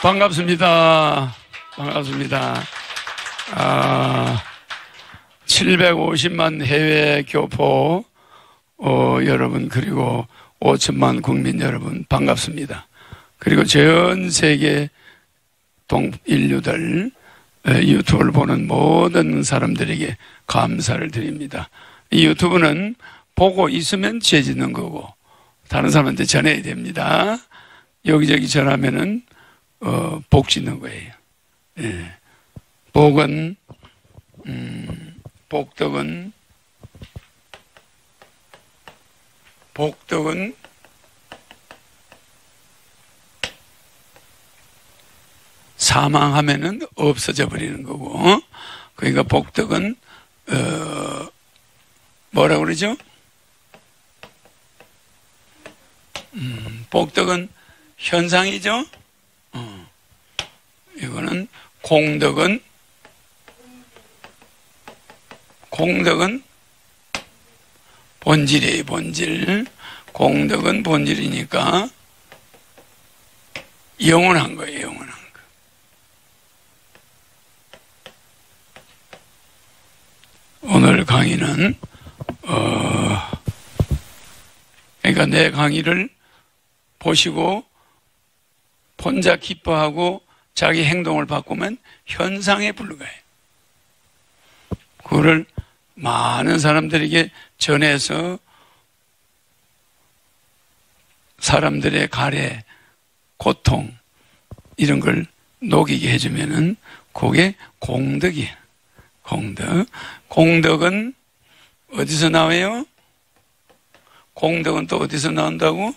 반갑습니다. 반갑습니다. 750만 해외 교포 여러분, 그리고 5천만 국민 여러분, 반갑습니다. 그리고 전 세계 동인류들, 유튜브를 보는 모든 사람들에게 감사를 드립니다. 이 유튜브는 보고 있으면 죄 짓는 거고 다른 사람한테 전해야 됩니다. 여기저기 전하면은 복 짓는 거예요. 예. 복은 복덕은 사망하면은 없어져 버리는 거고, 그러니까 복덕은 뭐라 그러죠? 복덕은 현상이죠. 이거는 공덕은 본질이에요. 본질. 공덕은 본질이니까 영원한 거예요. 영원한 거. 오늘 강의는 그러니까 내 강의를 보시고 혼자 기뻐하고 자기 행동을 바꾸면 현상에 불과해요. 그거를 많은 사람들에게 전해서 사람들의 가래, 고통 이런 걸 녹이게 해주면은 그게 공덕이에요. 공덕. 공덕은 어디서 나와요? 공덕은 또 어디서 나온다고?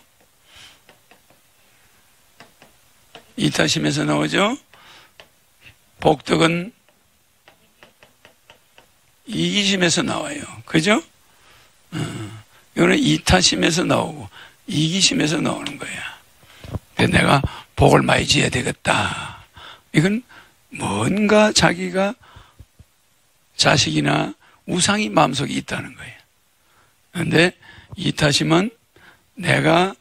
이타심에서 나오죠. 복덕은 이기심에서 나와요. 그죠? 이거는 이타심에서 나오고 이기심에서 나오는 거야. 그래서 내가 복을 많이 지어야 되겠다. 이건 뭔가 자기가 자식이나 우상이 마음속에 있다는 거예요. 그런데 이타심은 내가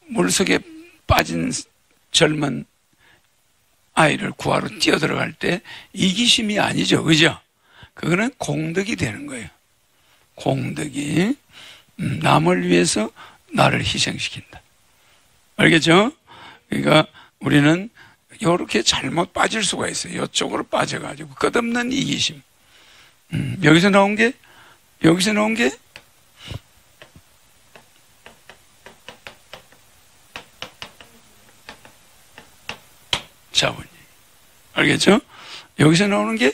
물속에 빠진 젊은 아이를 구하러 뛰어들어갈 때 이기심이 아니죠. 그죠? 그거는 공덕이 되는 거예요. 공덕이 남을 위해서 나를 희생시킨다. 알겠죠? 그러니까 우리는 이렇게 잘못 빠질 수가 있어요. 이쪽으로 빠져가지고 끝없는 이기심. 여기서 나온 게 자본주의. 알겠죠? 여기서 나오는 게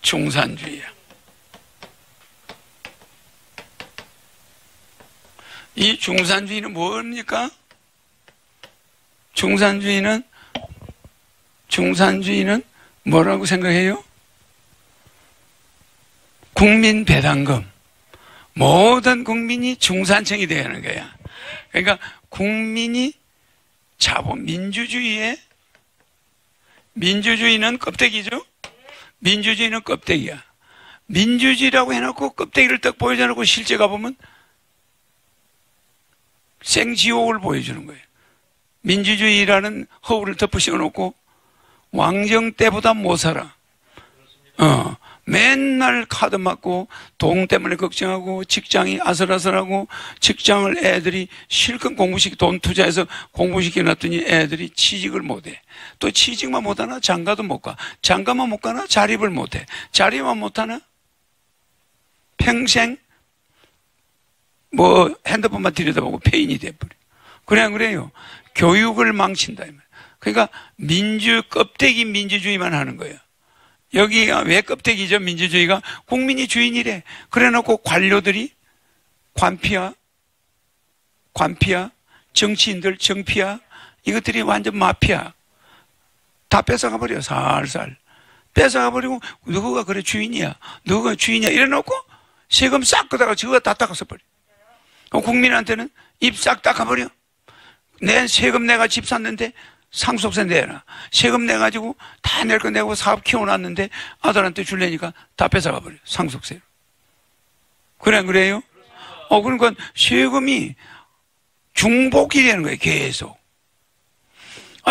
중산주의야. 이 중산주의는 뭡니까? 중산주의는 뭐라고 생각해요? 국민 배당금. 모든 국민이 중산층이 되는 거야. 그러니까 국민이 자본, 민주주의는 껍데기죠? 민주주의는 껍데기야. 민주주의라고 해놓고 껍데기를 딱 보여줘놓고 실제 가보면 생지옥을 보여주는 거예요. 민주주의라는 허울을 덮어 씌워놓고 왕정 때보다 못 살아. 맨날 카드 맞고 돈 때문에 걱정하고 직장이 아슬아슬하고 직장을 애들이 실컷 돈 투자해서 공부시켜놨더니 애들이 취직을 못해. 또 취직만 못하나 장가도 못 가. 장가만 못 가나 자립을 못해. 자립만 못하나 평생 핸드폰만 들여다보고 폐인이 돼버려. 그래 안 그래요? 교육을 망친다. 그러니까 껍데기 민주주의만 하는 거예요. 여기가 왜 껍데기죠? 민주주의가 국민이 주인이래. 그래놓고 관료들이 관피야, 정치인들 정피야, 이것들이 완전 마피아. 다 뺏어가 버려. 살살 뺏어가 버리고 누구가 그래 주인이야, 누구가 주인이야 이래놓고 세금 싹 걷다가 저거 다 닦아서 버려. 국민한테는 입 싹 닦아버려. 내 세금 내가 집 샀는데 상속세 내라. 세금 내가지고 다 낼 거 내고 사업 키워놨는데 아들한테 줄래니까 다 뺏어가 버려. 상속세로. 그래 안 그래요? 그러니까 세금이 중복이 되는 거예요. 계속.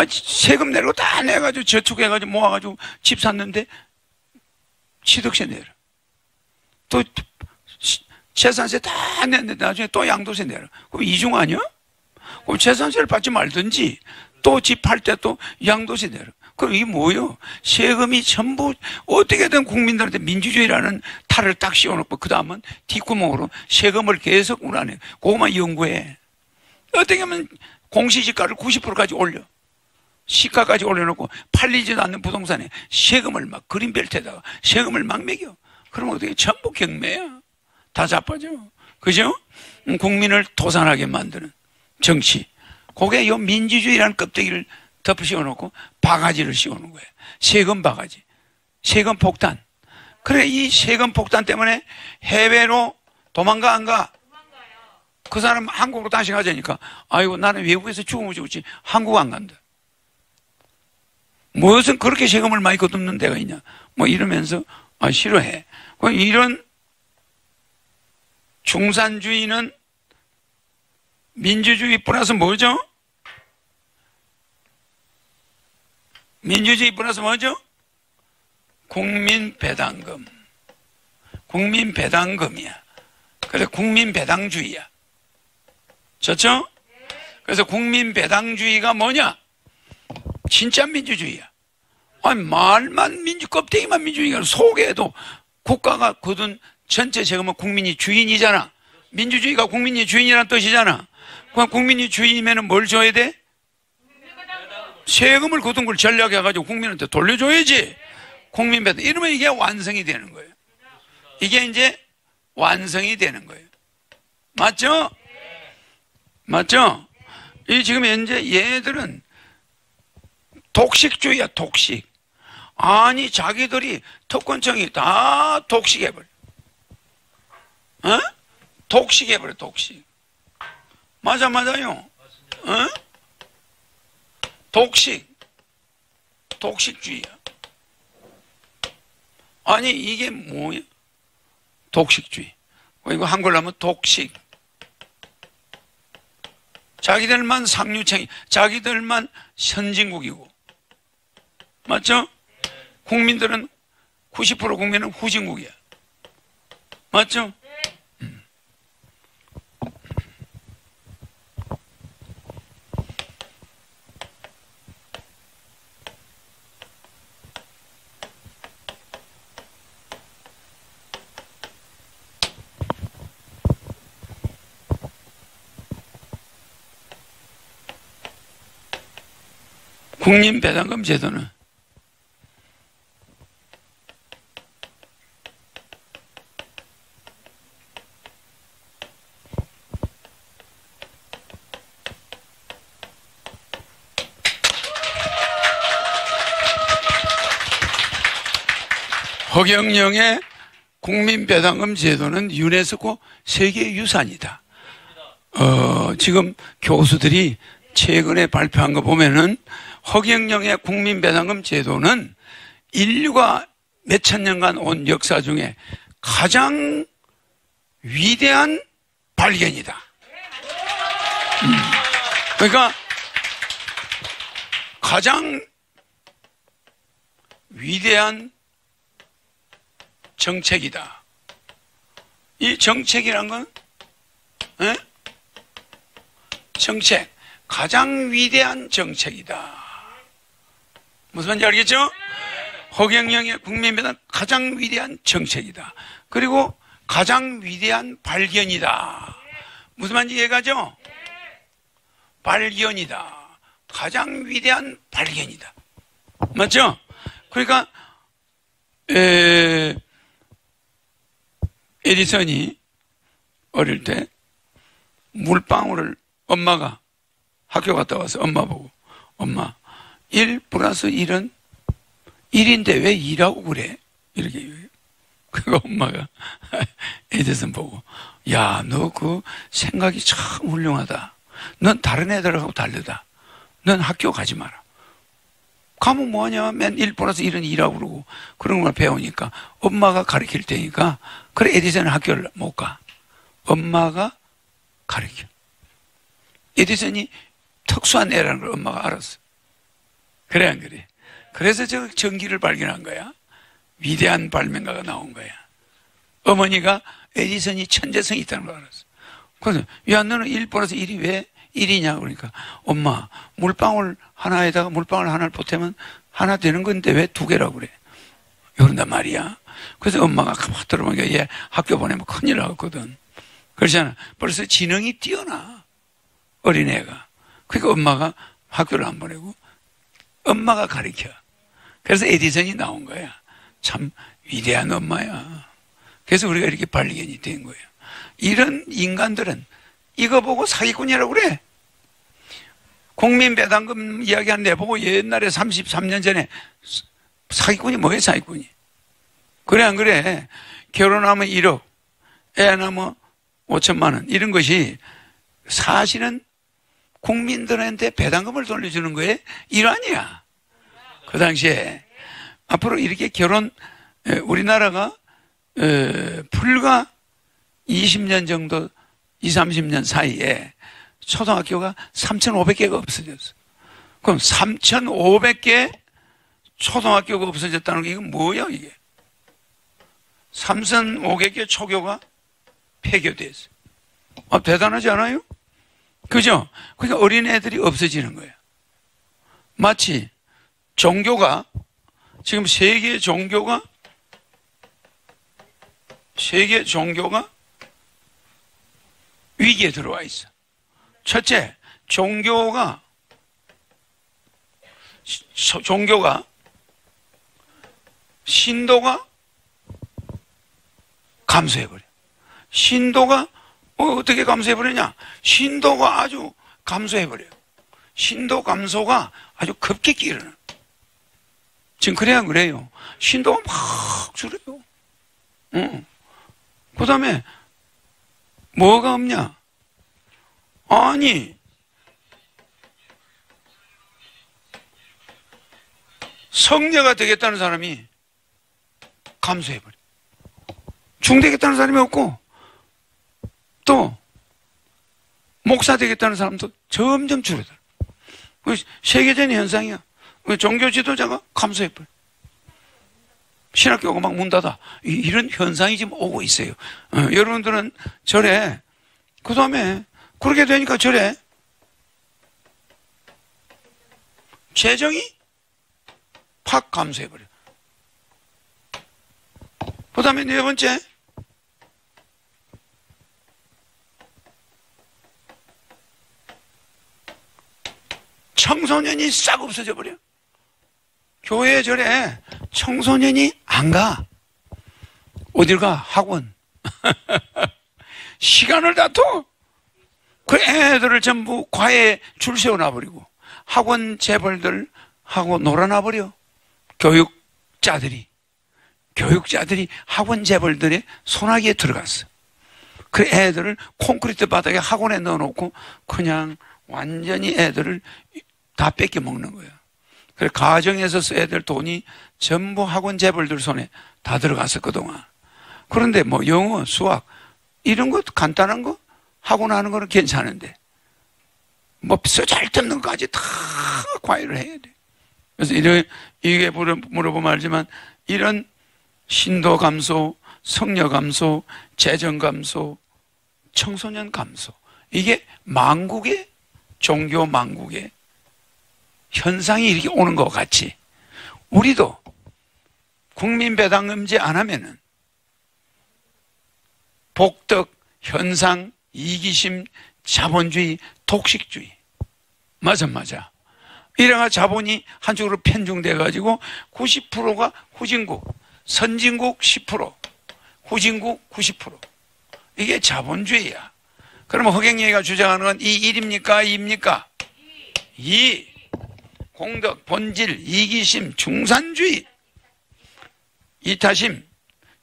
세금 내고 다 내가지고 저축해가지고 모아가지고 집 샀는데 취득세 내라. 또 재산세 다 냈는데 나중에 또 양도세 내라. 그럼 이중 아니야? 그럼 재산세를 받지 말든지 또 집 팔 때 또 양도세 내라. 그럼 이게 뭐예요? 세금이 전부 어떻게든 국민들한테 민주주의라는 탈을 딱 씌워놓고 그 다음은 뒷구멍으로 세금을 계속 운하네. 그것만 연구해. 어떻게 하면 공시지가를 90%까지 올려. 시가까지 올려놓고 팔리지도 않는 부동산에 세금을 막 그린벨트에다가 세금을 막 매겨. 그러면 어떻게 전부 경매야. 다 자빠져. 그죠? 국민을 도산하게 만드는 정치. 그게 요 민주주의라는 껍데기를 덮어 씌워놓고 바가지를 씌우는 거예요. 세금 바가지. 세금 폭탄. 그래, 이 세금 폭탄 때문에 해외로 도망가, 안 가? 그 사람 한국으로 다시 가자니까, 아이고, 나는 외국에서 죽으면 죽지, 한국 안 간다. 무엇은 그렇게 세금을 많이 거듭는 데가 있냐. 뭐 이러면서, 싫어해. 이런 중산주의는 민주주의 플러스 뭐죠? 민주주의 플러스 뭐죠? 국민배당금. 국민배당금이야. 그래서 국민배당주의야. 좋죠? 그래서 국민배당주의가 뭐냐? 진짜 민주주의야. 말만 껍데기만 민주주의가 속에도 국가가 거둔 전체 세금은 국민이 주인이잖아. 민주주의가 국민이 주인이라는 뜻이잖아. 그럼 국민이 주인이면 뭘 줘야 돼? 세금을 거둔 걸 전략해가지고 국민한테 돌려줘야지. 국민배당. 이러면 이게 완성이 되는 거예요. 이게 이제 완성이 되는 거예요. 맞죠? 맞죠? 이 지금 현재 얘들은 독식주의야, 독식. 아니, 자기들이 특권층이 다 독식해버려. 독식해버려, 독식. 맞아요. 독식주의야. 아니, 이게 뭐야? 독식주의. 이거 한글로 하면 독식. 자기들만 상류층이, 자기들만 선진국이고. 맞죠? 국민들은 90% 국민은 후진국이야. 맞죠? 국민배당금 제도는 허경영의 국민배당금 제도는 유네스코 세계유산이다. 지금 교수들이 최근에 발표한 거 보면은 허경영의 국민배당금 제도는 인류가 몇천 년간 온 역사 중에 가장 위대한 발견이다. 그러니까 가장 위대한 정책이다. 이 정책이란 건 정책, 가장 위대한 정책이다. 무슨 말인지 알겠죠? 허경영의 국민배당 가장 위대한 정책이다. 그리고 가장 위대한 발견이다. 무슨 말인지 이해가죠? 발견이다. 가장 위대한 발견이다. 맞죠? 그러니까 에디슨이 어릴 때 물방울을 엄마가 학교 갔다 와서 엄마 보고, 엄마 1 플러스 1은 1인데 왜 2라고 그래? 이렇게 얘기해요. 그거 엄마가 에디슨 보고, 야, 너 그 생각이 참 훌륭하다. 넌 다른 애들하고 다르다. 넌 학교 가지 마라. 가면 뭐하냐? 맨 1 플러스 1은 2라고 그러고 그런 걸 배우니까 엄마가 가르칠 테니까. 그래, 에디슨은 학교를 못 가. 엄마가 가르쳐. 에디슨이 특수한 애라는 걸 엄마가 알았어. 그래, 안 그래? 그래서 저 전기를 발견한 거야. 위대한 발명가가 나온 거야. 어머니가 에디슨이 천재성이 있다는 걸 알았어. 그래서, 야, 너는 1플러스 1이 왜 1이냐? 그러니까, 엄마, 물방울 하나에다가 물방울 하나를 보태면 하나 되는 건데 왜 두 개라고 그래? 이런단 말이야. 그래서 엄마가 막 들어보니까 얘 학교 보내면 큰일 나거든. 그렇잖아. 벌써 지능이 뛰어나. 어린애가. 그러니까 엄마가 학교를 안 보내고 엄마가 가르쳐. 그래서 에디슨이 나온 거야. 참 위대한 엄마야. 그래서 우리가 이렇게 발견이 된 거예요. 이런 인간들은 이거 보고 사기꾼이라고 그래. 국민배당금 이야기한 내 보고 옛날에 33년 전에 사기꾼이 뭐예요, 사기꾼이? 그래, 안 그래? 결혼하면 1억, 애 낳으면 5천만 원, 이런 것이 사실은 국민들한테 배당금을 돌려주는 거에 일환이야. 그 당시에. 앞으로 이렇게 우리나라가 불과 20년 정도, 20, 30년 사이에 초등학교가 3,500개가 없어졌어. 그럼 3,500개 초등학교가 없어졌다는 게 이건 뭐야, 이게? 3,500개 초교가 폐교됐어. 아, 대단하지 않아요? 그죠? 그러니까 어린애들이 없어지는 거예요. 마치 종교가, 지금 세계 종교가 위기에 들어와 있어. 첫째, 종교가 신도가 감소해버려. 신도가 어떻게 감소해버리냐? 신도가 아주 감소해버려요. 신도 감소가 아주 급격히 일어나. 지금 그래야 그래요. 신도가 막 줄어요. 그 다음에 뭐가 없냐? 아니, 성녀가 되겠다는 사람이 감소해버려. 중되겠다는 사람이 없고, 또 목사 되겠다는 사람도 점점 줄어들어. 세계적인 현상이야. 종교 지도자가 감소해버려. 신학교가 막 문 닫아. 이런 현상이 지금 오고 있어요. 여러분들은 절에, 그 다음에 그렇게 되니까 절에 재정이 팍 감소해버려. 그 다음에 네 번째, 청소년이 싹 없어져 버려. 교회 절에 청소년이 안 가. 어딜 가? 학원. 시간을 다투. 그 애들을 전부 과외에 줄 세워놔버리고 학원 재벌들 하고 놀아놔버려. 교육자들이 학원 재벌들의 손아귀에 들어갔어. 그 애들을 콘크리트 바닥에 학원에 넣어놓고 그냥 완전히 애들을 다 뺏겨 먹는 거야. 그래, 가정에서 써야 될 돈이 전부 학원 재벌들 손에 다 들어갔어, 그동안. 그런데 뭐 영어, 수학, 이런 것 간단한 거 하고 나는 거는 괜찮은데, 뭐 쓰잘데없는 것까지 다 과외를 해야 돼. 그래서 이게 물어보면 알지만, 이런 신도 감소, 성녀 감소, 재정 감소, 청소년 감소, 이게 만국의 종교 만국의 현상이 이렇게 오는 것 같이 우리도 국민배당금제 안 하면은 복덕, 현상, 이기심, 자본주의, 독식주의. 맞아. 이래가 자본이 한쪽으로 편중돼가지고 90%가 후진국, 선진국 10%, 후진국 90%. 이게 자본주의야. 그러면 허경영이가 주장하는 건 이 1입니까? 2입니까? 2. 공덕, 본질, 이기심, 중산주의, 이타심,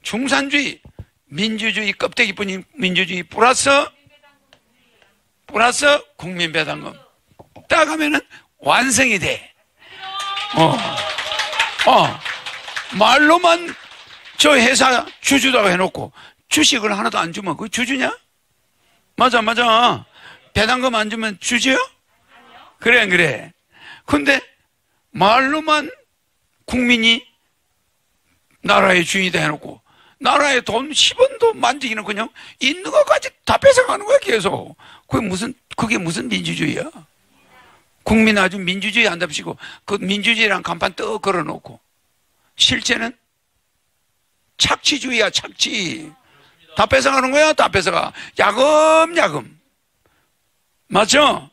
중산주의, 민주주의, 껍데기뿐인 민주주의 플러스 국민배당금. 딱 하면은 완성이 돼. 말로만 저 회사 주주다고 해놓고 주식을 하나도 안 주면 그거 주주냐? 맞아. 배당금 안 주면 주주요? 그래, 안 그래? 근데 말로만 국민이 나라의 주인이 다 해놓고 나라의 돈 10원도 만지기는 그냥 있는 것까지 다 뺏어가는 거야 계속. 그게 무슨 민주주의야? 국민 아주 민주주의 한답시고 그 민주주의랑 간판 떡 걸어놓고 실제는 착취주의야. 착취. 다 뺏어가는 거야. 다 뺏어가. 야금야금. 맞죠?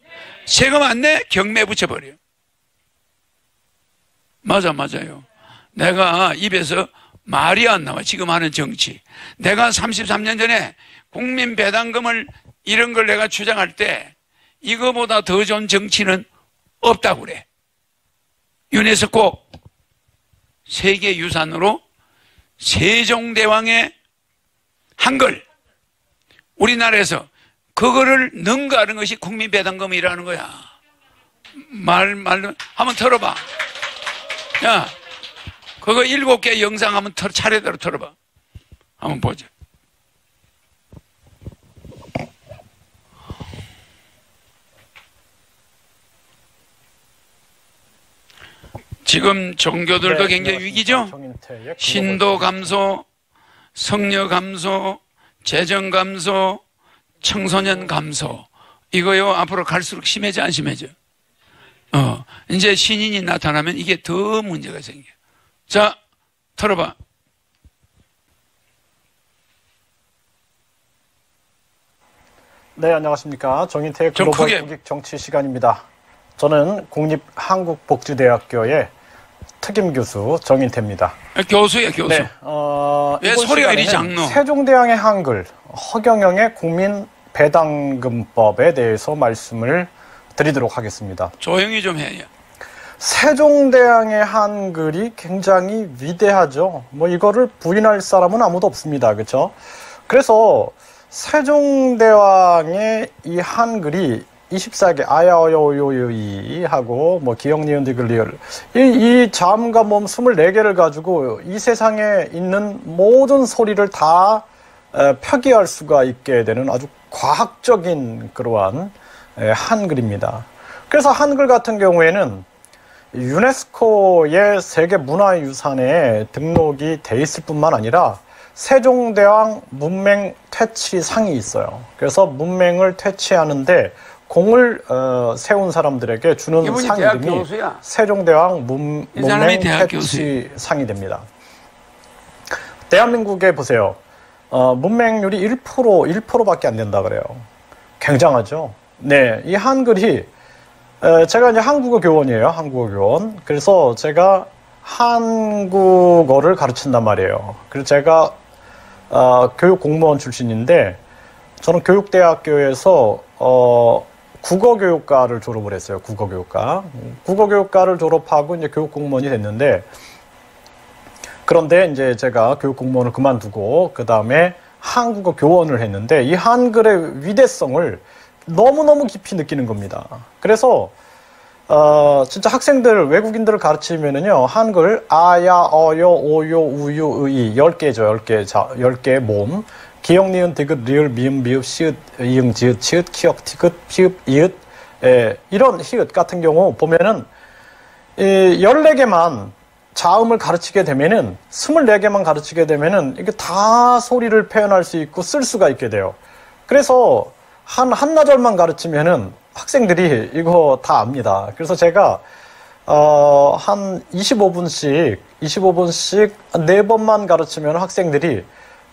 세금 안 내? 경매 붙여버려. 맞아요. 내가 입에서 말이 안 나와. 지금 하는 정치. 내가 33년 전에 국민 배당금을 이런 걸 내가 주장할 때 이거보다 더 좋은 정치는 없다고 그래. 유네스코 세계유산으로 세종대왕의 한글, 우리나라에서 그거를 능가하는 것이 국민배당금이라는 거야. 한번 틀어봐. 야, 그거 7개 영상 한번 차례대로 틀어봐. 한번 보자. 지금 종교들도 네, 굉장히 위기죠? 신도 감소, 성녀 감소, 재정 감소, 청소년 감소. 이거요, 앞으로 갈수록 심해져, 안 심해져? 이제 신인이 나타나면 이게 더 문제가 생겨. 자, 털어봐. 네, 안녕하십니까. 정인태의 글로벌 국익 정치 시간입니다. 저는 국립한국복지대학교의 특임 교수 정인태입니다. 교수야, 교수. 네, 왜 소리가 이리 작노? 세종대왕의 한글, 허경영의 국민 배당금법에 대해서 말씀을 드리도록 하겠습니다. 조용히 좀 해요. 세종대왕의 한글이 굉장히 위대하죠. 뭐 이거를 부인할 사람은 아무도 없습니다. 그렇죠? 그래서 세종대왕의 이 한글이 24개 아야어요요요이 하고 뭐 기역 니은 디귿 리을 이 자음과 모음 24개를 가지고 이 세상에 있는 모든 소리를 다 표기할 수가 있게 되는 아주 과학적인 그러한 한글입니다. 그래서 한글 같은 경우에는 유네스코의 세계문화유산에 등록이 돼 있을 뿐만 아니라 세종대왕 문맹 퇴치상이 있어요. 그래서 문맹을 퇴치하는데 공을 세운 사람들에게 주는 상 이름이 세종대왕 문맹 퇴치상이 됩니다. 대한민국에 보세요. 문맹률이 1%밖에 안 된다 그래요. 굉장하죠. 네, 이 한글이 제가 이제 한국어 교원이에요. 한국어 교원. 그래서 제가 한국어를 가르친단 말이에요. 그래서 제가 교육 공무원 출신인데 저는 교육대학교에서 국어교육과를 졸업을 했어요. 국어교육과. 국어교육과를 졸업하고 이제 교육공무원이 됐는데 그런데 이제 제가 교육공무원을 그만두고 그 다음에 한국어 교원을 했는데 이 한글의 위대성을 너무너무 깊이 느끼는 겁니다. 그래서 진짜 학생들, 외국인들을 가르치면은요, 한글, 아야, 어요, 오요, 우유, 의이, 10개죠, 10개. 자, 10개의 모음. 기역, 니은, 디귿, 리을, 미음, 미읍, 시읒, 이응, 지읒, 치읒, 키역, 티귿, 피읍, 이읒. 이런 히읗 같은 경우 보면은, 14개만 자음을 가르치게 되면은, 24개만 가르치게 되면은, 이게 다 소리를 표현할 수 있고 쓸 수가 있게 돼요. 그래서, 한나절만 가르치면은, 학생들이 이거 다 압니다. 그래서 제가 한 25분씩 4번만 가르치면 학생들이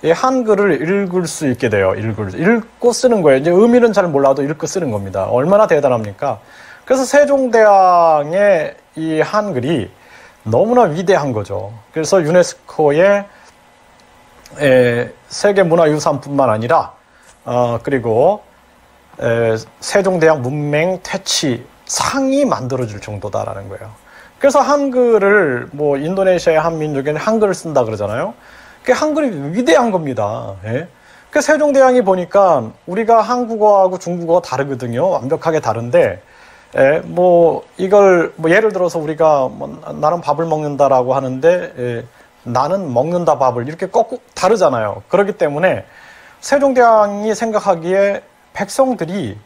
이 한글을 읽을 수 있게 돼요. 읽고 쓰는 거예요. 이제 의미는 잘 몰라도 읽고 쓰는 겁니다. 얼마나 대단합니까? 그래서 세종대왕의 이 한글이 너무나 위대한 거죠. 그래서 유네스코의 세계문화유산뿐만 아니라 그리고 세종대왕 문맹 퇴치 상이 만들어질 정도다라는 거예요. 그래서 한글을 뭐 인도네시아의 한 민족에는 한글을 쓴다 그러잖아요. 그 한글이 위대한 겁니다. 예? 그 세종대왕이 보니까 우리가 한국어하고 중국어가 다르거든요. 완벽하게 다른데 뭐 이걸 뭐 예를 들어서 우리가 뭐 나는 밥을 먹는다라고 하는데 나는 먹는다 밥을 이렇게 꼭 다르잖아요. 그렇기 때문에 세종대왕이 생각하기에 백성들이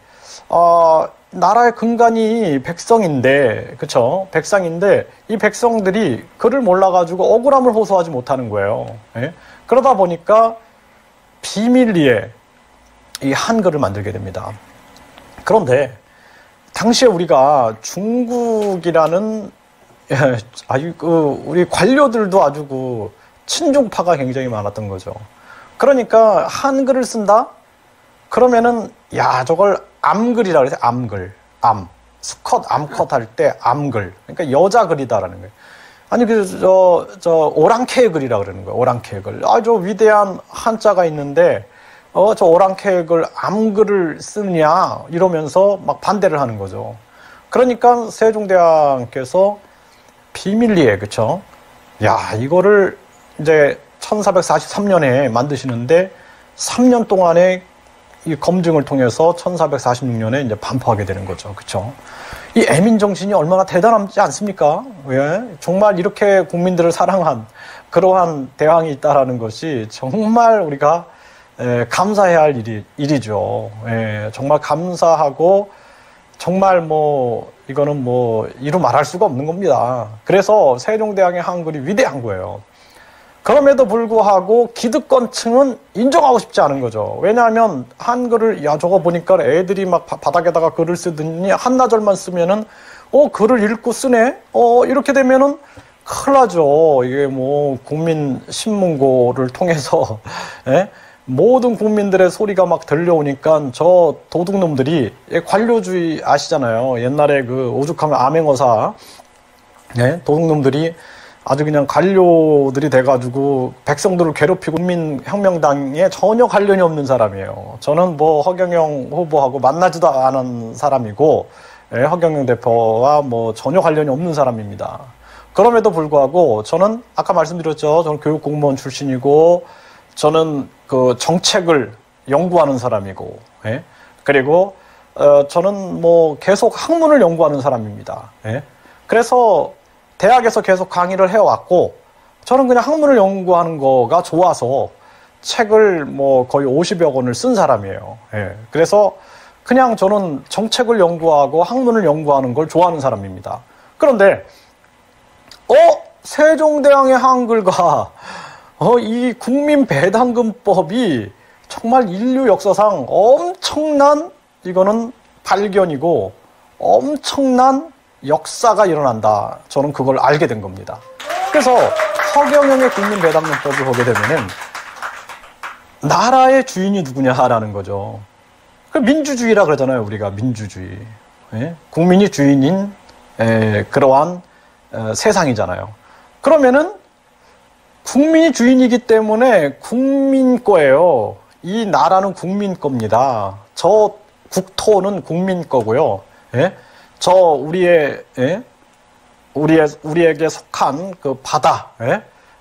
나라의 근간이 백성인데, 그쵸? 백성인데, 이 백성들이 글을 몰라가지고 억울함을 호소하지 못하는 거예요. 예? 그러다 보니까 비밀리에 이 한글을 만들게 됩니다. 그런데, 당시에 우리가 중국이라는, 우리 관료들도 아주 친중파가 굉장히 많았던 거죠. 그러니까 한글을 쓴다? 그러면은 저걸 암글이라고 그래서 암글, 수컷, 암컷 할 때 암글. 그러니까 여자 글이다라는 거예요. 아니, 오랑캐 글이라고 그러는 거예요. 오랑캐 글. 저 위대한 한자가 있는데, 저 오랑캐 글, 암글을 쓰느냐, 이러면서 막 반대를 하는 거죠. 그러니까 세종대왕께서 비밀리에, 그쵸? 이거를 이제 1443년에 만드시는데, 3년 동안에 이 검증을 통해서 1446년에 이제 반포하게 되는 거죠. 그쵸? 이 애민 정신이 얼마나 대단하지 않습니까? 왜? 정말 이렇게 국민들을 사랑한 그러한 대왕이 있다라는 것이 정말 우리가 감사해야 할 일이죠. 정말 감사하고 정말 이거는 이루 말할 수가 없는 겁니다. 그래서 세종대왕의 한글이 위대한 거예요. 그럼에도 불구하고 기득권층은 인정하고 싶지 않은 거죠. 왜냐하면 한글을 저거 보니까 애들이 막 바닥에다가 글을 쓰더니 한나절만 쓰면은 글을 읽고 쓰네. 이렇게 되면은 큰일 나죠. 이게 국민 신문고를 통해서 모든 국민들의 소리가 막 들려오니까 저 도둑놈들이 관료주의 아시잖아요. 옛날에 오죽하면 암행어사 도둑놈들이 아주 그냥 관료들이 돼가지고 백성들을 괴롭히고 국민혁명당에 전혀 관련이 없는 사람이에요. 저는 허경영 후보하고 만나지도 않은 사람이고 허경영 대표와 전혀 관련이 없는 사람입니다. 그럼에도 불구하고 저는 아까 말씀드렸죠. 저는 교육공무원 출신이고 저는 정책을 연구하는 사람이고 그리고 저는 계속 학문을 연구하는 사람입니다. 그래서 대학에서 계속 강의를 해왔고 저는 그냥 학문을 연구하는 거가 좋아서 책을 거의 50여 권을 쓴 사람이에요. 그래서 그냥 저는 정책을 연구하고 학문을 연구하는 걸 좋아하는 사람입니다. 그런데 세종대왕의 한글과 이 국민배당금법이 정말 인류 역사상 엄청난 이거는 발견이고 엄청난 역사가 일어난다. 저는 그걸 알게 된 겁니다. 그래서 허경영의 국민배당금법을 보게 되면은 나라의 주인이 누구냐라는 거죠. 민주주의라 그러잖아요. 우리가 민주주의. 국민이 주인인 그러한 세상이잖아요. 그러면은 국민이 주인이기 때문에 국민 거예요. 이 나라는 국민 겁니다. 저 국토는 국민 거고요. 우리에게 속한 바다,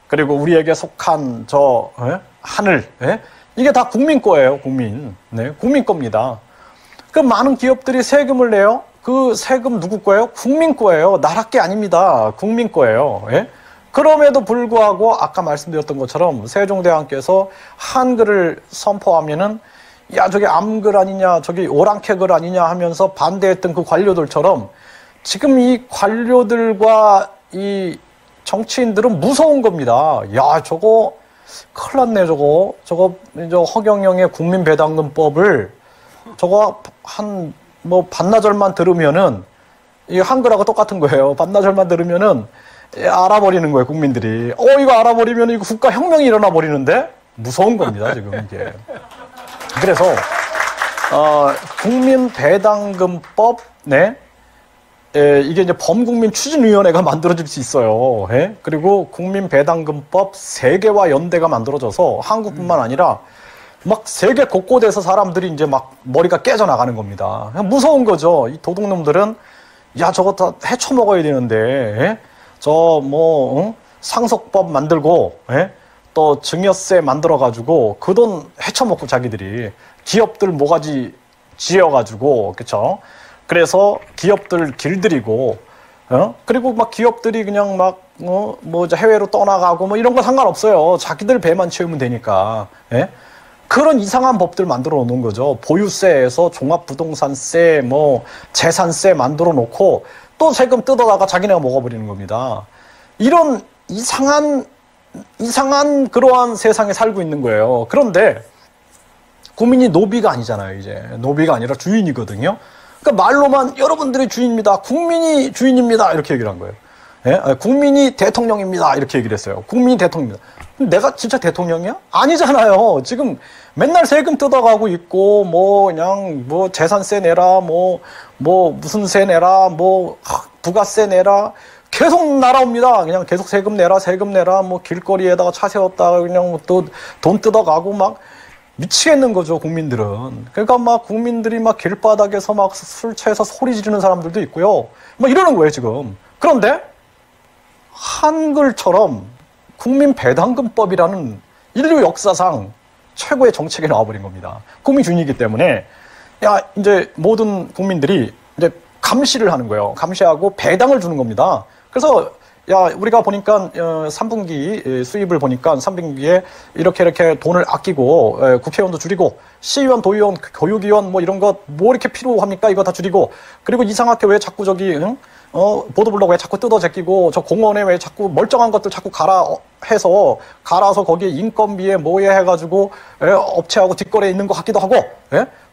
그리고 우리에게 속한 하늘, 이게 다 국민 거예요, 국민. 국민 겁니다. 많은 기업들이 세금을 내요. 그 세금 누구 거예요? 국민 거예요. 나라 게 아닙니다. 국민 거예요. 그럼에도 불구하고 아까 말씀드렸던 것처럼 세종대왕께서 한글을 선포하면은 저게 암글 아니냐, 저게 오랑캐글 아니냐 하면서 반대했던 그 관료들처럼 지금 이 관료들과 이 정치인들은 무서운 겁니다. 저거 큰일 났네, 저거 허경영의 국민배당금법을 저거 반나절만 들으면은 이 한글하고 똑같은 거예요. 반나절만 들으면은 알아버리는 거예요, 국민들이. 이거 알아버리면 이거 국가혁명이 일어나 버리는데? 무서운 겁니다, 지금 이게. 그래서 국민배당금법 이게 이제 범국민 추진위원회가 만들어질 수 있어요. 그리고 국민배당금법 세계화 연대가 만들어져서 한국뿐만 아니라 막 세계 곳곳에서 사람들이 이제 막 머리가 깨져나가는 겁니다. 무서운 거죠. 이 도둑놈들은 저거 다 헤쳐먹어야 되는데 상속법 만들고 또 증여세 만들어가지고 그 돈 헤쳐먹고 자기들이 기업들 모가지 지어가지고 그쵸? 그래서 기업들 길들이고 그리고 막 기업들이 그냥 해외로 떠나가고 이런 거 상관없어요. 자기들 배만 채우면 되니까. 그런 이상한 법들 만들어 놓은 거죠. 보유세에서 종합부동산세, 뭐 재산세 만들어 놓고 또 세금 뜯어다가 자기네가 먹어버리는 겁니다. 이런 이상한 그러한 세상에 살고 있는 거예요. 그런데 국민이 노비가 아니잖아요. 이제 노비가 아니라 주인이거든요. 그러니까 말로만 여러분들이 주인입니다. 국민이 주인입니다. 이렇게 얘기를 한 거예요. 예? 국민이 대통령입니다. 이렇게 얘기를 했어요. 국민이 대통령입니다. 내가 진짜 대통령이야? 아니잖아요. 지금 맨날 세금 뜯어가고 있고, 뭐, 그냥, 뭐, 재산세 내라, 뭐, 무슨 세 내라, 뭐, 부가세 내라. 계속 날아옵니다. 그냥 계속 세금 내라, 뭐, 길거리에다가 차 세웠다가 그냥 또 돈 뜯어가고 막 미치겠는 거죠, 국민들은. 그러니까 막 국민들이 막 길바닥에서 막 술 취해서 소리 지르는 사람들도 있고요. 막 이러는 거예요, 지금. 그런데 한글처럼 국민 배당금법이라는 인류 역사상 최고의 정책이 나와버린 겁니다. 국민 주인이기 때문에 야 이제 모든 국민들이 이제 감시를 하는 거예요. 감시하고 배당을 주는 겁니다. 그래서 야 우리가 보니까 3분기 수입을 보니까 3분기에 이렇게 돈을 아끼고 국회의원도 줄이고 시의원, 도의원, 교육위원 뭐 이런 거 뭐 이렇게 필요합니까? 이거 다 줄이고 그리고 이상하게 왜 자꾸 저기 보도블록 왜 자꾸 뜯어 제끼고 저 공원에 왜 자꾸 멀쩡한 것들 자꾸 갈아서 거기에 인건비에 뭐에 해가지고 업체하고 뒷거래에 있는 것 같기도 하고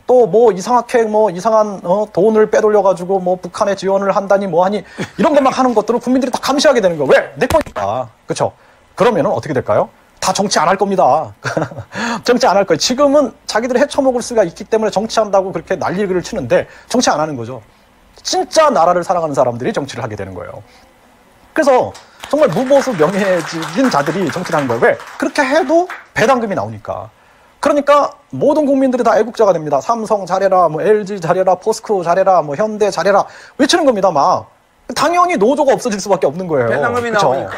또 뭐 이상하게 뭐 이상한 돈을 빼돌려가지고 뭐 북한에 지원을 한다니 뭐하니 이런 것만 하는 것들은 국민들이 다 감시하게 되는 거예요. 왜? 내 거니까. 그렇죠? 그러면은 어떻게 될까요? 다 정치 안 할 겁니다. 정치 안 할 거예요. 지금은 자기들이 헤쳐먹을 수가 있기 때문에 정치한다고 그렇게 난리를 치는데 정치 안 하는 거죠. 진짜 나라를 사랑하는 사람들이 정치를 하게 되는 거예요. 그래서 정말 무보수 명예직인 자들이 정치를 하는 거예요. 왜? 그렇게 해도 배당금이 나오니까. 그러니까 모든 국민들이 다 애국자가 됩니다. 삼성 잘해라, 뭐 LG 잘해라, 포스코 잘해라, 뭐 현대 잘해라 외치는 겁니다. 막 당연히 노조가 없어질 수밖에 없는 거예요. 배당금이 그쵸? 나오니까.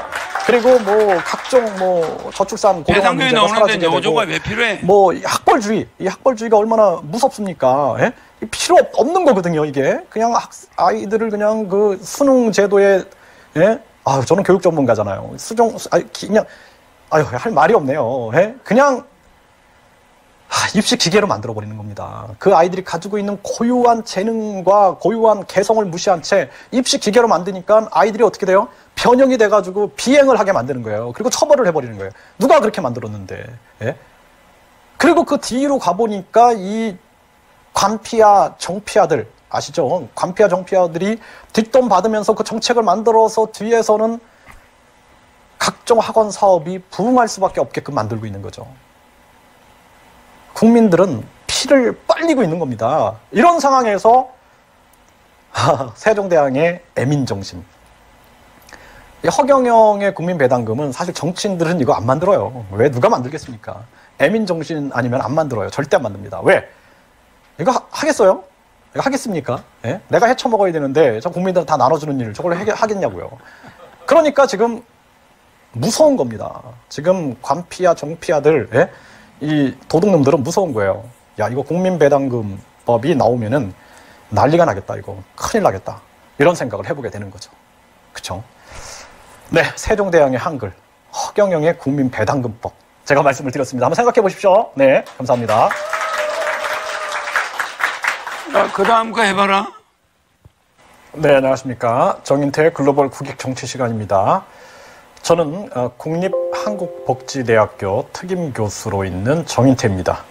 그리고 뭐 각종 뭐 저출산 고령화 문제가 나오는데 사라지게 노조가 되고 왜 필요해? 뭐 학벌주의, 이 학벌주의가 얼마나 무섭습니까? 예? 필요 없는 거거든요. 이게 그냥 아이들을 그냥 그 수능 제도에 저는 교육 전문가잖아요. 그냥 할 말이 없네요. 그냥 입시 기계로 만들어버리는 겁니다. 그 아이들이 가지고 있는 고유한 재능과 고유한 개성을 무시한 채 입시 기계로 만드니까 아이들이 어떻게 돼요? 변형이 돼가지고 비행을 하게 만드는 거예요. 그리고 처벌을 해버리는 거예요. 누가 그렇게 만들었는데. 그리고 그 뒤로 가보니까 이 관피아, 정피아들 아시죠? 관피아, 정피아들이 뒷돈 받으면서 그 정책을 만들어서 뒤에서는 각종 학원 사업이 부흥할 수밖에 없게끔 만들고 있는 거죠. 국민들은 피를 빨리고 있는 겁니다. 이런 상황에서 세종대왕의 애민정신. 허경영의 국민배당금은 사실 정치인들은 이거 안 만들어요. 왜? 누가 만들겠습니까? 애민정신 아니면 안 만들어요. 절대 안 만듭니다. 왜? 이거 하겠어요? 이거 하겠습니까? 내가 헤쳐먹어야 되는데 저 국민들 다 나눠주는 일 저걸 하겠냐고요. 그러니까 지금 무서운 겁니다. 지금 관피아, 정피아들 이 도둑놈들은 무서운 거예요. 야 이거 국민배당금법이 나오면은 난리가 나겠다. 이거 큰일 나겠다. 이런 생각을 해보게 되는 거죠. 그쵸? 네, 세종대왕의 한글 허경영의 국민배당금법 제가 말씀을 드렸습니다. 한번 생각해 보십시오. 네, 감사합니다. 그 다음 거 해봐라. 네, 안녕하십니까. 정인태의 글로벌 국익 정치 시간입니다. 저는 국립한국복지대학교 특임교수로 있는 정인태입니다.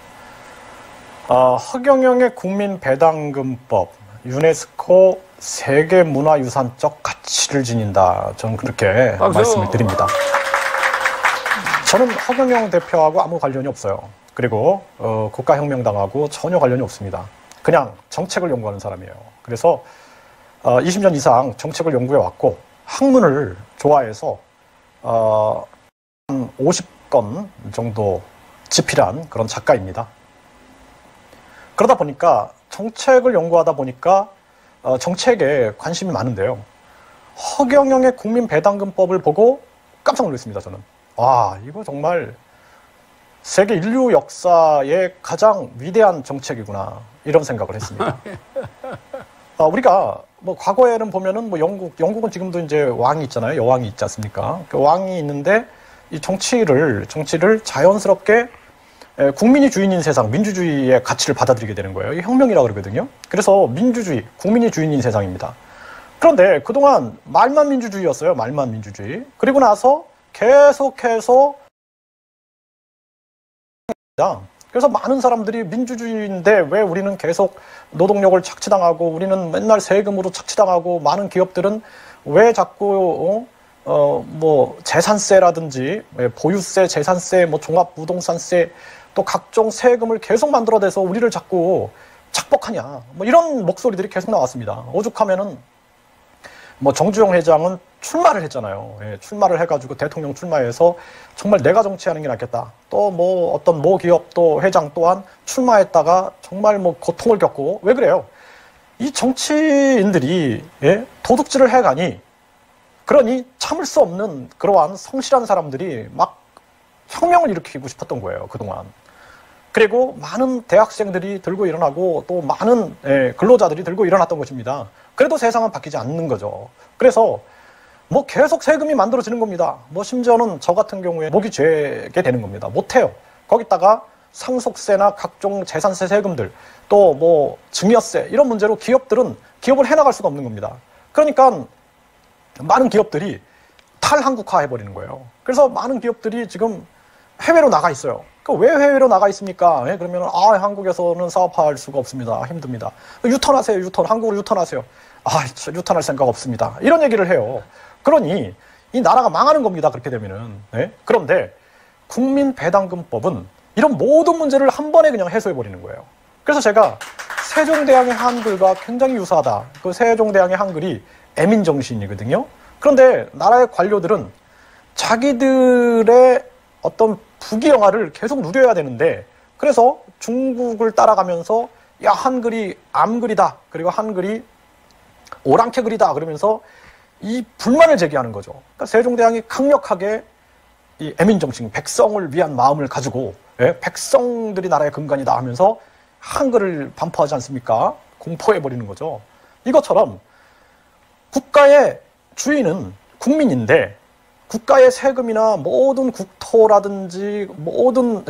허경영의 국민배당금법, 유네스코 세계문화유산적 가치를 지닌다. 저는 그렇게 말씀을 드립니다. 저는 허경영 대표하고 아무 관련이 없어요. 그리고 국가혁명당하고 전혀 관련이 없습니다. 그냥 정책을 연구하는 사람이에요. 그래서 20년 이상 정책을 연구해 왔고 학문을 좋아해서 한 50권 정도 집필한 그런 작가입니다. 그러다 보니까 정책을 연구하다 보니까 정책에 관심이 많은데요. 허경영의 국민배당금법을 보고 깜짝 놀랐습니다. 저는. 와, 이거 정말 세계 인류 역사의 가장 위대한 정책이구나 이런 생각을 했습니다. 우리가 뭐 과거에는 보면은 뭐 영국은 지금도 이제 왕이 있잖아요. 여왕이 있지 않습니까? 그 왕이 있는데 이 정치를 자연스럽게 국민이 주인인 세상, 민주주의의 가치를 받아들이게 되는 거예요. 이게 혁명이라고 그러거든요. 그래서 민주주의, 국민이 주인인 세상입니다. 그런데 그동안 말만 민주주의였어요. 말만 민주주의. 그리고 나서 계속해서 그래서 많은 사람들이 민주주의인데 왜 우리는 계속 노동력을 착취당하고 우리는 맨날 세금으로 착취당하고 많은 기업들은 왜 자꾸 뭐 재산세라든지 보유세, 재산세, 뭐 종합부동산세 또 각종 세금을 계속 만들어내서 우리를 자꾸 착복하냐, 뭐 이런 목소리들이 계속 나왔습니다. 오죽하면은 뭐 정주영 회장은 출마를 했잖아요. 예, 출마를 해가지고 대통령 출마해서 정말 내가 정치하는 게 낫겠다. 또 뭐 어떤 모 기업 또 회장 또한 출마했다가 정말 뭐 고통을 겪고. 왜 그래요? 이 정치인들이 도둑질을 해가니, 그러니 참을 수 없는 그러한 성실한 사람들이 막 혁명을 일으키고 싶었던 거예요, 그동안. 그리고 많은 대학생들이 들고 일어나고 또 많은 근로자들이 들고 일어났던 것입니다. 그래도 세상은 바뀌지 않는 거죠. 그래서 뭐 계속 세금이 만들어지는 겁니다. 뭐 심지어는 저 같은 경우에 목이 죄게 되는 겁니다. 못해요. 거기다가 상속세나 각종 재산세 세금들, 또 뭐 증여세 이런 문제로 기업들은 기업을 해나갈 수가 없는 겁니다. 그러니까 많은 기업들이 탈한국화 해버리는 거예요. 그래서 많은 기업들이 지금 해외로 나가 있어요. 왜 해외로 나가 있습니까? 그러면 한국에서는 사업할 수가 없습니다. 힘듭니다. 유턴하세요. 유턴. 한국으로 유턴하세요. 유턴할 생각 없습니다. 이런 얘기를 해요. 그러니 이 나라가 망하는 겁니다. 그렇게 되면은. 그런데 국민배당금법은 이런 모든 문제를 한 번에 그냥 해소해버리는 거예요. 그래서 제가 세종대왕의 한글과 굉장히 유사하다. 그 세종대왕의 한글이 애민정신이거든요. 그런데 나라의 관료들은 자기들의 어떤 부귀영화를 계속 누려야 되는데, 그래서 중국을 따라가면서 야, 한글이 암글이다, 그리고 한글이 오랑캐 글이다 그러면서 이 불만을 제기하는 거죠. 그러니까 세종대왕이 강력하게 이 애민정신, 백성을 위한 마음을 가지고 백성들이 나라의 근간이다 하면서 한글을 반포하지 않습니까? 공포해버리는 거죠. 이것처럼 국가의 주인은 국민인데 국가의 세금이나 모든 국토라든지 모든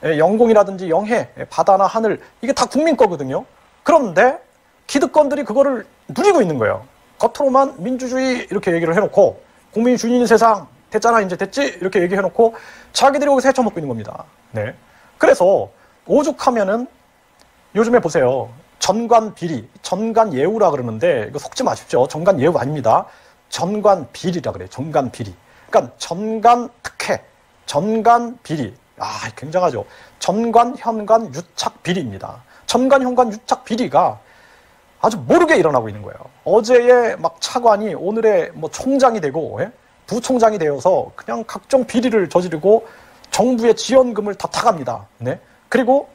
영공이라든지 영해, 바다나 하늘, 이게 다 국민 거거든요. 그런데 기득권들이 그거를 누리고 있는 거예요. 겉으로만 민주주의 이렇게 얘기를 해놓고 국민이 주인인 세상 됐잖아, 이제 됐지? 이렇게 얘기해놓고 자기들이 여기서 헤쳐먹고 있는 겁니다. 네. 그래서 오죽하면은 요즘에 보세요. 전관비리, 전관예우라 그러는데 이거 속지 마십시오. 전관예우 아닙니다. 전관비리라 그래요. 전관비리. 그러니까 전관특혜, 전관비리. 굉장하죠. 전관, 현관, 유착, 비리입니다. 전관, 현관, 유착, 비리가 아주 모르게 일어나고 있는 거예요. 어제의 막 차관이 오늘의 뭐 총장이 되고 부총장이 되어서 그냥 각종 비리를 저지르고 정부의 지원금을 다 타갑니다. 네. 그리고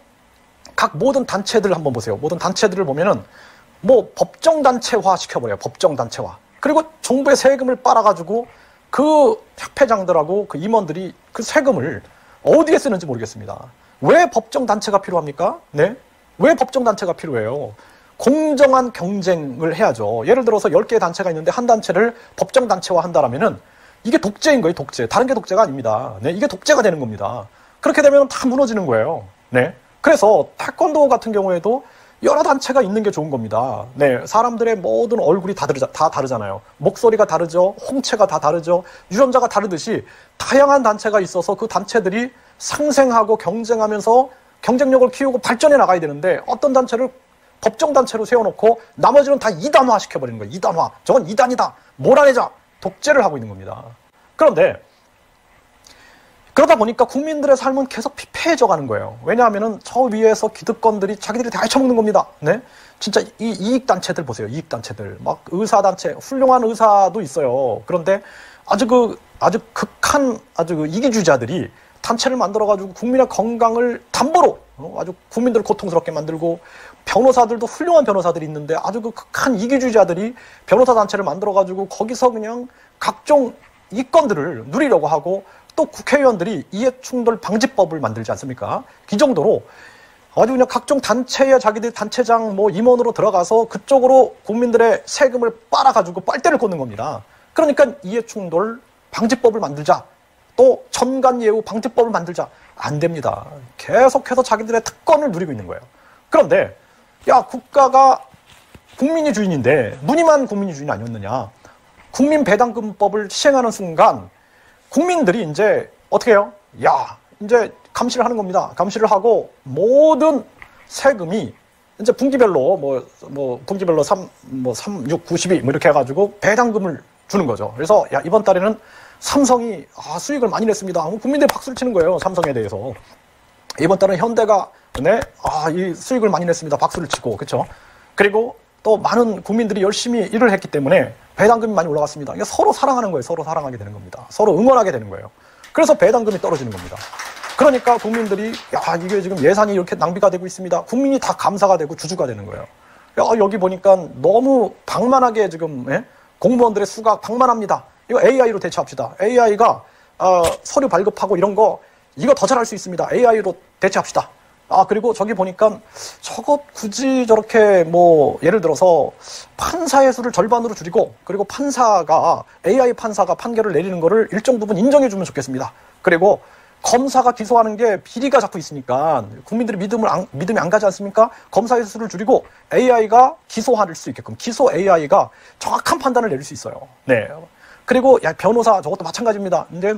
각 모든 단체들 한번 보세요. 모든 단체들을 보면은 뭐 법정단체화 시켜버려요. 법정단체화. 그리고 정부의 세금을 빨아가지고 그 협회장들하고 그 임원들이 그 세금을 어디에 쓰는지 모르겠습니다. 왜 법정단체가 필요합니까? 네? 왜 법정단체가 필요해요? 공정한 경쟁을 해야죠. 예를 들어서 10개의 단체가 있는데 한 단체를 법정단체화 한다라면은 이게 독재인 거예요, 독재. 다른 게 독재가 아닙니다. 네? 이게 독재가 되는 겁니다. 그렇게 되면 다 무너지는 거예요. 네? 그래서 태권도 같은 경우에도 여러 단체가 있는 게 좋은 겁니다. 네, 사람들의 모든 얼굴이 다 다르잖아요. 목소리가 다르죠. 홍채가 다 다르죠. 유전자가 다르듯이 다양한 단체가 있어서 그 단체들이 상생하고 경쟁하면서 경쟁력을 키우고 발전해 나가야 되는데 어떤 단체를 법정단체로 세워놓고 나머지는 다 이단화 시켜버리는 거예요. 이단화. 저건 이단이다. 몰아내자. 독재를 하고 있는 겁니다. 그런데 그러다 보니까 국민들의 삶은 계속 피폐해져 가는 거예요. 왜냐하면은 저 위에서 기득권들이 자기들이 다 헤쳐먹는 겁니다. 네? 진짜 이 이익단체들 보세요. 이익단체들. 막 의사단체, 훌륭한 의사도 있어요. 그런데 아주 극한 이기주의자들이 단체를 만들어가지고 국민의 건강을 담보로 아주 국민들을 고통스럽게 만들고, 변호사들도 훌륭한 변호사들이 있는데 아주 극한 이기주의자들이 변호사 단체를 만들어가지고 거기서 그냥 각종 이권들을 누리려고 하고, 또 국회의원들이 이해충돌 방지법을 만들지 않습니까? 이 정도로 아주 그냥 각종 단체에 자기들 단체장 임원으로 들어가서 그쪽으로 국민들의 세금을 빨아가지고 빨대를 꽂는 겁니다. 그러니까 이해충돌 방지법을 만들자. 또 전관예우 방지법을 만들자. 안 됩니다. 계속해서 자기들의 특권을 누리고 있는 거예요. 그런데 야, 국가가 국민이 주인인데 무늬만 국민이 주인이 아니었느냐. 국민배당금법을 시행하는 순간 국민들이 이제 어떻게 해요? 야, 이제 감시를 하는 겁니다. 감시를 하고 모든 세금이 이제 분기별로 분기별로 3, 6, 92 이렇게 해가지고 배당금을 주는 거죠. 그래서 야, 이번 달에는 삼성이 수익을 많이 냈습니다. 국민들이 박수를 치는 거예요. 삼성에 대해서. 이번 달은 현대가 이 수익을 많이 냈습니다. 박수를 치고, 그렇죠? 그리고 또 많은 국민들이 열심히 일을 했기 때문에 배당금이 많이 올라갔습니다. 그러니까 서로 사랑하는 거예요. 서로 사랑하게 되는 겁니다. 서로 응원하게 되는 거예요. 그래서 배당금이 떨어지는 겁니다. 그러니까 국민들이 야, 이게 지금 예산이 이렇게 낭비가 되고 있습니다. 국민이 다 감사가 되고 주주가 되는 거예요. 야, 여기 보니까 너무 방만하게 지금 공무원들의 수가 방만합니다. 이거 AI로 대체합시다. AI가 서류 발급하고 이런 거 이거 더 잘할 수 있습니다. AI로 대체합시다. 그리고 저기 보니까 저것 굳이 저렇게 예를 들어서 판사의 수를 절반으로 줄이고 그리고 AI 판사가 판결을 내리는 거를 일정 부분 인정해 주면 좋겠습니다. 그리고 검사가 기소하는 게 비리가 자꾸 있으니까 국민들이 믿음이 안 가지 않습니까? 검사의 수를 줄이고 AI가 기소할 수 있게끔 기소 AI가 정확한 판단을 내릴 수 있어요. 네. 그리고 변호사 저것도 마찬가지입니다. 근데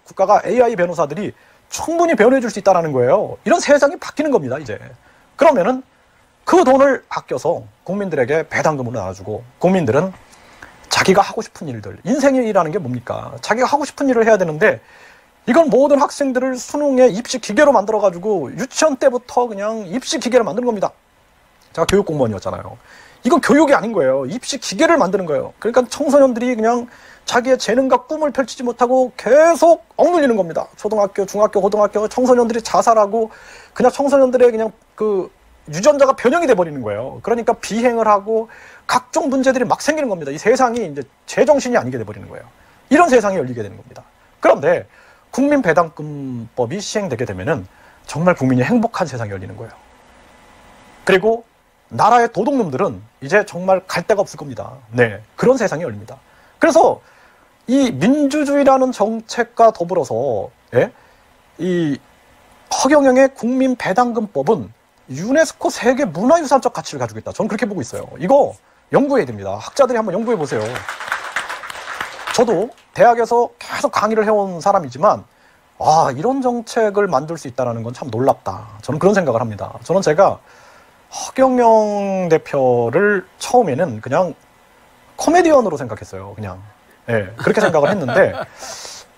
국가가 AI 변호사들이 충분히 변호해 줄 수 있다는 거예요. 이런 세상이 바뀌는 겁니다, 이제. 그러면은 그 돈을 아껴서 국민들에게 배당금으로 나눠주고 국민들은 자기가 하고 싶은 일들, 인생의 일이라는 게 뭡니까? 자기가 하고 싶은 일을 해야 되는데 이건 모든 학생들을 수능의 입시 기계로 만들어가지고 유치원 때부터 그냥 입시 기계를 만드는 겁니다. 제가 교육 공무원이었잖아요. 이건 교육이 아닌 거예요. 입시 기계를 만드는 거예요. 그러니까 청소년들이 그냥 자기의 재능과 꿈을 펼치지 못하고 계속 억눌리는 겁니다. 초등학교, 중학교, 고등학교 청소년들이 자살하고 그냥 청소년들의 그냥 그 유전자가 변형이 돼버리는 거예요. 그러니까 비행을 하고 각종 문제들이 막 생기는 겁니다. 이 세상이 이제 제정신이 아니게 돼버리는 거예요. 이런 세상이 열리게 되는 겁니다. 그런데 국민배당금법이 시행되게 되면은 정말 국민이 행복한 세상이 열리는 거예요. 그리고 나라의 도둑놈들은 이제 정말 갈 데가 없을 겁니다. 네, 그런 세상이 열립니다. 그래서 이 민주주의라는 정책과 더불어서 이 허경영의 국민배당금법은 유네스코 세계 문화유산적 가치를 가지고 있다. 저는 그렇게 보고 있어요. 이거 연구해야 됩니다. 학자들이 한번 연구해 보세요. 저도 대학에서 계속 강의를 해온 사람이지만 이런 정책을 만들 수 있다는 건 참 놀랍다. 저는 그런 생각을 합니다. 저는 제가 허경영 대표를 처음에는 그냥 코미디언으로 생각했어요. 그냥 그렇게 생각을 했는데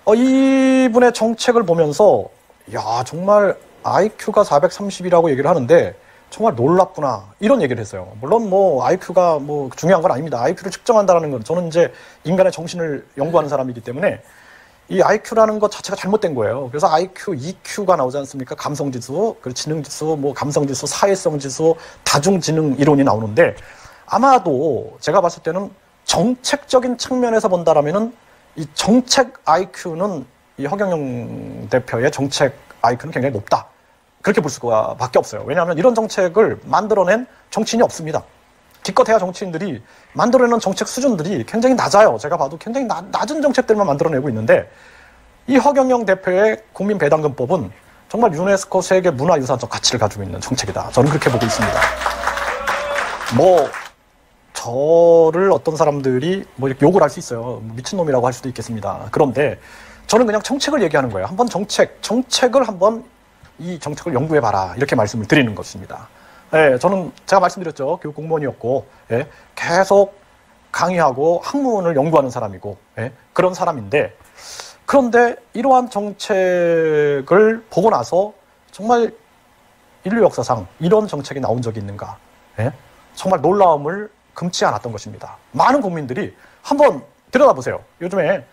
이분의 정책을 보면서 야, 정말 IQ가 430이라고 얘기를 하는데 정말 놀랍구나 이런 얘기를 했어요. 물론 IQ가 중요한 건 아닙니다. IQ를 측정한다는 건 저는 이제 인간의 정신을 연구하는 사람이기 때문에 이 IQ라는 것 자체가 잘못된 거예요. 그래서 IQ, EQ가 나오지 않습니까? 감성지수, 그리고 지능지수, 감성지수, 사회성지수, 다중지능 이론이 나오는데 아마도 제가 봤을 때는 정책적인 측면에서 본다라면은 이 정책 IQ는 이 허경영 대표의 정책 IQ는 굉장히 높다. 그렇게 볼 수밖에 없어요. 왜냐하면 이런 정책을 만들어낸 정치인이 없습니다. 기껏해야 정치인들이 만들어내는 정책 수준들이 굉장히 낮아요. 제가 봐도 굉장히 낮은 정책들만 만들어내고 있는데 이 허경영 대표의 국민배당금법은 정말 유네스코 세계 문화유산적 가치를 가지고 있는 정책이다. 저는 그렇게 보고 있습니다. 저를 어떤 사람들이 이렇게 욕을 할 수 있어요. 미친놈이라고 할 수도 있겠습니다. 그런데 저는 그냥 정책을 얘기하는 거예요. 한번 정책을 한번 이 정책을 연구해봐라. 이렇게 말씀을 드리는 것입니다. 저는 제가 말씀드렸죠. 교육 공무원이었고, 계속 강의하고 학문을 연구하는 사람이고, 그런 사람인데, 그런데 이러한 정책을 보고 나서 정말 인류 역사상 이런 정책이 나온 적이 있는가? 정말 놀라움을 금치 않았던 것입니다. 많은 국민들이 한번 들여다보세요. 요즘에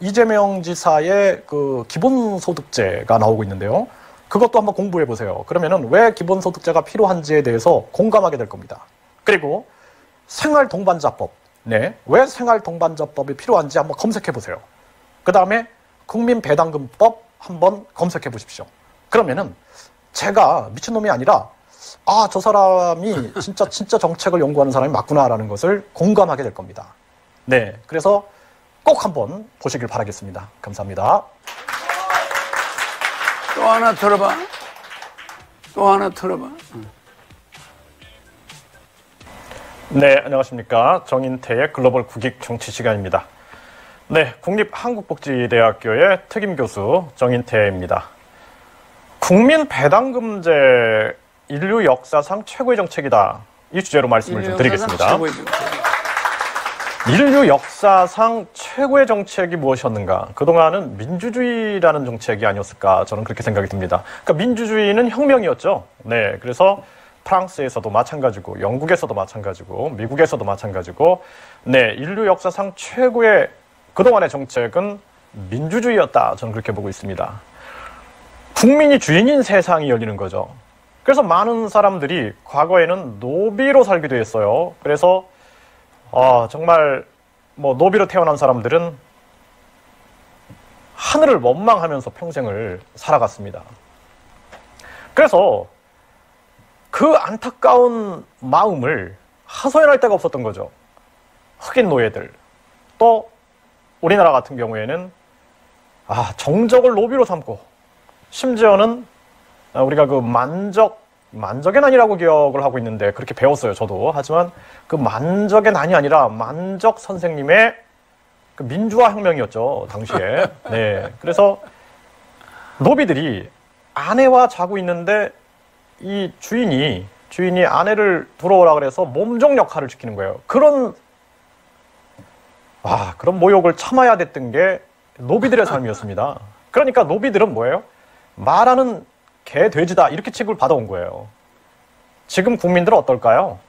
이재명 지사의 그 기본소득제가 나오고 있는데요. 그것도 한번 공부해 보세요. 그러면은 왜 기본소득제가 필요한지에 대해서 공감하게 될 겁니다. 그리고 생활동반자법, 왜 생활동반자법이 필요한지 한번 검색해 보세요. 그 다음에 국민배당금법 한번 검색해 보십시오. 그러면은 제가 미친놈이 아니라 저 사람이 진짜 정책을 연구하는 사람이 맞구나라는 것을 공감하게 될 겁니다. 그래서 꼭 한번 보시길 바라겠습니다. 감사합니다. 또 하나 들어봐. 또 하나 들어봐. 네, 안녕하십니까. 정인태의 글로벌 국익 정치 시간입니다. 네, 국립한국복지대학교의 특임교수 정인태입니다. 국민 배당금제 인류 역사상 최고의 정책이다. 이 주제로 말씀을 좀 드리겠습니다. 인류 역사상 최고의 정책이 무엇이었는가? 그동안은 민주주의라는 정책이 아니었을까? 저는 그렇게 생각이 듭니다. 그러니까 민주주의는 혁명이었죠. 네, 그래서 프랑스에서도 마찬가지고, 영국에서도 마찬가지고, 미국에서도 마찬가지고, 네, 인류 역사상 최고의 그동안의 정책은 민주주의였다. 저는 그렇게 보고 있습니다. 국민이 주인인 세상이 열리는 거죠. 그래서 많은 사람들이 과거에는 노비로 살기도 했어요. 그래서 정말 뭐 노비로 태어난 사람들은 하늘을 원망하면서 평생을 살아갔습니다. 그래서 그 안타까운 마음을 하소연할 데가 없었던 거죠. 흑인 노예들, 또 우리나라 같은 경우에는 정적을 노비로 삼고, 심지어는 우리가 그 만적의 난이라고 기억을 하고 있는데 그렇게 배웠어요, 저도. 하지만 그 만적의 난이 아니라 만적 선생님의 그 민주화 혁명이었죠, 당시에. 네. 그래서 노비들이 아내와 자고 있는데 이 주인이 아내를 들어오라 그래서 몸종 역할을 지키는 거예요. 그런 모욕을 참아야 됐던 게 노비들의 삶이었습니다. 그러니까 노비들은 뭐예요? 말하는 개, 돼지다, 이렇게 취급을 받아온 거예요. 지금 국민들은 어떨까요?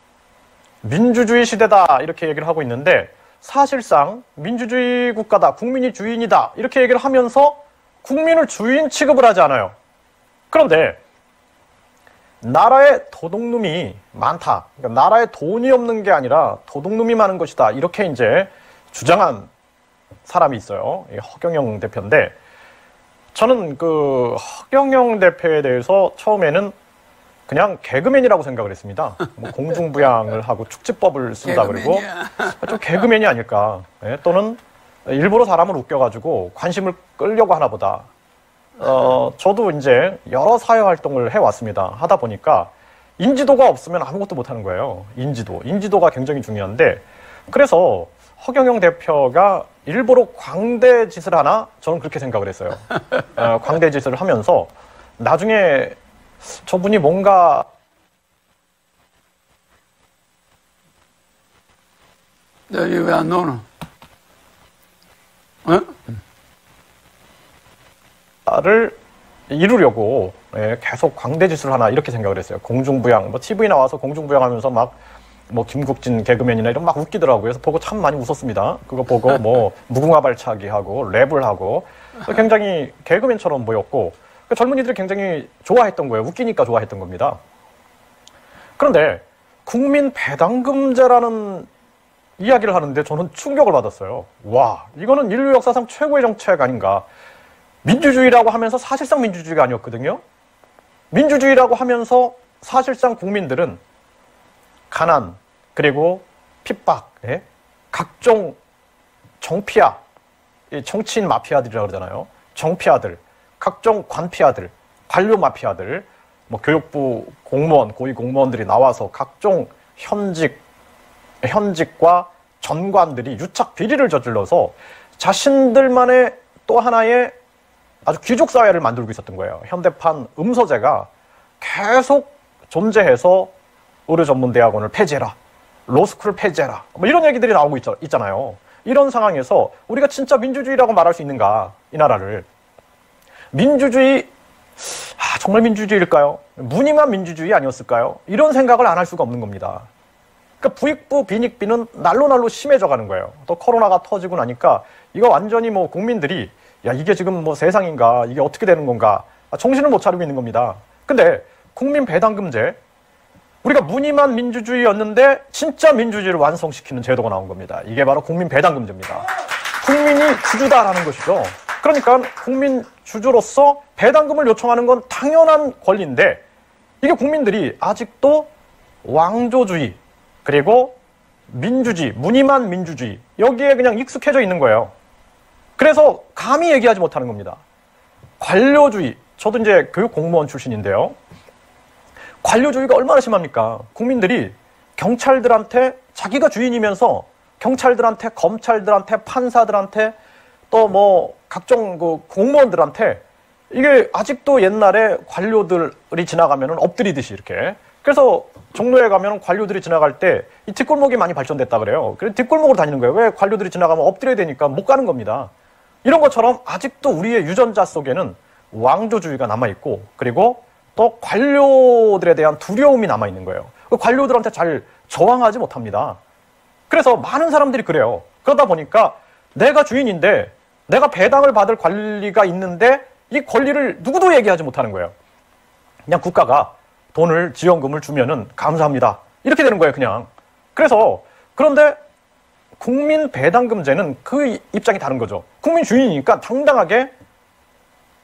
민주주의 시대다, 이렇게 얘기를 하고 있는데, 사실상 민주주의 국가다, 국민이 주인이다, 이렇게 얘기를 하면서 국민을 주인 취급을 하지 않아요. 그런데 나라에 도둑놈이 많다, 그러니까 나라에 돈이 없는 게 아니라 도둑놈이 많은 것이다, 이렇게 이제 주장한 사람이 있어요. 허경영 대표인데, 저는 그 허경영 대표에 대해서 처음에는 그냥 개그맨이라고 생각을 했습니다. 뭐 공중부양을 하고 축지법을 쓴다 그러고 좀 개그맨이 아닐까. 네? 또는 일부러 사람을 웃겨가지고 관심을 끌려고 하나 보다. 저도 이제 여러 사회 활동을 해왔습니다. 하다 보니까 인지도가 없으면 아무것도 못하는 거예요. 인지도가 굉장히 중요한데, 그래서 허경영 대표가 일부러 광대 짓을 하나? 저는 그렇게 생각을 했어요. 광대 짓을 하면서 나중에 저분이 뭔가 여기 왜 안 나오나? 를 이루려고 계속 광대 짓을 하나, 이렇게 생각을 했어요. 공중부양, 뭐 TV 나와서 공중부양하면서 막 뭐 김국진 개그맨이나 이런 막 웃기더라고요. 그래서 보고 참 많이 웃었습니다. 그거 보고 뭐 무궁화 발차기 하고 랩을 하고 굉장히 개그맨처럼 보였고, 젊은이들이 굉장히 좋아했던 거예요. 웃기니까 좋아했던 겁니다. 그런데 국민 배당금제라는 이야기를 하는데 저는 충격을 받았어요. 와, 이거는 인류 역사상 최고의 정책 아닌가. 민주주의라고 하면서 사실상 민주주의가 아니었거든요. 민주주의라고 하면서 사실상 국민들은 가난, 그리고 핍박, 각종 정피아, 정치인 마피아들이라고 그러잖아요. 정피아들, 각종 관피아들, 관료 마피아들, 뭐 교육부 공무원, 고위 공무원들이 나와서 각종 현직과 전관들이 유착 비리를 저질러서 자신들만의 또 하나의 아주 귀족 사회를 만들고 있었던 거예요. 현대판 음서제가 계속 존재해서 의료전문대학원을 폐지해라, 로스쿨을 폐지해라, 뭐 이런 얘기들이 나오고 있잖아요. 이런 상황에서 우리가 진짜 민주주의라고 말할 수 있는가, 이 나라를. 민주주의, 정말 민주주의일까요? 무늬만 민주주의 아니었을까요? 이런 생각을 안 할 수가 없는 겁니다. 그러니까 부익부 빈익빈은 날로 심해져 가는 거예요. 또 코로나가 터지고 나니까 이거 완전히 뭐 국민들이 이게 지금 뭐 세상인가, 이게 어떻게 되는 건가, 정신을 못 차리고 있는 겁니다. 근데 국민 배당금제, 우리가 무늬만 민주주의였는데 진짜 민주주의를 완성시키는 제도가 나온 겁니다. 이게 바로 국민 배당금제입니다. 국민이 주주다라는 것이죠. 그러니까 국민 주주로서 배당금을 요청하는 건 당연한 권리인데, 이게 국민들이 아직도 왕조주의, 그리고 민주주의, 무늬만 민주주의, 여기에 그냥 익숙해져 있는 거예요. 그래서 감히 얘기하지 못하는 겁니다. 관료주의, 저도 이제 교육 공무원 출신인데요. 관료주의가 얼마나 심합니까? 국민들이 경찰들한테 자기가 주인이면서 경찰들한테, 검찰들한테, 판사들한테 또 뭐 각종 그 공무원들한테 이게 아직도 옛날에 관료들이 지나가면은 엎드리듯이 이렇게. 그래서 종로에 가면 관료들이 지나갈 때 이 뒷골목이 많이 발전됐다 그래요. 그래서 뒷골목으로 다니는 거예요. 왜? 관료들이 지나가면 엎드려야 되니까 못 가는 겁니다. 이런 것처럼 아직도 우리의 유전자 속에는 왕조주의가 남아있고, 그리고 또 관료들에 대한 두려움이 남아있는 거예요. 그 관료들한테 잘 저항하지 못합니다. 그래서 많은 사람들이 그래요. 그러다 보니까 내가 주인인데, 내가 배당을 받을 권리가 있는데 이 권리를 누구도 얘기하지 못하는 거예요. 그냥 국가가 돈을, 지원금을 주면은 감사합니다, 이렇게 되는 거예요, 그냥. 그래서, 그런데 국민 배당금제는 그 입장이 다른 거죠. 국민 주인이니까 당당하게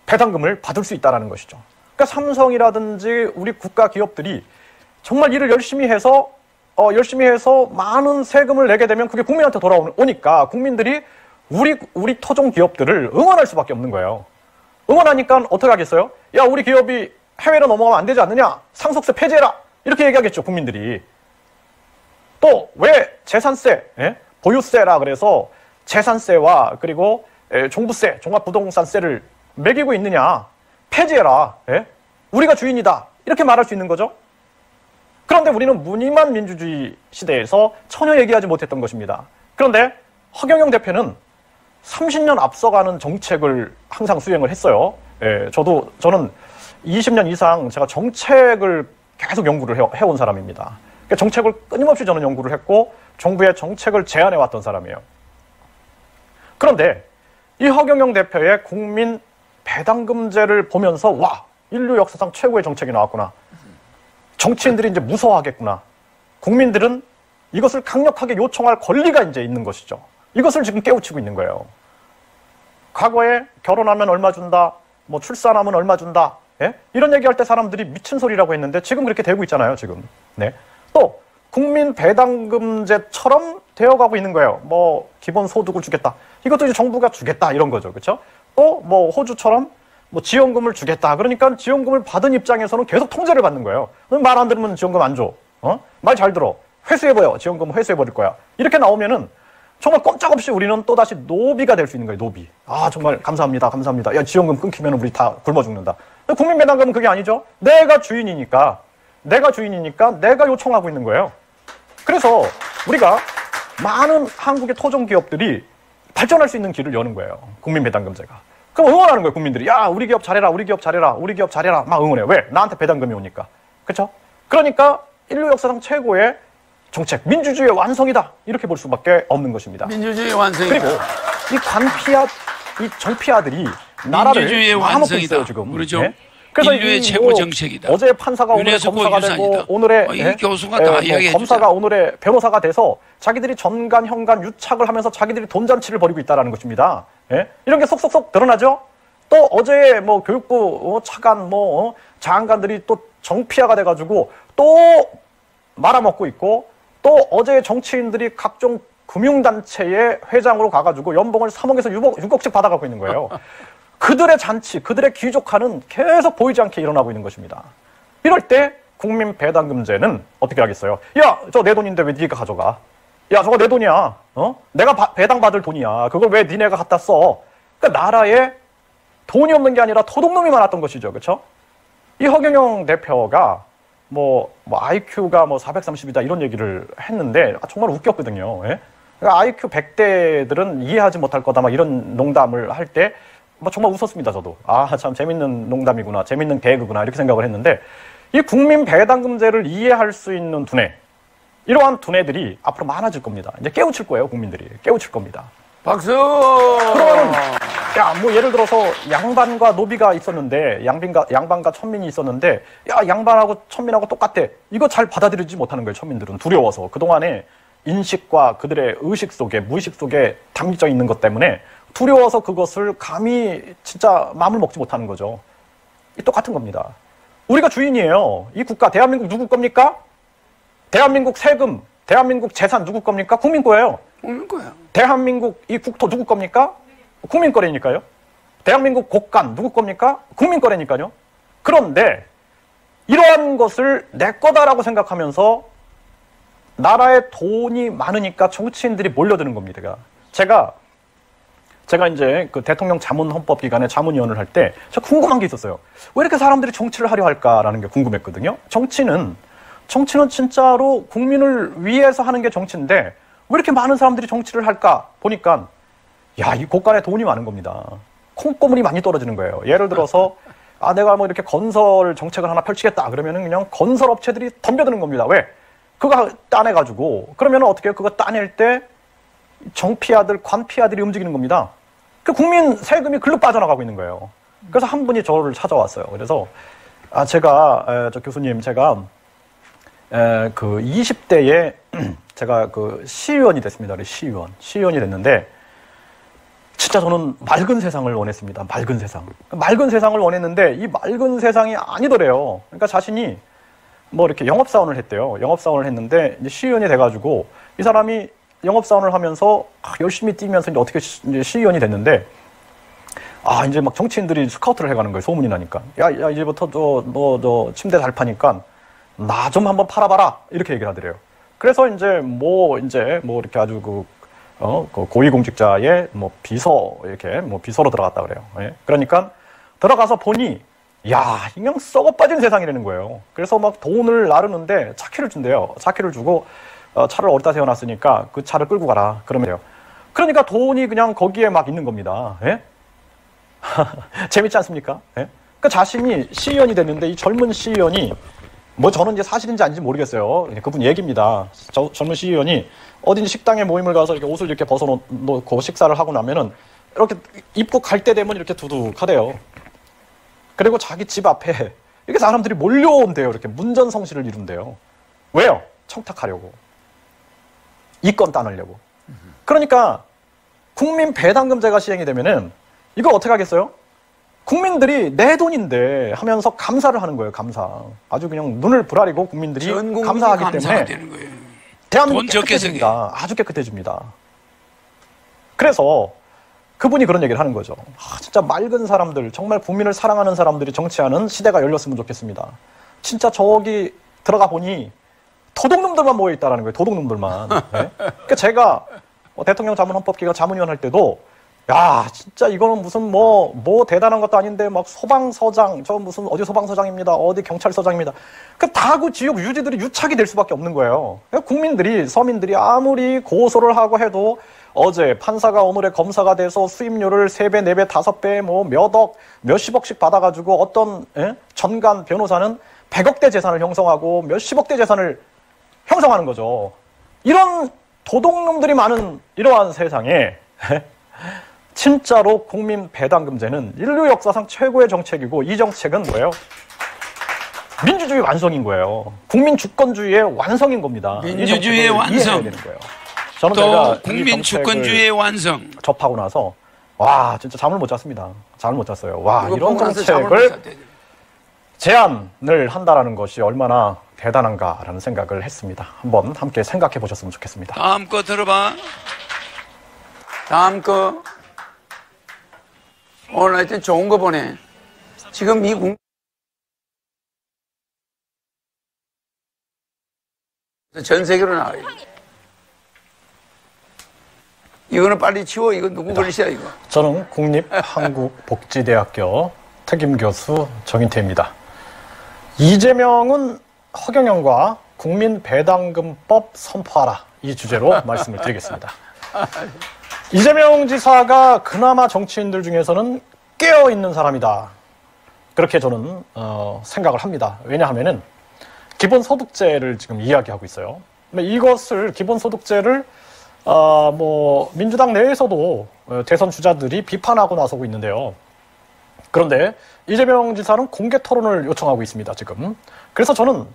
배당금을 받을 수 있다는 것이죠. 그러니까 삼성이라든지 우리 국가 기업들이 정말 일을 열심히 해서 많은 세금을 내게 되면 그게 국민한테 돌아오니까 국민들이 우리 토종 기업들을 응원할 수밖에 없는 거예요. 응원하니까 어떻게 하겠어요? 야, 우리 기업이 해외로 넘어가면 안 되지 않느냐? 상속세 폐지해라! 이렇게 얘기하겠죠, 국민들이. 또 왜 재산세, 보유세라 그래서 재산세와 그리고 종부세, 종합부동산세를 매기고 있느냐? 폐지해라. 우리가 주인이다. 이렇게 말할 수 있는 거죠. 그런데 우리는 무늬만 민주주의 시대에서 전혀 얘기하지 못했던 것입니다. 그런데 허경영 대표는 30년 앞서가는 정책을 항상 수행을 했어요. 저는 20년 이상 제가 정책을 계속 연구를 해온 사람입니다. 그러니까 정책을 끊임없이 저는 연구를 했고 정부의 정책을 제안해왔던 사람이에요. 그런데 이 허경영 대표의 국민 배당금제를 보면서 와, 인류 역사상 최고의 정책이 나왔구나. 정치인들이 이제 무서워하겠구나. 국민들은 이것을 강력하게 요청할 권리가 이제 있는 것이죠. 이것을 지금 깨우치고 있는 거예요. 과거에 결혼하면 얼마 준다, 뭐 출산하면 얼마 준다, 이런 얘기할 때 사람들이 미친 소리라고 했는데 지금 그렇게 되고 있잖아요, 지금. 네. 또 국민 배당금제처럼 되어가고 있는 거예요. 뭐 기본 소득을 주겠다. 이것도 이제 정부가 주겠다 이런 거죠, 그렇죠? 또 뭐 호주처럼 뭐 지원금을 주겠다. 그러니까 지원금을 받은 입장에서는 계속 통제를 받는 거예요. 말 안 들으면 지원금 안 줘. 말 잘 들어. 회수해버려. 지원금 회수해버릴 거야. 이렇게 나오면은 정말 꼼짝없이 우리는 또다시 노비가 될 수 있는 거예요, 노비. 아, 정말 감사합니다, 감사합니다. 야, 지원금 끊기면 우리 다 굶어 죽는다. 국민 배당금은 그게 아니죠. 내가 주인이니까 내가 요청하고 있는 거예요. 그래서 우리가 많은 한국의 토종 기업들이 발전할 수 있는 길을 여는 거예요, 국민 배당금제가. 그럼 응원하는 거예요, 국민들이. 야, 우리 기업 잘해라, 우리 기업 잘해라, 우리 기업 잘해라. 막 응원해요. 왜? 나한테 배당금이 오니까. 그렇죠? 그러니까 인류 역사상 최고의 정책, 민주주의의 완성이다. 이렇게 볼 수밖에 없는 것입니다. 민주주의의 완성이다. 그리고 이 정피아들이 나라를 민주주의의 망하고 있어요, 지금. 그렇죠. 네? 그래서 인류의 최고 정책이다. 어제 판사가 오늘의 검사가 되고 오늘의 이 교수가 다 이야기해 검사가 오늘의 변호사가 돼서 자기들이 전관, 현관 유착을 하면서 자기들이 돈잔치를 벌이고 있다는 것입니다. 이런 게 속속속 드러나죠. 또 어제 뭐 교육부 차관 장관들이 또 정피아가 돼가지고 또 말아먹고 있고, 또 어제 정치인들이 각종 금융단체의 회장으로 가가지고 연봉을 3억에서 6억씩 받아가고 있는 거예요. 그들의 잔치, 그들의 귀족화는 계속 보이지 않게 일어나고 있는 것입니다. 이럴 때 국민 배당금제는 어떻게 하겠어요? 야, 저 내 돈인데 왜 네가 가져가? 야, 저거 내 돈이야. 내가 배당받을 돈이야. 그걸 왜 니네가 갖다 써? 그러니까 나라에 돈이 없는 게 아니라 도둑놈이 많았던 것이죠. 그렇죠? 이 허경영 대표가 뭐 IQ가 430이다 이런 얘기를 했는데 정말 웃겼거든요. 그러니까 IQ 100대들은 이해하지 못할 거다 막 이런 농담을 할 때 정말 웃었습니다, 저도. 아, 참 재밌는 농담이구나, 재밌는 개그구나 이렇게 생각을 했는데, 이 국민 배당금제를 이해할 수 있는 두뇌, 이러한 두뇌들이 앞으로 많아질 겁니다. 이제 깨우칠 거예요, 국민들이. 깨우칠 겁니다. 박수! 그러면 예를 들어서 양반과 노비가 있었는데, 양반과 천민이 있었는데, 야, 양반하고 천민하고 똑같대. 이거 잘 받아들이지 못하는 거예요, 천민들은. 두려워서. 그동안에 인식과 그들의 의식 속에, 무의식 속에 담겨져 있는 것 때문에 두려워서 그것을 감히 진짜 마음을 먹지 못하는 거죠. 똑같은 겁니다. 우리가 주인이에요. 이 국가, 대한민국 누구 겁니까? 대한민국 세금, 대한민국 재산 누구 겁니까? 국민 거예요. 국민 거야. 대한민국 이 국토 누구 겁니까? 국민 거라니까요. 대한민국 곳간 누구 겁니까? 국민 거라니까요. 그런데 이러한 것을 내 거다라고 생각하면서 나라에 돈이 많으니까 정치인들이 몰려드는 겁니다. 제가 이제 그 대통령 자문 헌법 기관에 자문위원을 할 때 제가 궁금한 게 있었어요. 왜 이렇게 사람들이 정치를 하려 할까라는 게 궁금했거든요. 정치는 진짜로 국민을 위해서 하는 게 정치인데 왜 이렇게 많은 사람들이 정치를 할까 보니까 야, 이 곳간에 돈이 많은 겁니다. 콩고물이 많이 떨어지는 거예요. 예를 들어서 내가 뭐 이렇게 건설 정책을 하나 펼치겠다 그러면은 그냥 건설 업체들이 덤벼드는 겁니다. 왜? 그거 따내가지고 그러면은 어떻게 해요? 그거 따낼 때 정피아들, 관피아들이 움직이는 겁니다. 그 국민 세금이 글로 빠져나가고 있는 거예요. 그래서 한 분이 저를 찾아왔어요. 그래서 제가 저 교수님 제가 그 20대에 제가 그 시의원이 됐습니다. 우리 시의원이 됐는데 진짜 저는 맑은 세상을 원했습니다. 맑은 세상을 원했는데 이 맑은 세상이 아니더래요. 그러니까 자신이 뭐 이렇게 영업사원을 했대요. 영업사원을 했는데 이제 시의원이 돼가지고 이 사람이 영업사원을 하면서 열심히 뛰면서 이제 어떻게 이제 시의원이 됐는데 이제 막 정치인들이 스카우트를 해가는 거예요. 소문이 나니까. 야, 이제부터 너 침대 잘 파니까 나 좀 한번 팔아봐라. 이렇게 얘기를 하더래요. 그래서 이제 뭐 이렇게 아주 그 고위공직자의 뭐 비서로 들어갔다 그래요. 예? 그러니까 들어가서 보니 야, 그냥 썩어 빠진 세상이라는 거예요. 그래서 막 돈을 나르는데 차키를 준대요. 차키를 주고 차를 어디다 세워놨으니까 그 차를 끌고 가라. 그러면 돼요. 그러니까 돈이 그냥 거기에 막 있는 겁니다. 예? 재밌지 않습니까? 예? 그 자신이 시의원이 됐는데 이 젊은 시의원이 뭐 저는 이제 사실인지 아닌지 모르겠어요. 그분 얘기입니다. 젊은 시의원이 어딘지 식당에 모임을 가서 이렇게 옷을 이렇게 벗어놓고 식사를 하고 나면은 이렇게 입고 갈 때 되면 이렇게 두둑하대요. 그리고 자기 집 앞에 이렇게 사람들이 몰려온대요. 이렇게 문전성시를 이룬대요. 왜요? 청탁하려고. 이권 따내려고. 그러니까 국민 배당금제가 시행이 되면은 이거 어떻게 하겠어요? 국민들이 내 돈인데 하면서 감사를 하는 거예요. 감사. 아주 그냥 눈을 부라리고 국민들이 감사하기 때문에 대한민국이 깨끗해집니다. 아주 깨끗해집니다. 그래서 그분이 그런 얘기를 하는 거죠. 진짜 맑은 사람들, 정말 국민을 사랑하는 사람들이 정치하는 시대가 열렸으면 좋겠습니다. 진짜 저기 들어가 보니 도둑놈들만 모여있다라는 거예요. 도둑놈들만. 네? 그러니까 제가 대통령 자문헌법기관 자문위원 할 때도 야, 진짜 이거는 무슨 뭐 대단한 것도 아닌데 막 소방서장, 저 무슨 어디 소방서장입니다. 어디 경찰서장입니다. 그 다구 지역 유지들이 유착이 될 수밖에 없는 거예요. 국민들이, 서민들이 아무리 고소를 하고 해도 어제 판사가 오늘의 검사가 돼서 수임료를 3배, 4배, 5배, 뭐 몇 억, 몇십억씩 받아가지고 어떤 전관 변호사는 100억대 재산을 형성하고 몇십억대 재산을 형성하는 거죠. 이런 도둑놈들이 많은 이러한 세상에 진짜로 국민 배당금제는 인류 역사상 최고의 정책이고 이 정책은 뭐예요? 민주주의 완성인 거예요. 국민 주권주의의 완성인 겁니다. 민주주의의 완성. 되는 거예요. 저는 또 국민 주권주의의 완성. 접하고 나서 와, 진짜 잠을 못 잤습니다. 잠을 못 잤어요. 와, 이런 정책을 제안을 한다라는 것이 얼마나 대단한가라는 생각을 했습니다. 한번 함께 생각해 보셨으면 좋겠습니다. 다음 거 들어봐. 다음 거. 오늘 하여튼 좋은 거 보내. 지금 미국 전 세계로 나와요. 이거는 빨리 치워. 이거 누구 글씨야 이거? 저는 국립한국복지대학교 특임교수 정인태입니다. 이재명은 허경영과 국민배당금법 선포하라, 이 주제로 말씀을 드리겠습니다. 이재명 지사가 그나마 정치인들 중에서는 깨어있는 사람이다, 그렇게 저는 생각을 합니다. 왜냐하면은 기본소득제를 지금 이야기하고 있어요. 이것을 기본소득제를 민주당 내에서도 대선 주자들이 비판하고 나서고 있는데요. 그런데 이재명 지사는 공개 토론을 요청하고 있습니다, 지금. 그래서 저는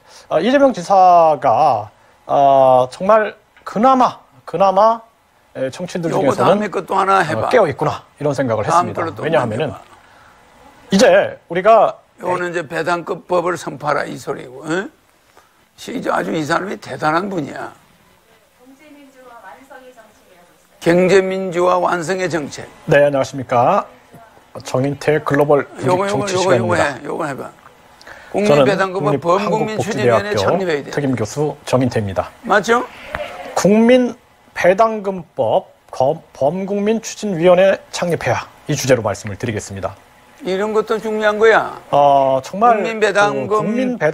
이재명 지사가 정말 그나마 정치인들 중에서는 것도 하나 해봐. 깨어있구나, 이런 생각을 했습니다. 왜냐하면은 이제 우리가 이거는 이제 배당금법을 선포하라 이 소리고, 응? 아주 이 사람이 대단한 분이야. 경제민주화 완성의 정책. 네, 안녕하십니까. 정인태 글로벌 정치시간입니다. 요거 해봐. 국민배당금은 범국민추진위원회 창립해야 돼. 특임 교수 정인태입니다. 맞죠? 국민배당금법 범국민추진위원회 창립해야, 이 주제로 말씀을 드리겠습니다. 이런 것도 중요한 거야. 정말 국민배당금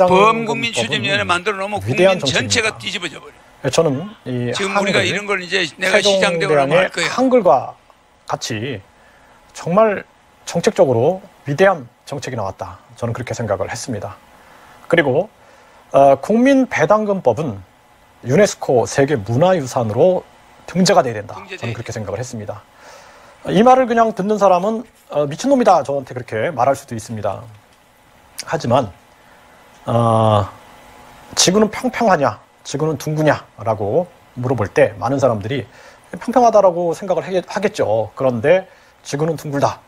범국민추진위원회 만들어 놓으면 국민 전체가 뒤집어져 버려. 저는 지금 우리가 이런 걸 이제 내가 시장되고 하면 할 거야. 한글과 같이 정말 정책적으로 위대한 정책이 나왔다. 저는 그렇게 생각을 했습니다. 그리고 국민배당금법은 유네스코 세계문화유산으로 등재가 돼야 된다. 저는 그렇게 생각을 했습니다. 이 말을 그냥 듣는 사람은 미친놈이다, 저한테 그렇게 말할 수도 있습니다. 하지만 지구는 평평하냐, 지구는 둥그냐라고 물어볼 때 많은 사람들이 평평하다라고 생각을 하겠죠. 그런데 지구는 둥글다,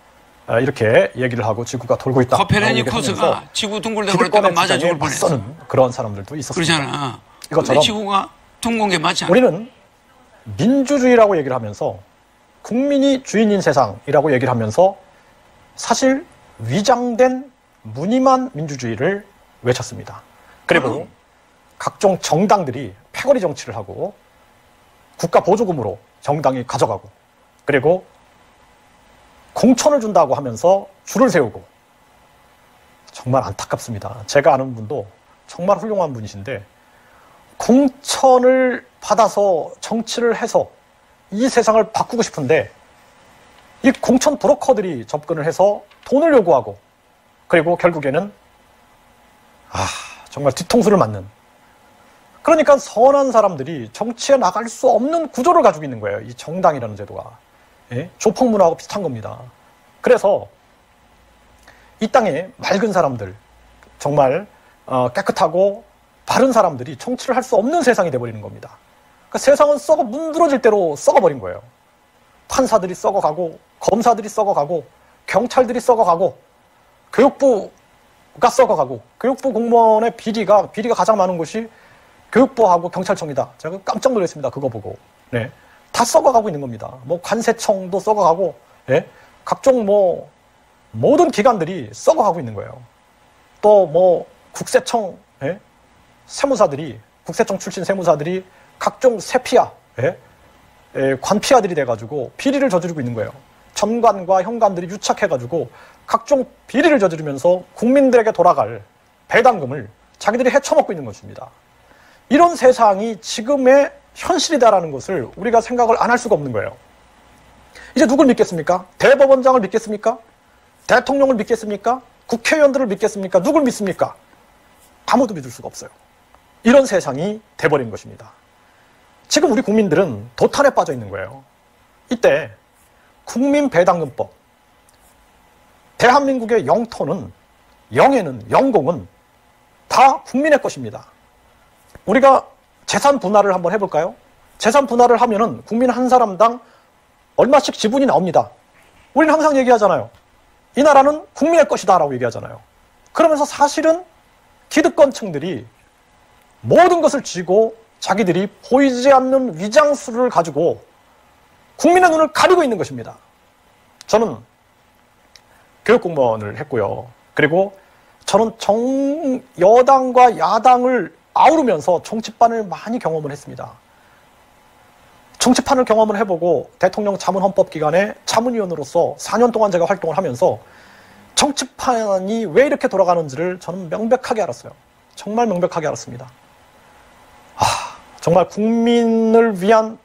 이렇게 얘기를 하고 지구가 돌고 있다. 코페르니쿠스가 지구 둥글다 그랬다가 맞아 죽을 뻔했어. 그런 사람들도 있었습니다. 그렇잖아. 이것처럼 지구가 둥근 게 맞지 않아? 우리는 민주주의라고 얘기를 하면서 국민이 주인인 세상이라고 얘기를 하면서 사실 위장된 무늬만 민주주의를 외쳤습니다. 그리고 각종 정당들이 패거리 정치를 하고 국가 보조금으로 정당이 가져가고, 그리고 공천을 준다고 하면서 줄을 세우고, 정말 안타깝습니다. 제가 아는 분도 정말 훌륭한 분이신데 공천을 받아서 정치를 해서 이 세상을 바꾸고 싶은데 이 공천 브로커들이 접근을 해서 돈을 요구하고, 그리고 결국에는 정말 뒤통수를 맞는, 그러니까 선한 사람들이 정치에 나갈 수 없는 구조를 가지고 있는 거예요. 이 정당이라는 제도가. 조폭문화하고 비슷한 겁니다. 그래서 이 땅에 맑은 사람들, 정말 깨끗하고 바른 사람들이 정치를 할 수 없는 세상이 돼버리는 겁니다. 그러니까 세상은 썩어 문드러질 대로 썩어버린 거예요. 판사들이 썩어가고, 검사들이 썩어가고, 경찰들이 썩어가고, 교육부가 썩어가고, 교육부 공무원의 비리가 가장 많은 곳이 교육부하고 경찰청이다. 제가 깜짝 놀랐습니다. 그거 보고. 네. 다 썩어가고 있는 겁니다. 뭐 관세청도 썩어가고, 각종 모든 기관들이 썩어가고 있는 거예요. 또 국세청, 세무사들이, 국세청 출신 세무사들이 각종 세피아, 관피아들이 돼가지고 비리를 저지르고 있는 거예요. 전관과 현관들이 유착해가지고 각종 비리를 저지르면서 국민들에게 돌아갈 배당금을 자기들이 헤쳐먹고 있는 것입니다. 이런 세상이 지금의 현실이다라는 것을 우리가 생각을 안 할 수가 없는 거예요. 이제 누굴 믿겠습니까? 대법원장을 믿겠습니까? 대통령을 믿겠습니까? 국회의원들을 믿겠습니까? 누굴 믿습니까? 아무도 믿을 수가 없어요. 이런 세상이 돼버린 것입니다. 지금 우리 국민들은 도탄에 빠져 있는 거예요. 이때 국민배당금법, 대한민국의 영토는, 영공은 다 국민의 것입니다. 우리가 재산 분할을 한번 해볼까요? 재산 분할을 하면은 국민 한 사람당 얼마씩 지분이 나옵니다. 우리는 항상 얘기하잖아요. 이 나라는 국민의 것이다 라고 얘기하잖아요. 그러면서 사실은 기득권층들이 모든 것을 쥐고 자기들이 보이지 않는 위장수를 가지고 국민의 눈을 가리고 있는 것입니다. 저는 교육공무원을 했고요. 그리고 저는 여당과 야당을 아우르면서 정치판을 많이 경험을 했습니다. 정치판을 경험을 해보고 대통령 자문헌법기관의 자문위원으로서 4년 동안 제가 활동을 하면서 정치판이 왜 이렇게 돌아가는지를 저는 명백하게 알았어요. 정말 명백하게 알았습니다. 정말 국민을 위한,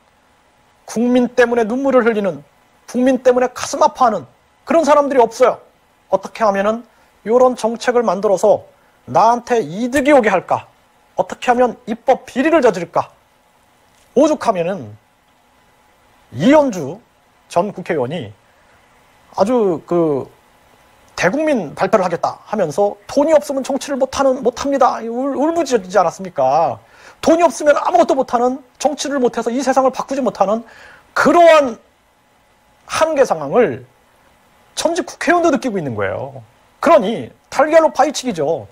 국민 때문에 눈물을 흘리는, 국민 때문에 가슴 아파하는 그런 사람들이 없어요. 어떻게 하면은 이런 정책을 만들어서 나한테 이득이 오게 할까? 어떻게 하면 입법 비리를 저지를까? 오죽하면은 이현주 전 국회의원이 아주 대국민 발표를 하겠다 하면서 돈이 없으면 정치를 못합니다. 울부짖지 않았습니까? 돈이 없으면 아무것도 못하는, 정치를 못해서 이 세상을 바꾸지 못하는 그러한 한계 상황을 전직 국회의원도 느끼고 있는 거예요. 그러니 달걀로 파헤치기죠.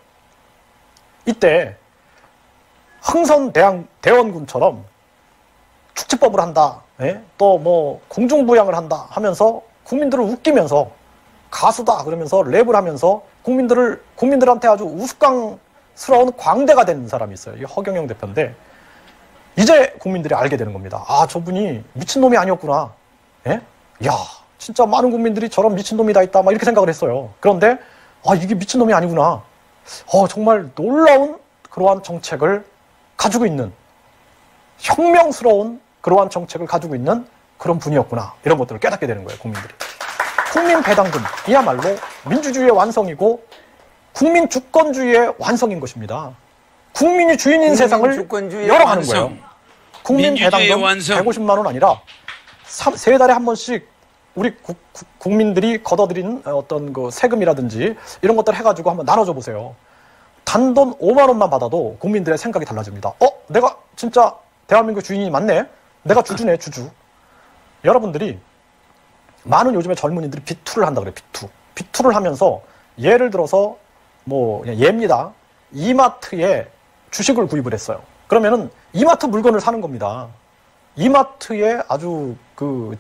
이때 흥선 대원군처럼 축지법을 한다, 또 공중부양을 한다 하면서 국민들을 웃기면서 가수다 그러면서 랩을 하면서 국민들한테 아주 우스꽝스러운 광대가 된 사람이 있어요. 이 허경영 대표인데 이제 국민들이 알게 되는 겁니다. 아, 저분이 미친놈이 아니었구나. 예? 야, 진짜 많은 국민들이 저런 미친놈이 다 있다 막 이렇게 생각을 했어요. 그런데 아, 이게 미친놈이 아니구나. 정말 놀라운 그러한 정책을 가지고 있는, 혁명스러운 그러한 정책을 가지고 있는 그런 분이었구나. 이런 것들을 깨닫게 되는 거예요, 국민들이. 국민 배당금이야말로 민주주의의 완성이고 국민 주권주의의 완성인 것입니다. 국민이 주인인 세상을 열어가는 거예요. 국민 배당금 완성. 150만 원 아니라 3달에 한 번씩 우리 국민들이 걷어들인 어떤 그 세금이라든지 이런 것들 해가지고 한번 나눠줘 보세요. 단돈 5만 원만 받아도 국민들의 생각이 달라집니다. 내가 진짜 대한민국 주인이 맞네? 내가 주주네, 주주. 여러분들이 많은 요즘에 젊은이들이 비투를 한다 그래요, 비투. 비투를 하면서 예를 들어서 뭐 그냥 예입니다. 이마트에 주식을 구입을 했어요. 그러면은 이마트 물건을 사는 겁니다. 이마트의 아주 그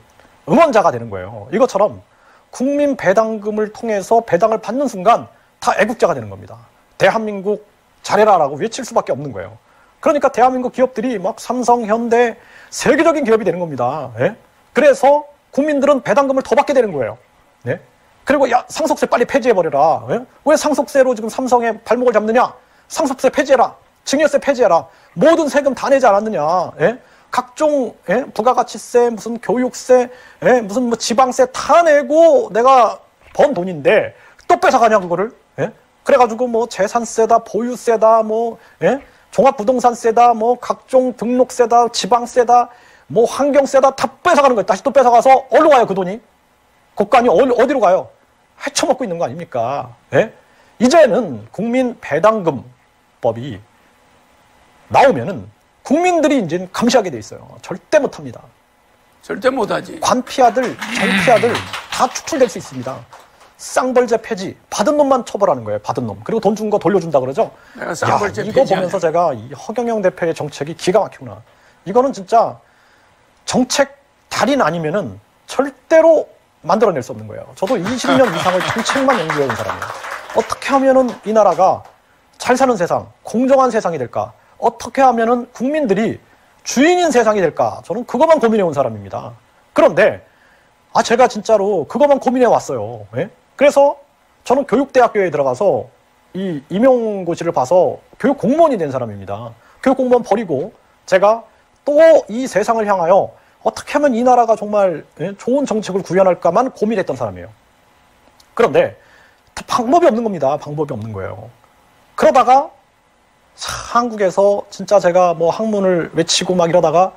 응원자가 되는 거예요. 이것처럼 국민 배당금을 통해서 배당을 받는 순간 다 애국자가 되는 겁니다. 대한민국 잘해라라고 외칠 수밖에 없는 거예요. 그러니까 대한민국 기업들이 막 삼성, 현대, 세계적인 기업이 되는 겁니다. 예? 그래서 국민들은 배당금을 더 받게 되는 거예요. 예? 그리고 야, 상속세 빨리 폐지해버려라. 예? 왜 상속세로 지금 삼성의 발목을 잡느냐? 상속세 폐지해라. 증여세 폐지해라. 모든 세금 다 내지 않았느냐? 예? 각종 부가가치세, 무슨 교육세, 무슨 뭐 지방세 다 내고 내가 번 돈인데 또 뺏어가냐 그거를? 예? 그래가지고 뭐 재산세다, 보유세다, 뭐 종합부동산세다, 뭐 각종 등록세다, 지방세다, 뭐 환경세다 다 뺏어가는 거예요. 다시 또 뺏어가서 어디로 가요 그 돈이? 국간이 어디로 가요? 헤쳐먹고 있는 거 아닙니까? 예? 이제는 국민 배당금법이 나오면은 국민들이 이제 감시하게 돼 있어요. 절대 못합니다. 절대 못하지. 관피아들, 정피아들 다 추출될 수 있습니다. 쌍벌제 폐지, 받은 놈만 처벌하는 거예요. 받은 놈. 그리고 돈 준 거 돌려준다 그러죠. 내가 쌍벌제 이거 보면서 제가 이 허경영 대표의 정책이 기가 막히구나. 이거는 진짜 정책 달인 아니면은 절대로 만들어낼 수 없는 거예요. 저도 20년 이상을 정책만 연구해온 사람이에요. 어떻게 하면은 이 나라가 잘 사는 세상, 공정한 세상이 될까? 어떻게 하면은 국민들이 주인인 세상이 될까? 저는 그것만 고민해온 사람입니다. 그런데 제가 진짜로 그것만 고민해 왔어요. 예? 그래서 저는 교육대학교에 들어가서 이 임용고시를 봐서 교육 공무원이 된 사람입니다. 교육 공무원 버리고 제가 또 이 세상을 향하여 어떻게 하면 이 나라가 정말 좋은 정책을 구현할까만 고민했던 사람이에요. 그런데 방법이 없는 겁니다. 방법이 없는 거예요. 그러다가 한국에서 진짜 제가 뭐 학문을 외치고 막 이러다가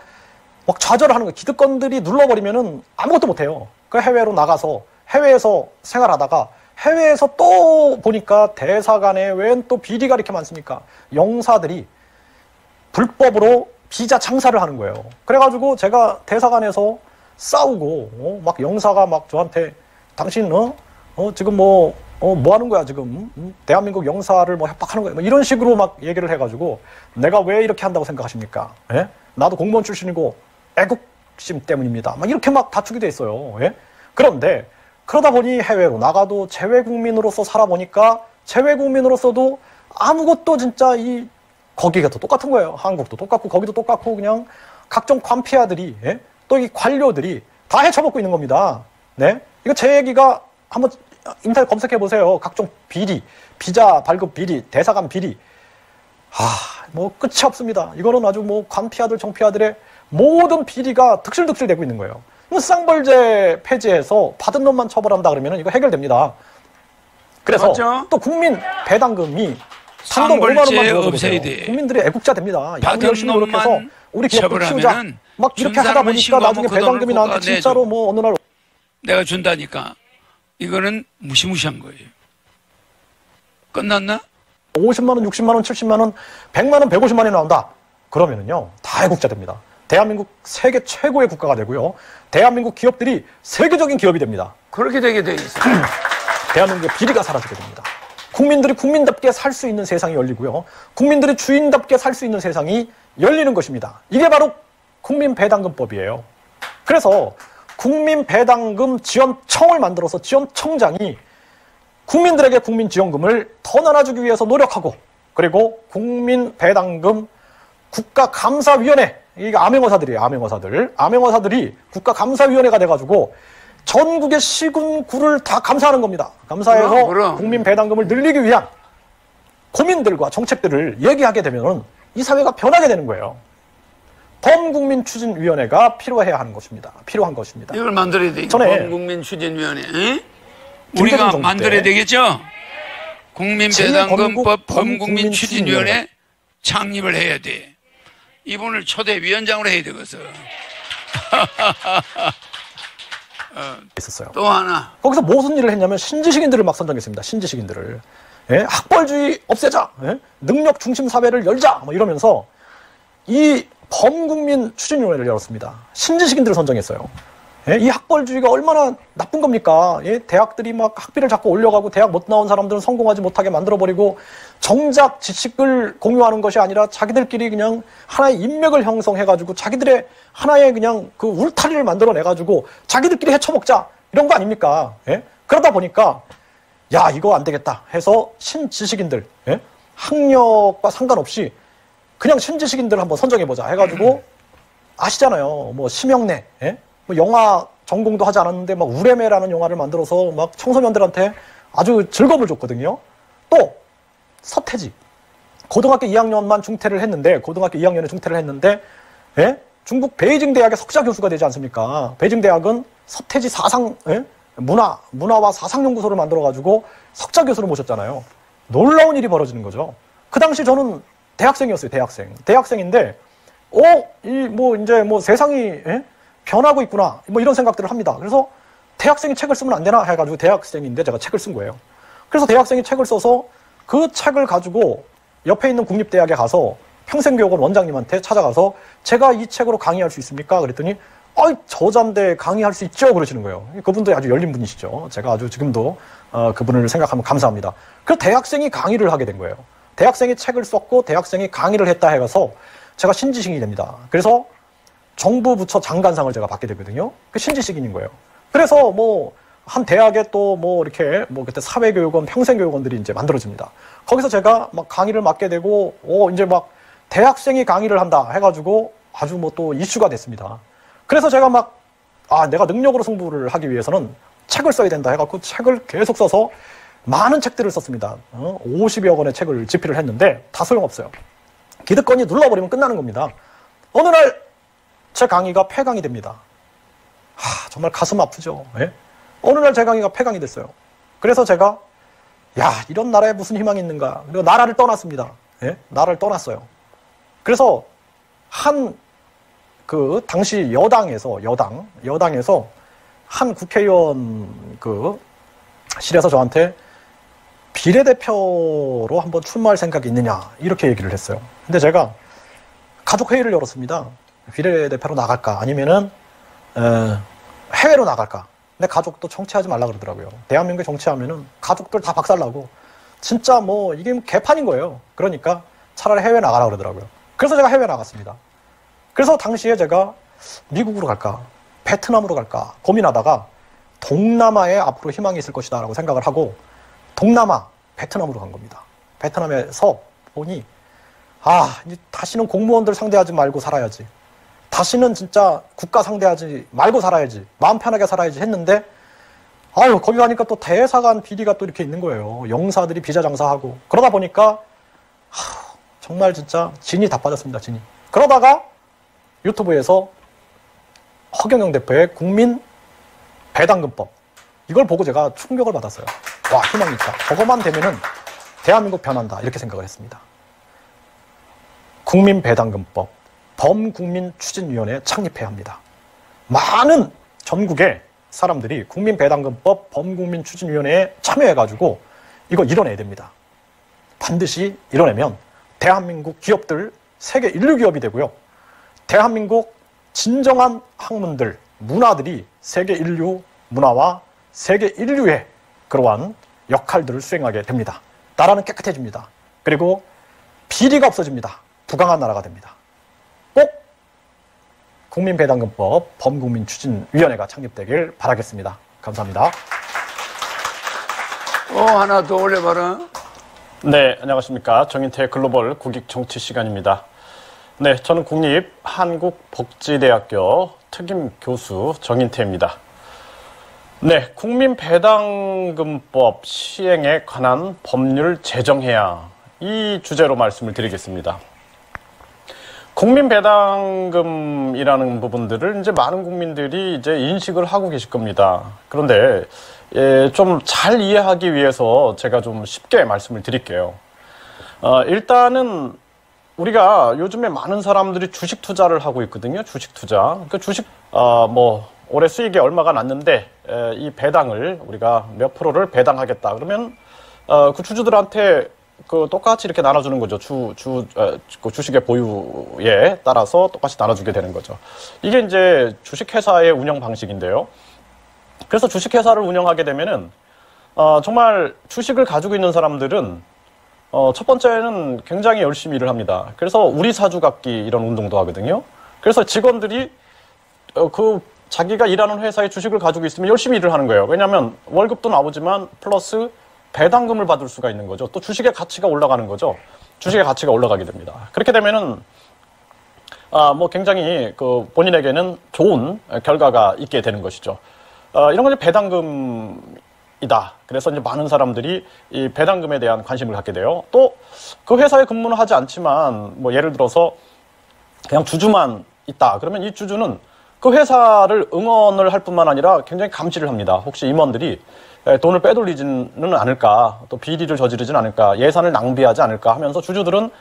막 좌절을 하는 거예요. 기득권들이 눌러버리면은 아무것도 못해요. 그 해외로 나가서 해외에서 생활하다가 해외에서 또 보니까 대사관에 웬 또 비리가 이렇게 많습니까? 영사들이 불법으로 비자 장사를 하는 거예요. 그래가지고 제가 대사관에서 싸우고 막 영사가 막 저한테 당신 지금 뭐 하는 거야 지금 대한민국 영사를 뭐 협박하는 거야 뭐 이런 식으로 막 얘기를 해가지고 내가 왜 이렇게 한다고 생각하십니까? 예? 나도 공무원 출신이고 애국심 때문입니다. 막 이렇게 막 다투게 돼 있어요. 예? 그런데 그러다 보니 해외로 나가도 재외국민으로서 살아보니까 재외국민으로서도 아무것도 진짜 거기가 또 똑같은 거예요. 한국도 똑같고 거기도 똑같고 그냥 각종 관피아들이 또 이 관료들이 다 헤쳐먹고 있는 겁니다. 네? 이거 제 얘기가 한번 인터넷 검색해 보세요. 각종 비리, 비자 발급 비리, 대사관 비리. 뭐 끝이 없습니다. 이거는 아주 뭐 관피아들, 정피아들의 모든 비리가 득실득실 되고 있는 거예요. 쌍벌제 폐지해서 받은 놈만 처벌한다 그러면 이거 해결됩니다. 그래서 맞죠? 또 국민 배당금이 단돈 5만 원만 없애야 돼. 국민들이 애국자 됩니다. 받은 열심히 노력해서 우리 기업도 키우자. 막 이렇게 하다 보니까 나중에 배당금이 나한테 진짜로 뭐 어느 날 내가 준다니까. 이거는 무시무시한 거예요. 끝났나? 50만 원, 60만 원, 70만 원, 100만 원, 150만 원이 나온다. 그러면은요, 다 애국자 됩니다. 대한민국 세계 최고의 국가가 되고요. 대한민국 기업들이 세계적인 기업이 됩니다. 그렇게 되게 돼 있어요. 대한민국의 비리가 사라지게 됩니다. 국민들이 국민답게 살 수 있는 세상이 열리고요. 국민들이 주인답게 살 수 있는 세상이 열리는 것입니다. 이게 바로 국민배당금법이에요. 그래서 국민배당금 지원청을 만들어서 지원청장이 국민들에게 국민지원금을 더 나눠주기 위해서 노력하고, 그리고 국민배당금 국가감사위원회, 이게 암행어사들이에요. 암행어사들이 국가감사위원회가 돼가지고 전국의 시군구를 다 감사하는 겁니다. 감사해서 국민배당금을 늘리기 위한 고민들과 정책들을 얘기하게 되면 이 사회가 변하게 되는 거예요. 범국민추진위원회가 필요한 것입니다. 이걸 만들어야 돼. 전에 범국민추진위원회. 우리가 만들어야 되겠죠? 국민배당금법 범국민추진위원회 창립을 해야 돼. 이분을 초대 위원장으로 해야 되겠어. 있었어요. 또 하나. 거기서 무슨 일을 했냐면 신지식인들을 막 선정했습니다. 신지식인들을. 예? 학벌주의 없애자. 예? 능력 중심 사회를 열자. 뭐 이러면서 이 범국민 추진위원회를 열었습니다. 신지식인들을 선정했어요. 예? 이 학벌주의가 얼마나 나쁜 겁니까? 예? 대학들이 막 학비를 자꾸 올려가고 대학 못 나온 사람들은 성공하지 못하게 만들어버리고 정작 지식을 공유하는 것이 아니라 자기들끼리 그냥 하나의 인맥을 형성해가지고 자기들의 하나의 그냥 그 울타리를 만들어내가지고 자기들끼리 헤쳐먹자. 이런 거 아닙니까? 예? 그러다 보니까 야, 이거 안 되겠다 해서 신지식인들, 예? 학력과 상관없이 그냥 신지식인들 한번 선정해보자 해가지고 아시잖아요. 뭐 심형래, 예? 뭐 영화 전공도 하지 않았는데 막 우레메라는 영화를 만들어서 막 청소년들한테 아주 즐거움을 줬거든요. 또 서태지, 고등학교 2학년만 중퇴를 했는데, 예? 중국 베이징 대학의 석사 교수가 되지 않습니까? 베이징 대학은 서태지 사상, 예? 문화와 사상연구소를 만들어가지고 석자 교수를 모셨잖아요. 놀라운 일이 벌어지는 거죠. 그 당시 저는 대학생이었어요, 대학생인데, 세상이, 예? 변하고 있구나. 뭐 이런 생각들을 합니다. 그래서 대학생이 책을 쓰면 안 되나 해가지고 대학생인데 제가 책을 쓴 거예요. 그래서 대학생이 책을 써서 그 책을 가지고 옆에 있는 국립대학에 가서 평생교육원 원장님한테 찾아가서 제가 이 책으로 강의할 수 있습니까? 그랬더니 저자인데 강의할 수 있죠? 그러시는 거예요. 그분도 아주 열린 분이시죠. 제가 아주 지금도 그분을 생각하면 감사합니다. 그래서 대학생이 강의를 하게 된 거예요. 대학생이 책을 썼고 대학생이 강의를 했다 해서 제가 신지식인이 됩니다. 그래서 정부 부처 장관상을 제가 받게 되거든요. 그 신지식인인 거예요. 그래서 한 대학에 또 이렇게 그때 사회교육원, 평생교육원들이 이제 만들어집니다. 거기서 제가 막 강의를 맡게 되고, 이제 막 대학생이 강의를 한다 해가지고 아주 또 이슈가 됐습니다. 그래서 제가 내가 능력으로 승부를 하기 위해서는 책을 써야 된다 해갖고 책을 계속 써서 많은 책들을 썼습니다. 50여 권의 책을 집필을 했는데 다 소용없어요. 기득권이 눌러버리면 끝나는 겁니다. 어느 날 제 강의가 폐강이 됩니다. 정말 가슴 아프죠. 예? 어느 날 제 강의가 폐강이 됐어요. 그래서 제가 이런 나라에 무슨 희망이 있는가. 그리고 나라를 떠났습니다. 예? 나라를 떠났어요. 그래서 당시 여당에서 한 국회의원 실에서 저한테 비례대표로 한번 출마할 생각이 있느냐 이렇게 얘기를 했어요. 근데 제가 가족회의를 열었습니다. 비례대표로 나갈까 아니면은 해외로 나갈까. 근데 가족도 정치하지 말라 그러더라고요. 대한민국에 정치하면은 가족들 다 박살나고 진짜 이게 개판인 거예요. 그러니까 차라리 해외 나가라 그러더라고요. 그래서 제가 해외 나갔습니다. 그래서 당시에 제가 미국으로 갈까 베트남으로 갈까 고민하다가 동남아에 앞으로 희망이 있을 것이다 라고 생각을 하고 동남아 베트남으로 간 겁니다. 베트남에서 보니 이제 다시는 공무원들 상대하지 말고 살아야지. 다시는 진짜 국가 상대하지 말고 살아야지. 마음 편하게 살아야지 했는데 거기 가니까 또 대사관 비리가 또 이렇게 있는 거예요. 영사들이 비자 장사하고. 그러다 보니까 정말 진짜 진이 다 빠졌습니다. 진이. 그러다가 유튜브에서 허경영 대표의 국민 배당금법 이걸 보고 제가 충격을 받았어요. 와, 희망이 있다. 저거만 되면은 대한민국 변한다. 이렇게 생각을 했습니다. 국민 배당금법 범국민추진위원회 창립해야 합니다. 많은 전국의 사람들이 국민배당금법 범국민추진위원회에 참여해가지고 이거 이뤄내야 됩니다. 반드시 이뤄내면 대한민국 기업들 세계 인류 기업이 되고요. 대한민국 진정한 학문들, 문화들이 세계 인류 문화와 세계 인류의 그러한 역할들을 수행하게 됩니다. 나라는 깨끗해집니다. 그리고 비리가 없어집니다. 부강한 나라가 됩니다. 꼭 국민배당금법 범국민추진위원회가 창립되길 바라겠습니다. 감사합니다. 하나 더 올려봐라. 네, 안녕하십니까. 정인태 글로벌 국익정치 시간입니다. 네, 저는 국립한국복지대학교 특임교수 정인태입니다. 네, 국민배당금법 시행에 관한 법률 제정해야, 이 주제로 말씀을 드리겠습니다. 국민배당금이라는 부분들을 이제 많은 국민들이 이제 인식을 하고 계실 겁니다. 그런데 좀 잘 이해하기 위해서 제가 좀 쉽게 말씀을 드릴게요. 일단은 우리가 요즘에 많은 사람들이 주식 투자를 하고 있거든요. 주식 투자. 그 주식 올해 수익이 얼마가 났는데 이 배당을 우리가 몇 프로를 배당하겠다. 그러면 그 주주들한테 그 똑같이 이렇게 나눠주는 거죠. 그 주식의 보유에 따라서 똑같이 나눠주게 되는 거죠. 이게 이제 주식회사의 운영 방식인데요. 그래서 주식회사를 운영하게 되면은 정말 주식을 가지고 있는 사람들은 첫 번째는 굉장히 열심히 일을 합니다. 그래서 우리 사주 갖기 이런 운동도 하거든요. 그래서 직원들이 자기가 일하는 회사에 주식을 가지고 있으면 열심히 일을 하는 거예요. 왜냐하면 월급도 나오지만 플러스 배당금을 받을 수가 있는 거죠. 또 주식의 가치가 올라가는 거죠. 주식의 가치가 올라가게 됩니다. 그렇게 되면은 굉장히 본인에게는 좋은 결과가 있게 되는 것이죠. 이런 건 이제 배당금이다. 그래서 이제 많은 사람들이 이 배당금에 대한 관심을 갖게 돼요. 또 그 회사에 근무는 하지 않지만 예를 들어서 그냥 주주만 있다. 그러면 이 주주는 그 회사를 응원을 할 뿐만 아니라 굉장히 감시를 합니다. 혹시 임원들이 돈을 빼돌리지는 않을까, 또 비리를 저지르지는 않을까, 예산을 낭비하지 않을까 하면서 주주들은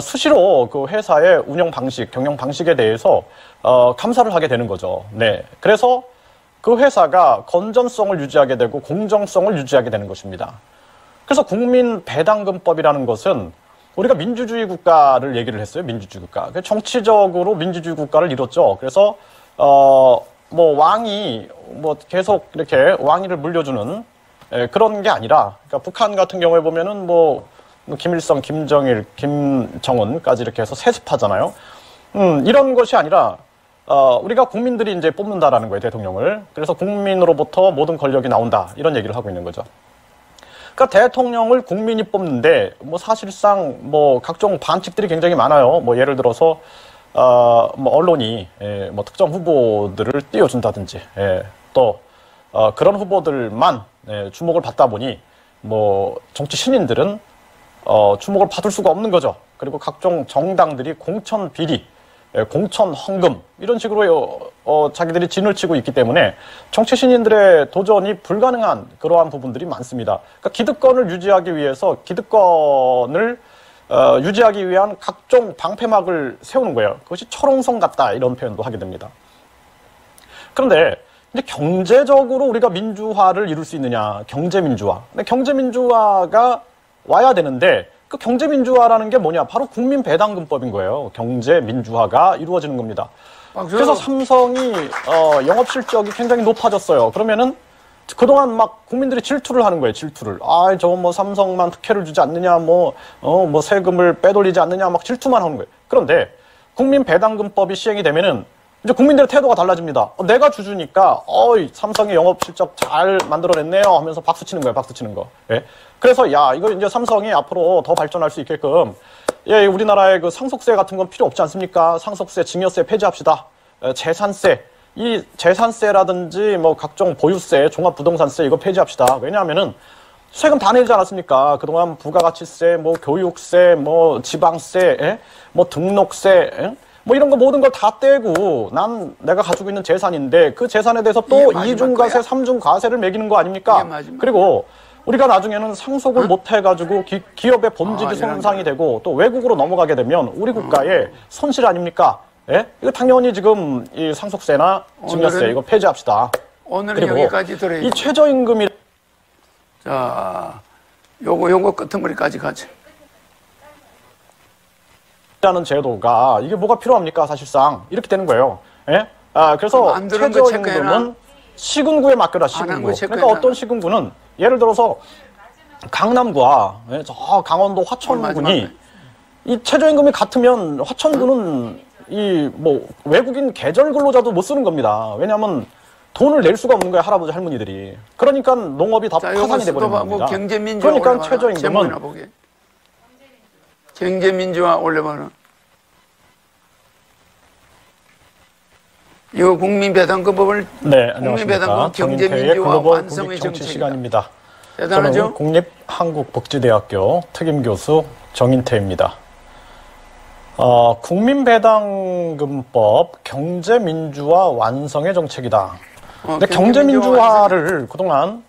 수시로 그 회사의 운영 방식, 경영 방식에 대해서 감사를 하게 되는 거죠. 네, 그래서 그 회사가 건전성을 유지하게 되고 공정성을 유지하게 되는 것입니다. 그래서 국민배당금법이라는 것은 우리가 민주주의 국가를 얘기를 했어요. 민주주의 국가. 정치적으로 민주주의 국가를 이뤘죠. 그래서 왕이 계속 이렇게 왕위를 물려주는 그런 게 아니라, 그러니까 북한 같은 경우에 보면은 김일성, 김정일, 김정은까지 이렇게 해서 세습하잖아요. 이런 것이 아니라 우리가 국민들이 이제 뽑는다라는 거예요, 대통령을. 그래서 국민으로부터 모든 권력이 나온다, 이런 얘기를 하고 있는 거죠. 그러니까 대통령을 국민이 뽑는데 사실상 각종 반칙들이 굉장히 많아요. 예를 들어서 언론이 특정 후보들을 띄워준다든지, 또 그런 후보들만 주목을 받다 보니 정치 신인들은 주목을 받을 수가 없는 거죠. 그리고 각종 정당들이 공천 비리, 공천 헌금 이런 식으로 자기들이 진을 치고 있기 때문에 정치 신인들의 도전이 불가능한 그러한 부분들이 많습니다. 그러니까 기득권을 유지하기 위해서 기득권을 유지하기 위한 각종 방패막을 세우는 거예요. 그것이 철옹성 같다, 이런 표현도 하게 됩니다. 그런데 이제 경제적으로 우리가 민주화를 이룰 수 있느냐, 경제민주화. 근데 경제민주화가 와야 되는데 그 경제민주화라는 게 뭐냐? 바로 국민배당금법인 거예요. 경제민주화가 이루어지는 겁니다. 그래서 삼성이 영업실적이 굉장히 높아졌어요. 그러면은 그동안 국민들이 질투를 하는 거예요, 질투를. 저거 삼성만 특혜를 주지 않느냐, 세금을 빼돌리지 않느냐, 질투만 하는 거예요. 그런데 국민배당금법이 시행이 되면은 이제 국민들의 태도가 달라집니다. 내가 주주니까, 삼성의 영업실적 잘 만들어냈네요 하면서 박수 치는 거예요, 박수 치는 거. 예? 그래서, 이거 이제 삼성이 앞으로 더 발전할 수 있게끔, 우리나라의 그 상속세 같은 건 필요 없지 않습니까? 상속세, 증여세 폐지합시다. 재산세. 이 재산세라든지 각종 보유세, 종합부동산세 이거 폐지합시다. 왜냐하면은 세금 다 내지 않았습니까? 그동안 부가가치세, 교육세, 지방세, 등록세, 이런 거 모든 걸 다 떼고 내가 가지고 있는 재산인데 그 재산에 대해서 또 이중과세, 삼중과세를 매기는 거 아닙니까? 그리고 우리가 나중에는 상속을 못 해가지고 기업의 본질이 손상이 되고 또 외국으로 넘어가게 되면 우리 국가의 손실 아닙니까? 예? 이거 당연히 지금 이 상속세나 증여세 이거 폐지합시다. 오늘은 여기까지 들어요. 이 최저임금이 자, 요거 끄트머리까지 가자. 라는 제도가 이게 뭐가 필요합니까? 사실상 이렇게 되는 거예요. 예? 그래서 최저임금은 시군구에 맡겨라, 시군구. 그러니까 어떤 시군구는 예를 들어서 강남구와 저 강원도 화천군이 이 최저임금이 같으면 화천구는 이 뭐 외국인 계절 근로자도 못 쓰는 겁니다. 왜냐하면 돈을 낼 수가 없는 거야, 할아버지 할머니들이. 그러니까 농업이 다 파산이 돼버리는 겁니다. 경제민주화 그러니까 최저임금은 경제민주화 올려봐라. 이거 국민배당금법을 네, 국민배당금 경제민주화 완성의 정책 시간입니다. 대단하죠? 저는 국립한국복지대학교 특임교수 정인태입니다. 국민배당금법 경제민주화 완성의 정책이다. 근데 경제민주화를 그동안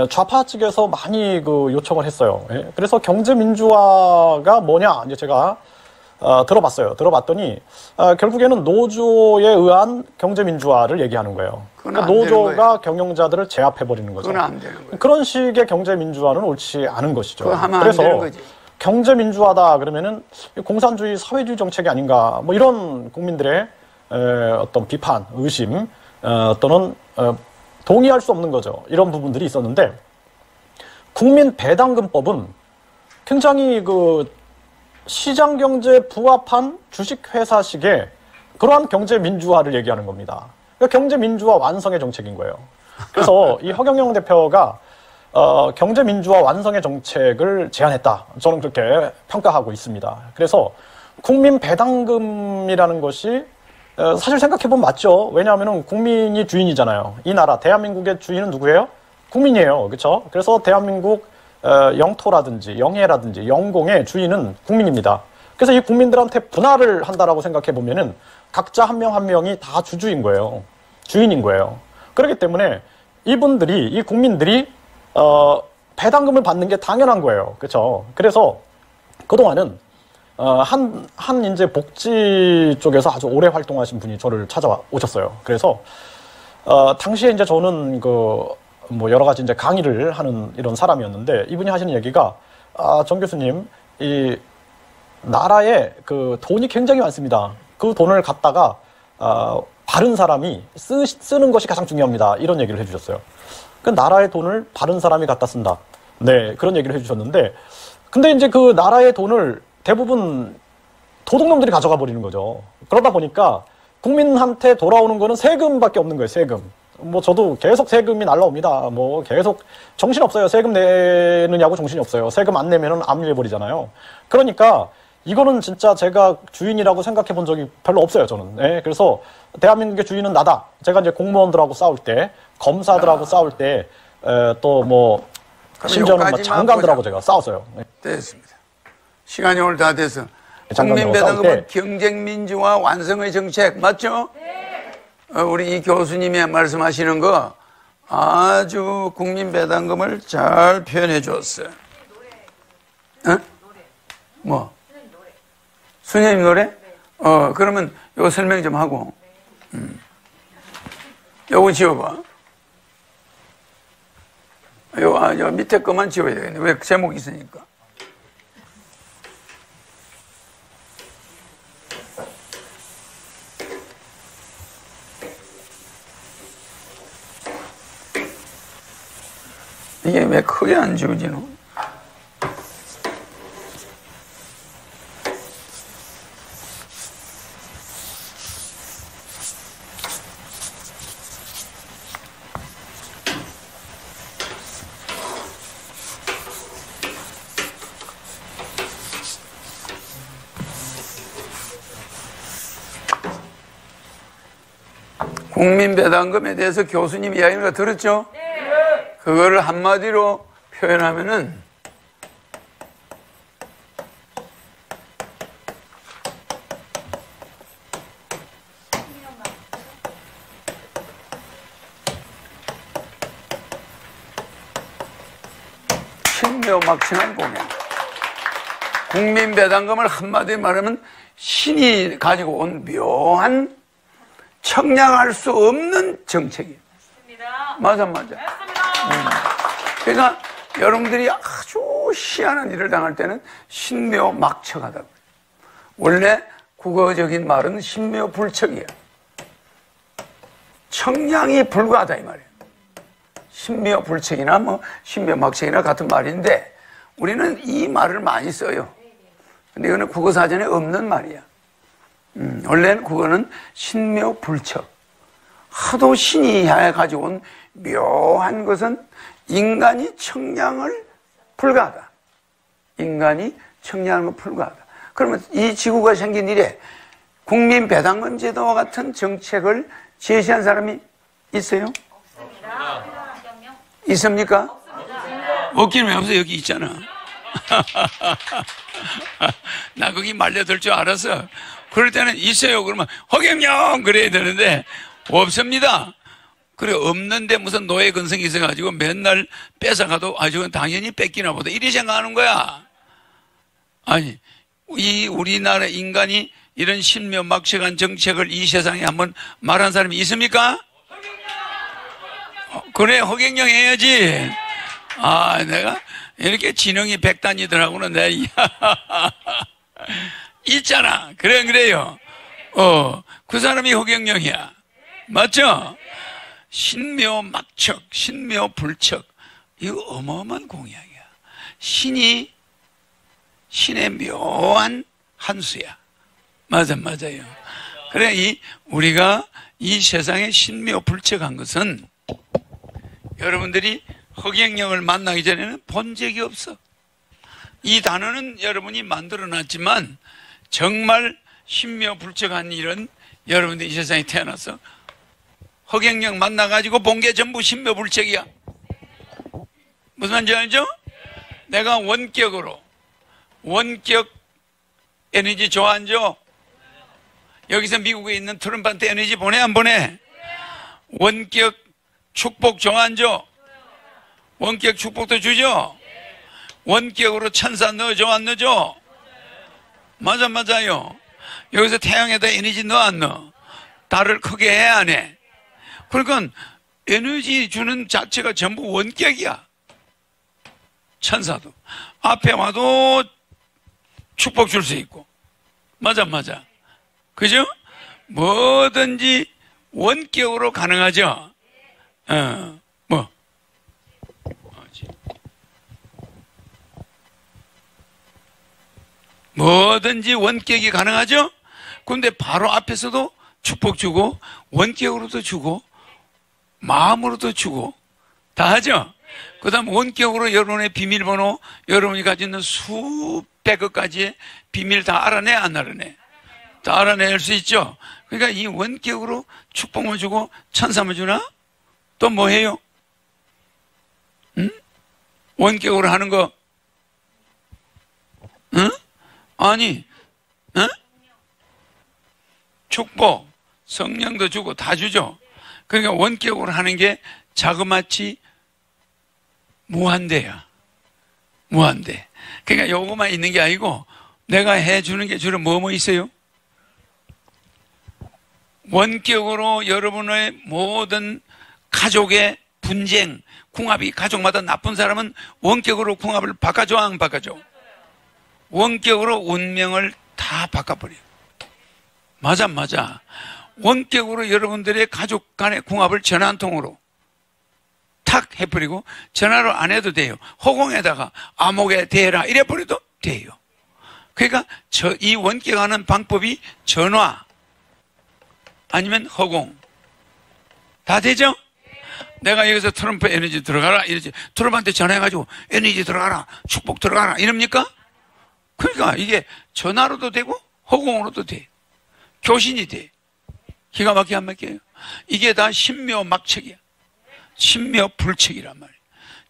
좌파 측에서 많이 요청을 했어요. 예? 그래서 경제민주화가 뭐냐 이제 제가 들어봤어요. 들어봤더니 결국에는 노조에 의한 경제민주화를 얘기하는 거예요. 그러니까 노조가 경영자들을 제압해버리는 거죠. 그건 안 되는 거예요. 그런 식의 경제민주화는 옳지 않은 것이죠. 그거 하면 그래서 안 되는 거지. 경제민주화다 그러면은 공산주의, 사회주의 정책이 아닌가 뭐 이런 국민들의 어떤 비판, 의심 또는 동의할 수 없는 거죠. 이런 부분들이 있었는데 국민배당금법은 굉장히 시장경제에 부합한 주식회사식의 그러한 경제민주화를 얘기하는 겁니다. 그러니까 경제민주화 완성의 정책인 거예요. 그래서 이 허경영 대표가 경제민주화 완성의 정책을 제안했다. 저는 그렇게 평가하고 있습니다. 그래서 국민배당금이라는 것이 사실 생각해보면 맞죠. 왜냐하면 국민이 주인이잖아요. 이 나라 대한민국의 주인은 누구예요? 국민이에요. 그렇죠? 그래서 대한민국 영토라든지 영해라든지 영공의 주인은 국민입니다. 그래서 이 국민들한테 분할을 한다라고 생각해보면은 각자 한 명 한 명이 다 주주인 거예요. 주인인 거예요. 그렇기 때문에 이 국민들이 배당금을 받는 게 당연한 거예요. 그렇죠? 그래서 그동안은 이제 복지 쪽에서 아주 오래 활동하신 분이 저를 찾아오셨어요. 그래서 당시에 이제 저는 뭐 여러 가지 이제 강의를 하는 이런 사람이었는데 이분이 하시는 얘기가 정 교수님, 이 나라에 돈이 굉장히 많습니다. 그 돈을 갖다가 바른 사람이 쓰는 것이 가장 중요합니다. 이런 얘기를 해주셨어요. 그 나라의 돈을 바른 사람이 갖다 쓴다. 네, 그런 얘기를 해주셨는데, 근데 이제 그 나라의 돈을 대부분 도둑놈들이 가져가 버리는 거죠. 그러다 보니까 국민한테 돌아오는 거는 세금밖에 없는 거예요. 세금. 뭐 저도 계속 세금이 날라옵니다. 뭐 계속 정신 없어요. 세금 내느냐고 정신이 없어요. 세금 안 내면은 압류해버리잖아요. 그러니까 이거는 진짜 제가 주인이라고 생각해 본 적이 별로 없어요. 저는. 네, 그래서 대한민국의 주인은 나다. 제가 이제 공무원들하고 싸울 때, 검사들하고 싸울 때, 또 뭐 심지어는 뭐 장관들하고 제가 싸웠어요. 네. 됐습니다. 시간이 오늘 다 돼서 국민배당금은 경쟁민주화 완성의 정책 맞죠? 네. 우리 이 교수님이 말씀하시는 거 아주 국민배당금을 잘 표현해 줬어요. 노래. 뭐? 수녀님 노래? 그러면 요거 설명 좀 하고. 요거 지워봐. 요 밑에 거만 지워야 되겠네. 왜 제목이 있으니까. 이게 왜 크게 안 지워지노? 국민배당금에 대해서 교수님 이야기를 거 들었죠? 네. 그거를 한마디로 표현하면은 신묘막측한 공연. 국민배당금을 한마디로 말하면 신이 가지고 온 묘한 청량할 수 없는 정책이에요. 맞아. 그러니까 여러분들이 아주 희한한 일을 당할 때는 신묘막측하다고. 원래 국어적인 말은 신묘불측이에요. 청량이 불가하다 이 말이에요. 신묘불측이나 뭐 신묘막측이나 같은 말인데 우리는 이 말을 많이 써요. 근데 이거는 국어사전에 없는 말이야. 원래는 그거는 신묘불척. 하도 신이 가져온 묘한 것은 인간이 청량을 불가하다. 인간이 청량을 불가하다. 그러면 이 지구가 생긴 이래 국민 배당금 제도와 같은 정책을 제시한 사람이 있어요? 없습니다. 있습니까? 없기는 왜 없어? 여기 있잖아. 나 거기 말려들 줄 알았어. 그럴 때는 있어요. 그러면 허경영 그래야 되는데 없습니다. 그래 없는데 무슨 노예 근성이 있어가지고 맨날 뺏어가도 저건 당연히 뺏기나 보다 이리 생각하는 거야. 아니 이 우리나라 인간이 이런 신묘막측한 정책을 이 세상에 한번 말한 사람이 있습니까? 그래 허경영 해야지. 내가 이렇게 지능이 100단이더라고는 내가 있잖아. 그래요. 그 사람이 허경영이야. 맞죠? 신묘막측, 신묘불측. 이거 어마어마한 공약이야. 신의 묘한 한 수야. 맞아요. 그래, 우리가 이 세상에 신묘불측한 것은 여러분들이 허경영을 만나기 전에는 본 적이 없어. 이 단어는 여러분이 만들어 놨지만 정말 신묘불측한 일은 여러분들이 이 세상에 태어나서 허경영 만나가지고 본 게 전부 신묘불측이야. 무슨 말인지 알죠? 내가 원격 에너지 줘 안 줘? 여기서 미국에 있는 트럼프한테 에너지 보내 안 보내? 원격 축복 줘 안 줘? 원격 축복도 주죠? 원격으로 천사 넣어줘 안 넣어줘? 맞아요. 여기서 태양에다 에너지 넣어 안 넣어? 달을 크게 해 안 해? 그러니까 에너지 주는 자체가 전부 원격이야. 천사도 앞에 와도 축복 줄 수 있고. 맞아. 그죠? 뭐든지 원격으로 가능하죠? 뭐든지 원격이 가능하죠? 근데 바로 앞에서도 축복 주고, 원격으로도 주고, 마음으로도 주고, 다 하죠? 그 다음 원격으로 여러분의 비밀번호, 여러분이 가지고 있는 수백억 가지의 비밀 다 알아내, 안 알아내? 다 알아낼 수 있죠? 그러니까 이 원격으로 축복만 주고, 천사만 주나? 또 뭐 해요? 원격으로 하는 거, 아니, 축복, 성령도 주고 다 주죠. 그러니까 원격으로 하는 게 자그마치 무한대야. 무한대. 그러니까 요거만 있는 게 아니고 내가 해주는 게 주로 뭐 있어요? 원격으로 여러분의 모든 가족의 분쟁, 궁합이 가족마다 나쁜 사람은 원격으로 궁합을 바꿔줘, 안 바꿔줘? 원격으로 운명을 다 바꿔버려. 맞아. 원격으로 여러분들의 가족 간의 궁합을 전화 한 통으로 탁 해버리고 전화로 안 해도 돼요. 허공에다가 암흑에 대라 이래버려도 돼요. 그러니까 이 원격하는 방법이 전화 아니면 허공 다 되죠? 내가 여기서 트럼프 에너지 들어가라 이러지. 트럼프한테 전화해가지고 에너지 들어가라 축복 들어가라 이럽니까? 그러니까 이게 전화로도 되고 허공으로도 돼. 교신이 돼. 기가 막히게 안 막혀요. 이게 다 신묘막측이야. 신묘불측이란 말이야.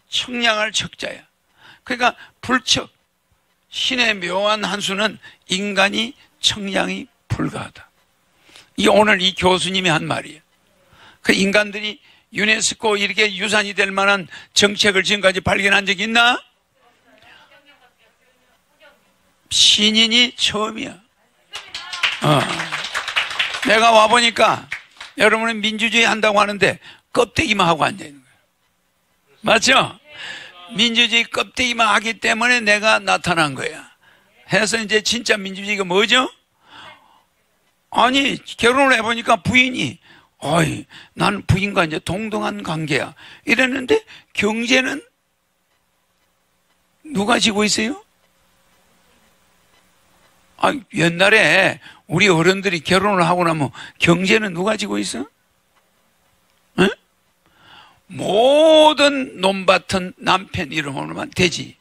청량할 척자야. 그러니까 불측, 신의 묘한 한 수는 인간이 청량이 불가하다. 이게 오늘 이 교수님이 한 말이에요. 그 인간들이 유네스코 이렇게 유산이 될 만한 정책을 지금까지 발견한 적이 있나? 신인이 처음이야. 내가 와보니까 여러분은 민주주의 한다고 하는데 껍데기만 하고 앉아있는 거예요. 맞죠? 민주주의 껍데기만 하기 때문에 내가 나타난 거야. 해서 이제 진짜 민주주의가 뭐죠? 아니 결혼을 해보니까 부인이 나는 부인과 이제 동등한 관계야 이랬는데 경제는 누가 지고 있어요? 아, 옛날에 우리 어른들이 결혼을 하고 나면 경제는 누가 지고 있어? 응? 모든 논밭은 남편 이름으로만 되지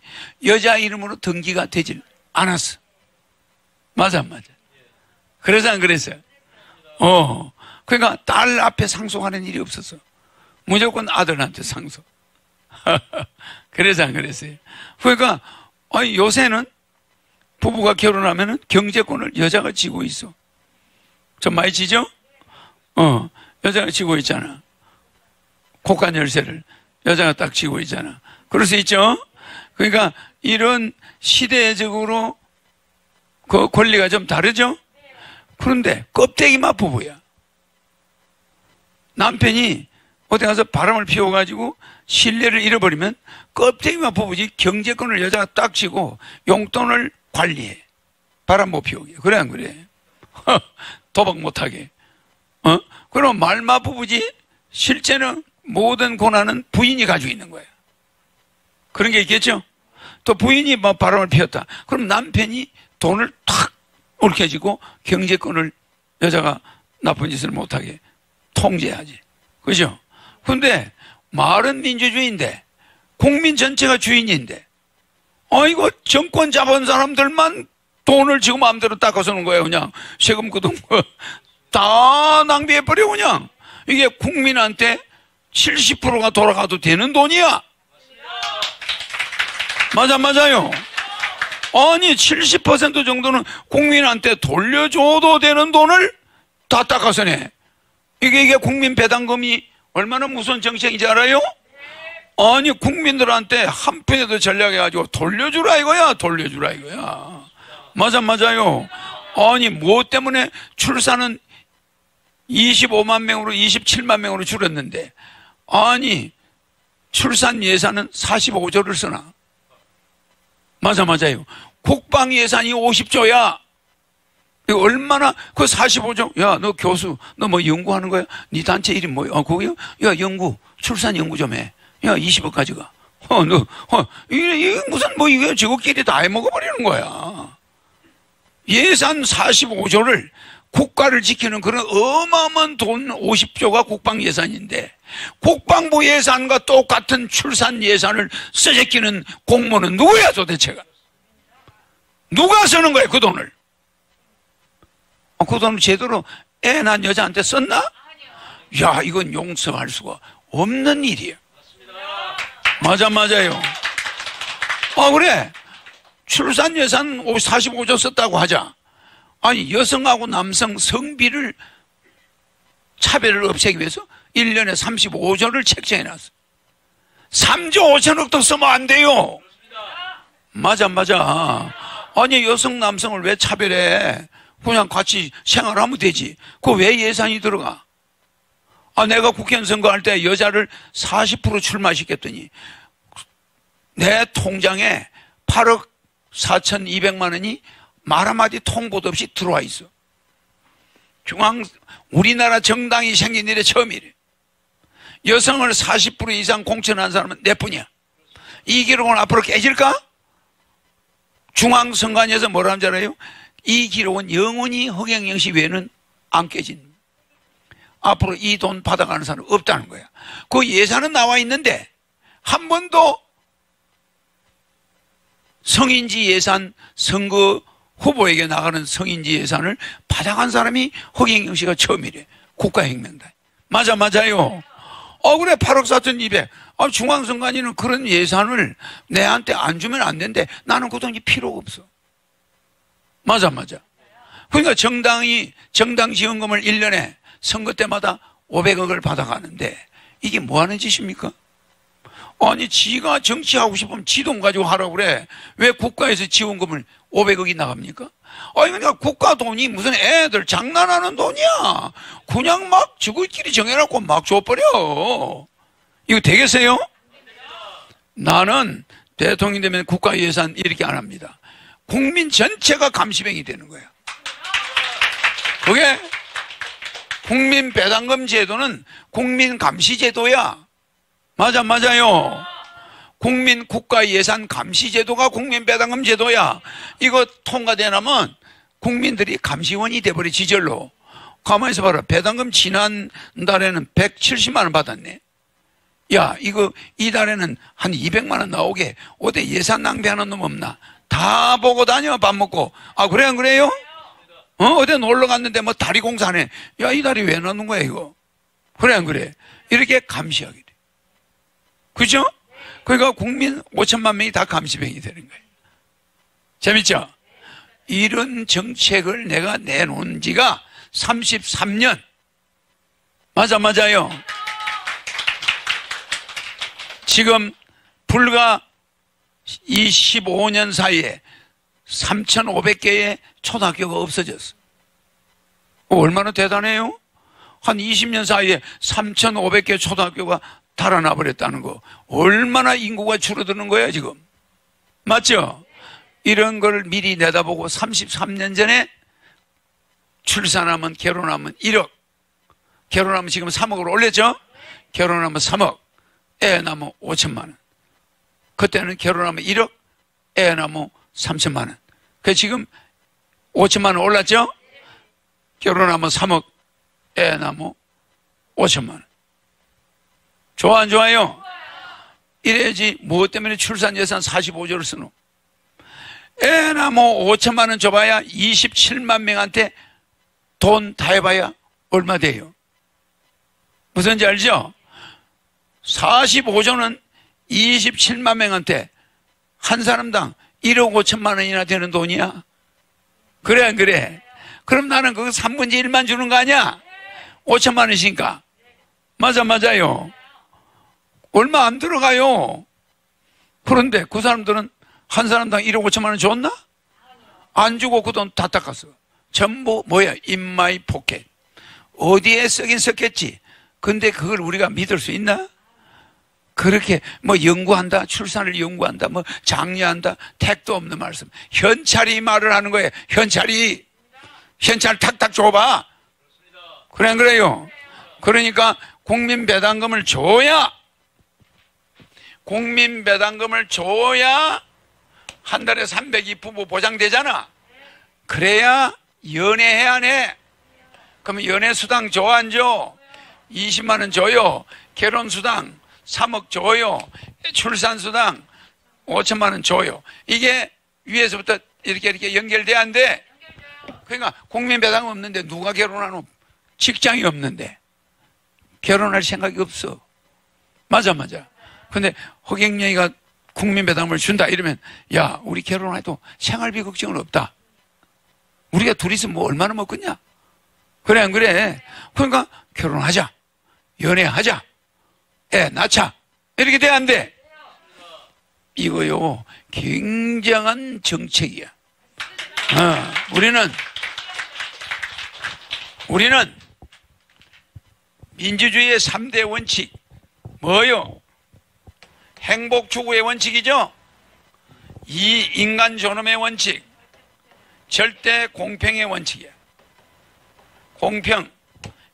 여자 이름으로 등기가 되질 않았어. 맞아 안 맞아? 그래서 안 그랬어요? 그러니까 딸 앞에 상속하는 일이 없었어. 무조건 아들한테 상속. 그래서 안 그랬어요? 그러니까 요새는 부부가 결혼하면은 경제권을 여자가 쥐고 있어. 좀 많이 쥐죠? 여자가 쥐고 있잖아. 고간 열쇠를 여자가 딱 쥐고 있잖아. 그럴 수 있죠? 그러니까 이런 시대적으로 그 권리가 좀 다르죠? 그런데 껍데기만 부부야. 남편이 어디 가서 바람을 피워가지고 신뢰를 잃어버리면 껍데기만 부부지 경제권을 여자가 딱 쥐고 용돈을 관리해. 바람 못 피우게. 그래 안 그래? 도박 못하게. 그럼 말만 부부지 실제는 모든 권한은 부인이 가지고 있는 거야. 그런 게 있겠죠? 또 부인이 뭐 바람을 피웠다. 그럼 남편이 돈을 탁 옳게지고 경제권을 여자가 나쁜 짓을 못하게 통제하지. 그죠? 근데 말은 민주주의인데 국민 전체가 주인인데 이거 정권 잡은 사람들만 돈을 지금 마음대로 닦아서 놓은 거예요. 그냥 세금 걷은 거 다 낭비해버려. 그냥 이게 국민한테 70%가 돌아가도 되는 돈이야. 맞아요. 아니 70% 정도는 국민한테 돌려줘도 되는 돈을 다 닦아서 내. 이게 국민 배당금이 얼마나 무서운 정책인지 알아요? 아니 국민들한테 한 푼에도 전략해가지고 돌려주라 이거야. 돌려주라 이거야. 맞아요. 아니 뭐 때문에 출산은 25만 명으로 27만 명으로 줄었는데 아니 출산 예산은 45조를 쓰나. 맞아요. 국방 예산이 50조야. 이거 얼마나 그 45조. 야 너 교수 너 뭐 연구하는 거야? 네 단체 이름 뭐야? 거기요? 야 연구 출산 연구 좀 해. 야 20억 가져가. 이게 무슨 뭐 이거 저거끼리 다 해먹어버리는 거야. 예산 45조를 국가를 지키는 그런 어마어마한 돈 50조가 국방 예산인데 국방부 예산과 똑같은 출산 예산을 써제끼는 공무원은 누구야 도대체가? 누가 쓰는 거야 그 돈을? 그 돈을 제대로 애 낳은 여자한테 썼나? 야 이건 용서할 수가 없는 일이야. 맞아요. 그래 출산 예산 45조 썼다고 하자. 아니 여성하고 남성 성비를 차별을 없애기 위해서 1년에 35조를 책정해놨어. 3조 5천억도 쓰면 안 돼요. 맞아. 아니 여성 남성을 왜 차별해? 그냥 같이 생활하면 되지. 그거 왜 예산이 들어가? 내가 국회의원 선거할 때 여자를 40% 출마시켰더니 내 통장에 8억 4,200만 원이 말 한마디 통보도 없이 들어와 있어. 우리나라 정당이 생긴 일에 처음이래. 여성을 40% 이상 공천한 사람은 내뿐이야. 이 기록은 앞으로 깨질까? 중앙선관위에서 뭐라 하는 줄 알아요? 이 기록은 영원히 허경영 씨 외에는 안 깨진. 앞으로 이 돈 받아가는 사람 없다는 거야. 그 예산은 나와 있는데 한 번도 성인지 예산 선거 후보에게 나가는 성인지 예산을 받아간 사람이 허경영 씨가 처음이래. 국가혁명단. 맞아요. 그래 8억 4,200. 중앙선관위는 그런 예산을 내한테 안 주면 안 되는데 나는 그 돈이 필요가 없어. 맞아. 그러니까 정당 지원금을 1년에 선거 때마다 500억을 받아가는데 이게 뭐 하는 짓입니까? 아니 지가 정치하고 싶으면 지 돈 가지고 하라고 그래. 왜 국가에서 지원금을 500억이 나갑니까? 그러니까 국가 돈이 무슨 애들 장난하는 돈이야. 그냥 막 저거끼리 정해놓고 막 줘버려. 이거 되겠어요? 나는 대통령이 되면 국가 예산 이렇게 안 합니다. 국민 전체가 감시병이 되는 거야. 그게 국민 배당금 제도는 국민 감시 제도야. 맞아요. 국민 국가 예산 감시 제도가 국민 배당금 제도야. 이거 통과되려면 국민들이 감시원이 돼버려, 지절로. 가만히 있어 봐라. 배당금 지난달에는 170만 원 받았네. 야, 이거 이달에는 한 200만 원 나오게 어디 예산 낭비하는 놈 없나? 다 보고 다녀, 밥 먹고. 아, 그래, 안 그래요? 어디 놀러 갔는데 뭐 다리 공사하네. 야, 이 다리 왜 넣는 거야, 이거? 그래, 안 그래? 이렇게 감시하게 돼. 그죠? 그러니까 국민 5천만 명이 다 감시병이 되는 거예요. 재밌죠? 이런 정책을 내가 내놓은 지가 33년. 맞아요. 지금 불과 이 15년 사이에 3,500개의 초등학교가 없어졌어. 얼마나 대단해요? 한 20년 사이에 3,500개 초등학교가 달아나 버렸다는 거. 얼마나 인구가 줄어드는 거야, 지금. 맞죠? 이런 걸 미리 내다보고 33년 전에 출산하면, 결혼하면 1억. 결혼하면 지금 3억으로 올렸죠? 결혼하면 3억. 애 낳으면 5천만 원. 그때는 결혼하면 1억, 애 낳으면 3천만 원. 그 지금 5천만 원 올랐죠? 결혼하면 3억, 애 낳으면 5천만 원. 좋아, 안 좋아요? 이래야지. 무엇 때문에 출산 예산 45조를 쓰노? 애 낳으면 5천만 원 줘봐야 27만 명한테 돈 다 해봐야 얼마 돼요? 무슨지 알죠? 45조는 27만 명한테 한 사람당 1억 5천만 원이나 되는 돈이야. 그래, 안 그래? 그럼 나는 그거 3분의 1만 주는 거 아니야? 5천만 원이니까. 맞아요. 얼마 안 들어가요. 그런데 그 사람들은 한 사람당 1억 5천만 원 줬나? 안 주고 그 돈 다 닦았어. 전부 뭐야? 인마이 포켓. 어디에 쓰긴 썼겠지. 근데 그걸 우리가 믿을 수 있나? 그렇게 뭐 연구한다, 출산을 연구한다, 뭐 장려한다, 택도 없는 말씀. 현찰이 말을 하는 거예요. 현찰이. 현찰 탁탁 줘봐. 그래, 안 그래요? 그러니까 국민 배당금을 줘야 한 달에 302% 보장되잖아. 그래야 연애해야 하네. 그러면 연애수당 줘, 안 줘? 20만 원 줘요. 결혼수당 3억 줘요. 출산수당 5천만 원 줘요. 이게 위에서부터 이렇게 연결돼야 안 돼. 그러니까 국민 배당금 없는데 누가 결혼하노? 직장이 없는데 결혼할 생각이 없어. 맞아. 근데 허경영이가 국민 배당금을 준다 이러면, 야, 우리 결혼해도 생활비 걱정은 없다. 우리가 둘이서 뭐 얼마나 먹겠냐? 그래, 안 그래? 그러니까 결혼하자, 연애하자, 애 낳자, 이렇게 돼야 안 돼. 이거요, 굉장한 정책이야. 우리는 민주주의의 3대 원칙 뭐요? 행복 추구의 원칙이죠. 이 인간 존엄의 원칙, 절대 공평의 원칙이야. 공평,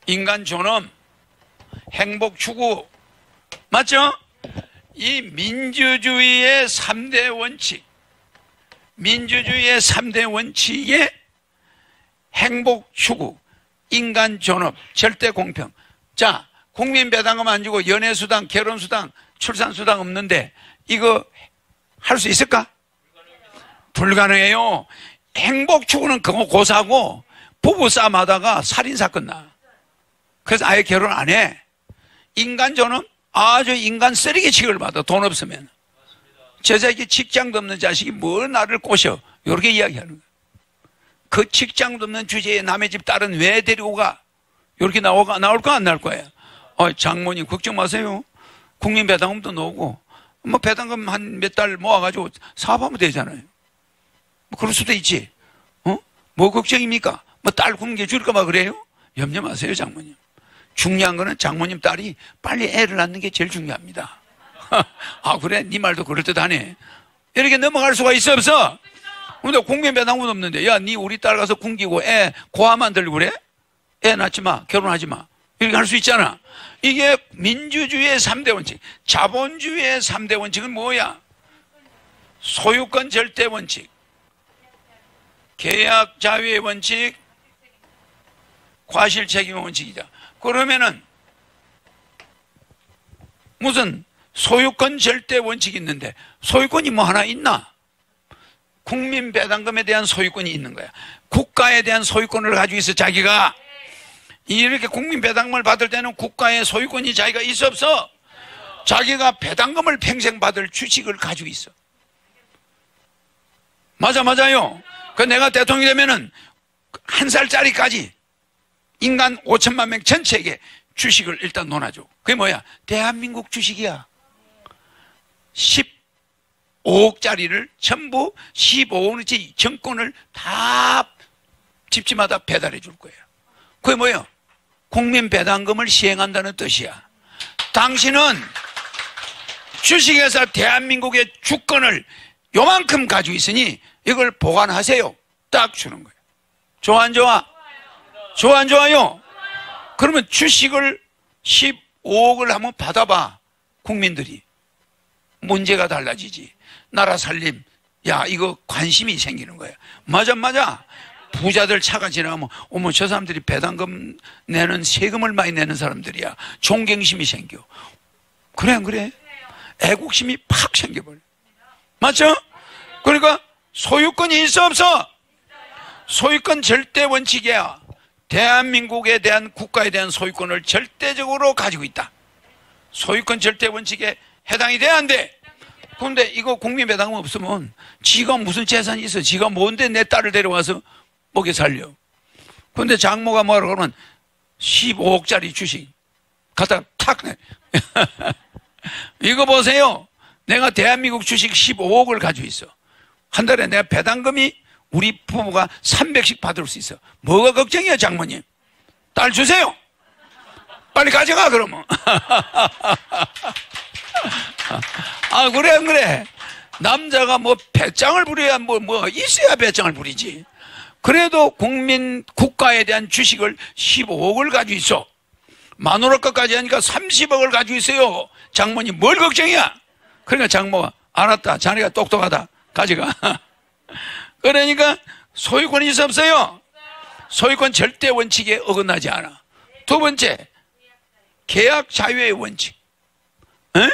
인간 존엄, 행복 추구, 맞죠? 이 민주주의의 3대 원칙, 민주주의의 3대 원칙에 행복 추구, 인간 존엄, 절대 공평. 자, 국민 배당금 안 주고 연애수당, 결혼수당, 출산수당 없는데 이거 할 수 있을까? 불가능해요. 행복 추구는 그거 고사하고 부부싸움 하다가 살인사건 나. 그래서 아예 결혼 안 해. 인간 존엄, 아주 인간 쓰레기 취급을 받아. 돈 없으면. 저 자식이 직장도 없는 자식이 뭘 나를 꼬셔. 이렇게 이야기하는 거야. 그 직장도 없는 주제에 남의 집 딸은 왜 데리고 가? 이렇게 나올 거야, 안 나올 거야? 장모님 걱정 마세요. 국민 배당금도 나오고 뭐 배당금 한 몇 달 모아가지고 사업하면 되잖아요. 뭐 그럴 수도 있지. 뭐 걱정입니까? 뭐 딸 굶겨 줄까 봐 그래요? 염려 마세요, 장모님. 중요한 거는 장모님 딸이 빨리 애를 낳는 게 제일 중요합니다. 아, 그래? 네 말도 그럴듯하네. 이렇게 넘어갈 수가 있어, 없어? 근데 국민 배당금 없는데, 야, 네 우리 딸 가서 굶기고 애 고아 만들고 그래? 애 낳지 마, 결혼하지 마. 이렇게 할 수 있잖아. 이게 민주주의의 3대 원칙. 자본주의의 3대 원칙은 뭐야? 소유권 절대 원칙, 계약 자유의 원칙, 과실 책임의 원칙이다. 그러면은 무슨 소유권 절대 원칙이 있는데 소유권이 뭐 하나 있나? 국민 배당금에 대한 소유권이 있는 거야. 국가에 대한 소유권을 가지고 있어. 자기가 이렇게 국민 배당금을 받을 때는 국가의 소유권이 자기가 있어 없어? 자기가 배당금을 평생 받을 주식을 가지고 있어. 맞아요. 그 내가 대통령이 되면은 한 살짜리까지 인간 5천만 명 전체에게 주식을 일단 논아줘. 그게 뭐야? 대한민국 주식이야. 15억짜리를 전부 15억원어치 정권을 다 집집마다 배달해 줄 거예요. 그게 뭐예요? 국민 배당금을 시행한다는 뜻이야. 당신은 주식회사 대한민국의 주권을 요만큼 가지고 있으니 이걸 보관하세요. 딱 주는 거예요. 좋아 안 좋아? 좋아 안 좋아요? 그러면 주식을 15억을 한번 받아봐. 국민들이. 문제가 달라지지. 나라 살림. 야, 이거 관심이 생기는 거야. 맞아. 부자들 차가 지나가면 어머 저 사람들이 배당금 내는 세금을 많이 내는 사람들이야. 존경심이 생겨. 그래 안 그래? 애국심이 팍 생겨버려. 맞죠? 그러니까 소유권이 있어 없어? 소유권 절대 원칙이야. 대한민국에 대한 국가에 대한 소유권을 절대적으로 가지고 있다. 소유권 절대 원칙에 해당이 돼야 안 돼. 그런데 이거 국민 배당금 없으면 지가 무슨 재산이 있어? 지가 뭔데 내 딸을 데려와서 먹여 살려. 그런데 장모가 뭐라 그러면 15억짜리 주식 갖다가 탁 내. 이거 보세요. 내가 대한민국 주식 15억을 가지고 있어. 한 달에 내가 배당금이 우리 부모가 300씩 받을 수 있어. 뭐가 걱정이야 장모님? 딸 주세요. 빨리 가져가 그러면. 아 그래 안 그래? 남자가 뭐 배짱을 부려야 뭐 있어야 배짱을 부리지. 그래도 국가에 대한 주식을 15억을 가지고 있어. 마누라까지 하니까 30억을 가지고 있어요. 장모님 뭘 걱정이야? 그러니까 장모가 알았다. 자네가 똑똑하다. 가져가. 그러니까 소유권이 있어 없어요? 소유권 절대 원칙에 어긋나지 않아. 두 번째, 계약 자유의 원칙. 에?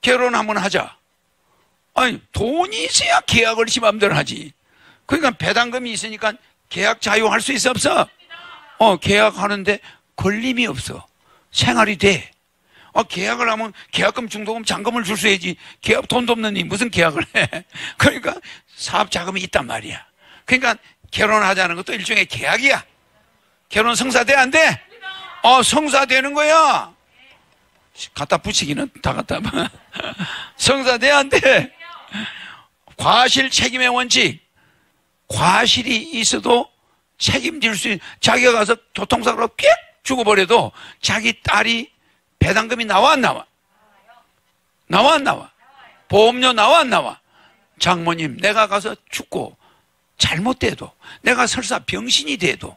결혼 한번 하자. 아니, 돈이 있어야 계약을 지 맘대로 하지. 그러니까 배당금이 있으니까 계약 자유할 수 있어 없어? 계약하는데 걸림이 없어. 생활이 돼. 계약을 하면 계약금, 중도금, 잔금을 줄 수 있지. 계약 돈도 없느니 무슨 계약을 해. 그러니까 사업 자금이 있단 말이야. 그러니까 결혼하자는 것도 일종의 계약이야. 결혼 성사돼 안 돼? 성사되는 거야. 갖다 붙이기는 다 갖다 봐. 성사돼 안 돼? 과실 책임의 원칙. 과실이 있어도 책임질 수 있는, 자기가 가서 교통사고로 픽 죽어버려도 자기 딸이 배당금이 나와 안 나와? 나와 안 나와? 보험료 나와 안 나와? 장모님, 내가 가서 죽고 잘못돼도, 내가 설사 병신이 돼도,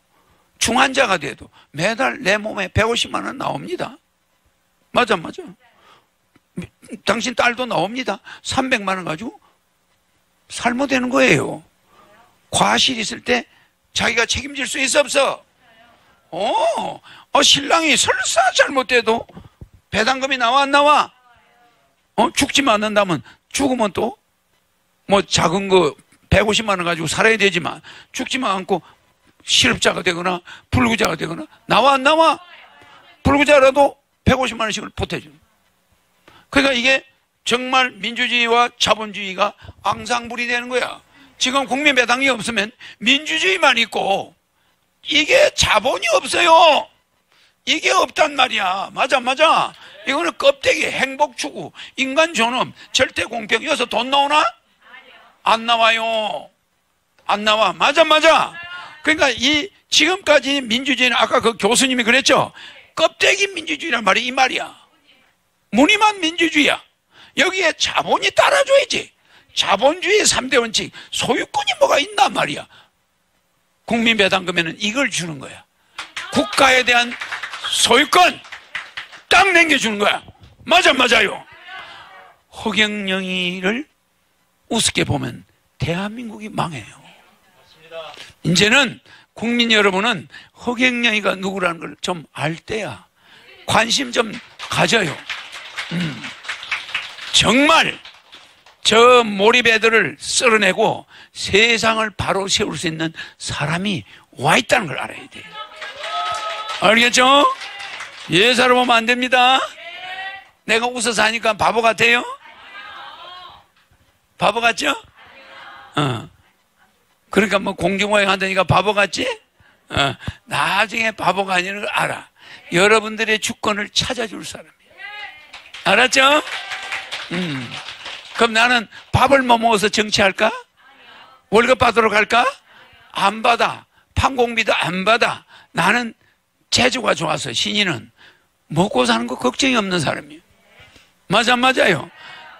중환자가 돼도 매달 내 몸에 150만 원 나옵니다. 맞아. 당신 딸도 나옵니다. 300만 원 가지고 살모 되는 거예요. 과실 있을 때 자기가 책임질 수 있어 없어? 신랑이 설사 잘못돼도 배당금이 나와 안 나와? 죽지만 않는다면, 죽으면 또 뭐 작은 거 150만 원 가지고 살아야 되지만 죽지만 않고 실업자가 되거나 불구자가 되거나 나와 안 나와? 불구자라도 150만 원씩을 보태주는. 그러니까 이게 정말 민주주의와 자본주의가 앙상블이 되는 거야. 지금 국민 배당이 없으면 민주주의만 있고 이게 자본이 없어요. 이게 없단 말이야. 맞아. 이거는 껍데기, 행복 추구, 인간 존엄, 절대 공평. 여기서 돈 나오나? 안 나와요. 안 나와. 맞아. 그러니까 지금까지 민주주의는 아까 그 교수님이 그랬죠. 껍데기 민주주의란 말이 이 말이야. 무늬만 민주주의야. 여기에 자본이 따라줘야지. 자본주의의 3대 원칙, 소유권이 뭐가 있단 말이야. 국민 배당금에는 이걸 주는 거야. 국가에 대한 소유권 딱 남겨주는 거야. 맞아요. 허경영이를 우습게 보면 대한민국이 망해요. 이제는 국민 여러분은 허경영이가 누구라는 걸 좀 알 때야. 관심 좀 가져요. 정말 저 몰입애들을 쓸어내고 세상을 바로 세울 수 있는 사람이 와 있다는 걸 알아야 돼요. 알겠죠? 예사로 보면 안 됩니다. 내가 웃어서 하니까 바보 같아요? 바보 같죠? 그러니까 뭐 공중모양 한다니까 바보 같지? 나중에 바보가 아니라는 걸 알아. 여러분들의 주권을 찾아줄 사람이에요. 알았죠? 그럼 나는 밥을 뭐 먹어서 정치할까? 월급 받으러 갈까? 안 받아. 판공비도 안 받아. 나는 재주가 좋아서 신인은 먹고 사는 거 걱정이 없는 사람이에요. 맞아, 맞아요.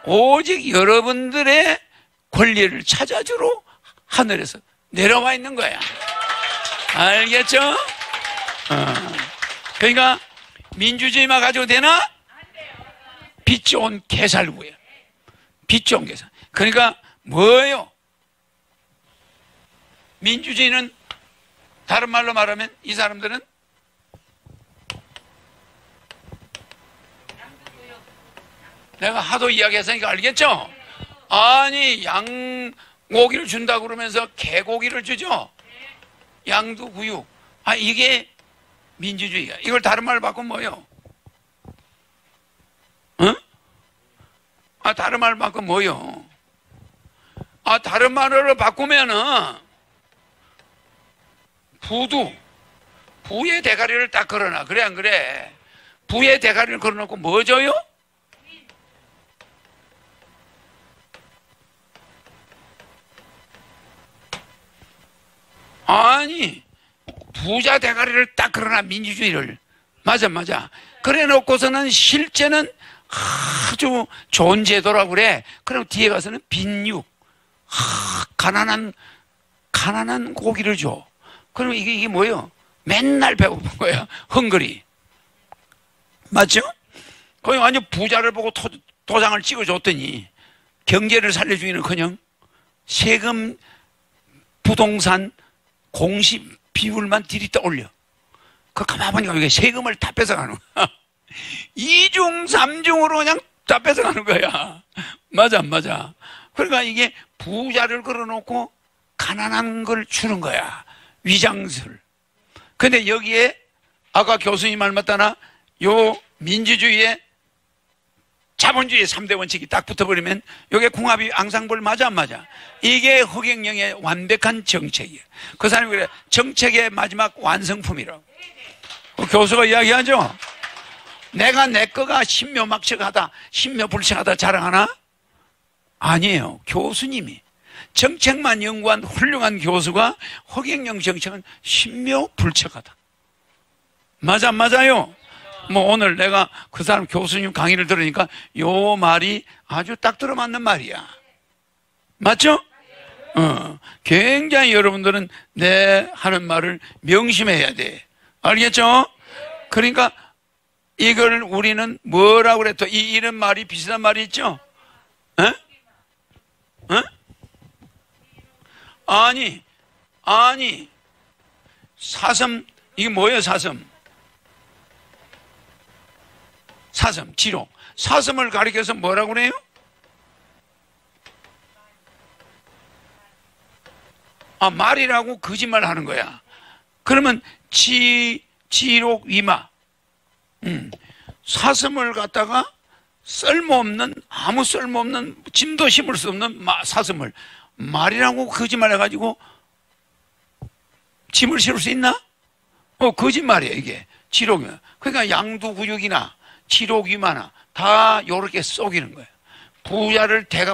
오직 여러분들의 권리를 찾아주러 하늘에서 내려와 있는 거야. 알겠죠? 그러니까 민주주의만 가지고 되나? 빛 좋은 개살구야. 빛 좋은 개살. 그러니까 뭐예요? 민주주의는 다른 말로 말하면 이 사람들은 내가 하도 이야기했으니까 알겠죠? 아니 양고기를 준다 그러면서 개고기를 주죠? 양두구육. 이게 민주주의야. 이걸 다른 말로 바꾸면 뭐예요? 응? 다른 말로 바꾸면 뭐예요? 다른 말로 바꾸면은 부의 대가리를 딱 걸어놔. 그래 안 그래? 부의 대가리를 걸어놓고 뭐 줘요? 아니 부자 대가리를 딱 걸어놔. 민주주의를. 맞아. 그래 놓고서는 실제는 아주 좋은 제도라고 그래. 그럼 뒤에 가서는 빈육, 가난한 고기를 줘. 그럼 이게 뭐예요? 맨날 배고픈 거야. 헝그리. 맞죠? 거기 완전 부자를 보고 도장을 찍어줬더니 경제를 살려주기는커녕 세금, 부동산, 공시 비율만 들이다 올려. 가만히 보니까 이게 세금을 다 뺏어가는 거야. 2중, 3중으로 그냥 다 뺏어가는 거야. 맞아. 그러니까 이게 부자를 걸어놓고 가난한 걸 주는 거야. 위장술. 근데 여기에 아까 교수님 말 맞다나 요 민주주의에 자본주의의 3대 원칙이 딱 붙어버리면 이게 궁합이 앙상블 맞아 안 맞아? 이게 허경영의 완벽한 정책이에요. 그 사람이 그래 정책의 마지막 완성품이라고. 교수가 이야기하죠. 내가 내 거가 신묘막측하다 신묘불측하다 자랑하나? 아니에요. 교수님이 정책만 연구한 훌륭한 교수가 허경영 정책은 신묘불측하다. 맞아요. 뭐 오늘 내가 그 사람 교수님 강의를 들으니까 요 말이 아주 딱 들어맞는 말이야. 맞죠? 굉장히 여러분들은 내 하는 말을 명심해야 돼. 알겠죠? 그러니까 이걸 우리는 뭐라고 그래? 또 이런 말이 비슷한 말이 있죠? 에? 아니 사슴 이게 뭐예요? 사슴 지록. 사슴을 가리켜서 뭐라고 그래요? 말이라고 거짓말 하는 거야. 그러면 지록 위마. 사슴을 갖다가 아무 쓸모없는 짐도 심을 수 없는 사슴을 말이라고 거짓말 해가지고 짐을 실을 수 있나? 거짓말이야 이게. 지록 위마. 그러니까 양두구육이나 지록위마나 다 요렇게 속이는 거예요.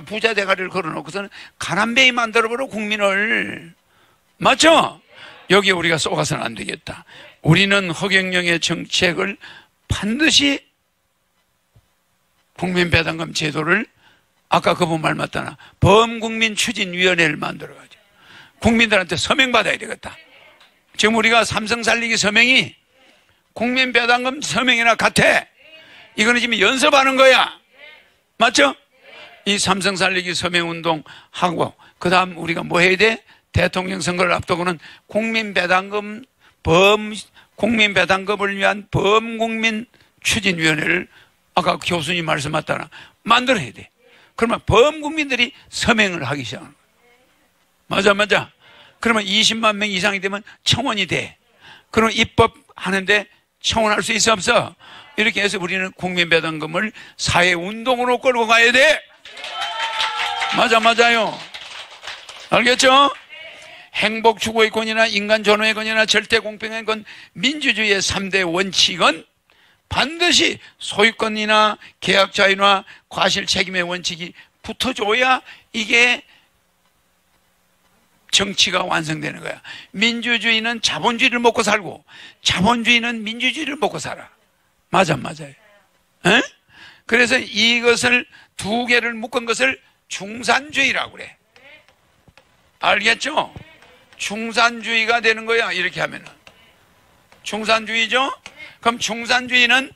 부자 대가리를 걸어놓고서는 가난뱅이 만들어버려 국민을. 맞죠? 여기에 우리가 속아서는 안 되겠다. 우리는 허경영의 정책을 반드시 국민배당금 제도를 아까 그분 말 맞다나 범국민추진위원회를 만들어가지고 국민들한테 서명받아야 되겠다. 지금 우리가 삼성 살리기 서명이 국민배당금 서명이나 같아. 이거는 지금 연습하는 거야. 맞죠? 이 삼성 살리기 서명운동 하고 그 다음 우리가 뭐 해야 돼? 대통령 선거를 앞두고는 국민배당금을 위한 범국민 추진위원회를 아까 교수님 말씀하셨잖아. 만들어야 돼. 그러면 범국민들이 서명을 하기 시작하는 거야. 맞아. 그러면 20만 명 이상이 되면 청원이 돼. 그럼 입법하는데 청원할 수 있어 없어? 이렇게 해서 우리는 국민배당금을 사회운동으로 끌고 가야 돼. 맞아요. 알겠죠? 행복 추구의 권이나 인간 존엄의 권이나 절대 공평의 권, 민주주의의 3대 원칙은 반드시 소유권이나 계약 자유나 과실 책임의 원칙이 붙어줘야 이게 정치가 완성되는 거야. 민주주의는 자본주의를 먹고 살고 자본주의는 민주주의를 먹고 살아. 맞아요. 에? 그래서 이것을 두 개를 묶은 것을 중산주의라고 그래. 알겠죠? 중산주의가 되는 거야. 이렇게 하면은 중산주의죠? 그럼 중산주의는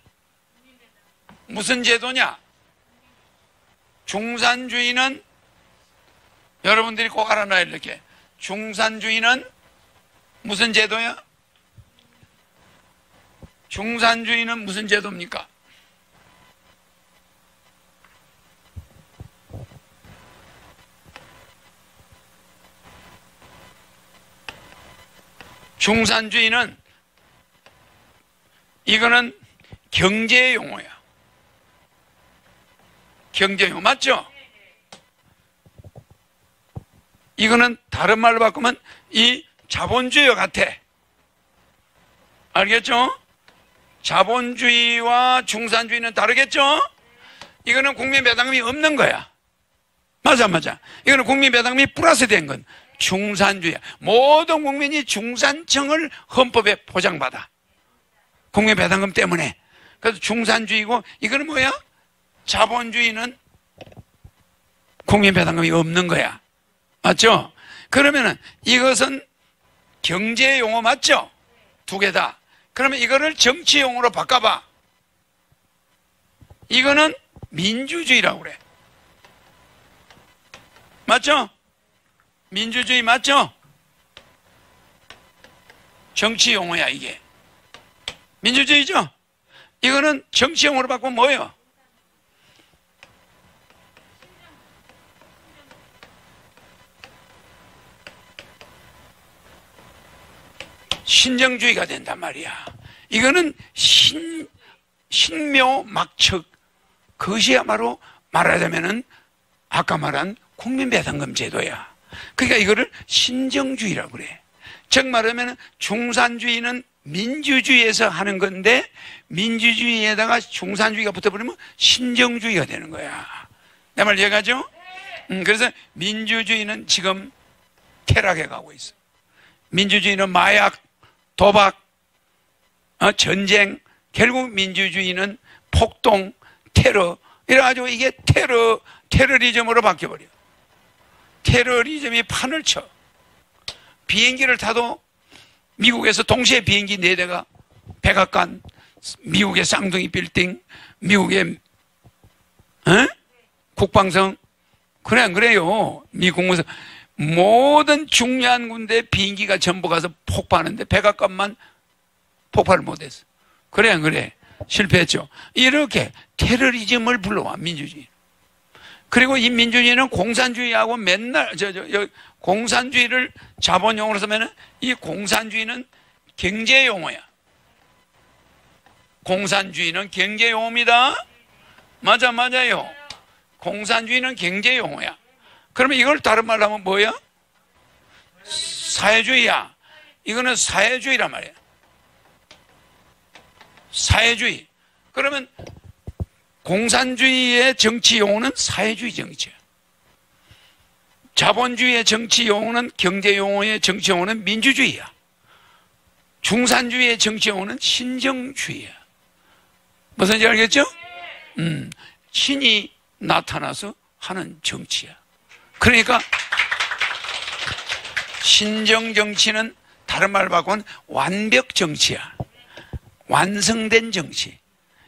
무슨 제도냐? 중산주의는 여러분들이 꼭 알아놔야 이렇게. 중산주의는 무슨 제도야? 중산주의는 무슨 제도입니까? 중산주의는 이거는 경제 용어야. 경제 용어 맞죠? 이거는 다른 말로 바꾸면 이 자본주의와 같아. 알겠죠? 자본주의와 중산주의는 다르겠죠? 이거는 국민배당금이 없는 거야. 맞아. 이거는 국민배당금이 플러스 된 건 중산주의야. 모든 국민이 중산층을 헌법에 보장받아. 국민배당금 때문에. 그래서 중산주의고 이거는 뭐야? 자본주의는 국민배당금이 없는 거야. 맞죠? 그러면은 이것은 경제 용어 맞죠? 두 개 다. 그러면 이거를 정치 용어로 바꿔봐. 이거는 민주주의라고 그래. 맞죠? 민주주의 맞죠? 정치 용어야 이게. 민주주의죠? 이거는 정치 용어로 바꾸면 뭐예요? 신정주의가 된단 말이야. 이거는 신묘막측. 그것이야말로 말하자면은 아까 말한 국민배당금 제도야. 그러니까 이거를 신정주의라고 그래. 즉 말하면 중산주의는 민주주의에서 하는 건데 민주주의에다가 중산주의가 붙어버리면 신정주의가 되는 거야. 내 말 이해가죠? 그래서 민주주의는 지금 퇴락해 가고 있어. 민주주의는 마약, 도박, 전쟁, 결국 민주주의는 폭동, 테러, 이래가지고 이게 테러리즘으로 바뀌어버려. 테러리즘이 판을 쳐. 비행기를 타도 미국에서 동시에 비행기 4대가 백악관, 미국의 쌍둥이 빌딩, 미국의 국방성, 그래 안 그래요? 미국 공무성 모든 중요한 군데 비행기가 전부 가서 폭파하는데 백악관만 폭발을 못했어. 그래 안 그래? 실패했죠. 이렇게 테러리즘을 불러와 민주주의. 그리고 이 민주주의는 공산주의하고 맨날 공산주의를 자본용어로 쓰면은 이 공산주의는 경제용어야. 공산주의는 경제용어입니다. 맞아요. 공산주의는 경제용어야. 그러면 이걸 다른 말로 하면 뭐야? 사회주의야. 이거는 사회주의란 말이야. 사회주의. 그러면 공산주의의 정치 용어는 사회주의 정치야. 자본주의의 정치 용어는 경제 용어의 정치 용어는 민주주의야. 중산주의의 정치 용어는 신정주의야. 무슨지 알겠죠? 신이 나타나서 하는 정치야. 그러니까 신정 정치는 다른 말 바꾸면 완벽 정치야. 완성된 정치.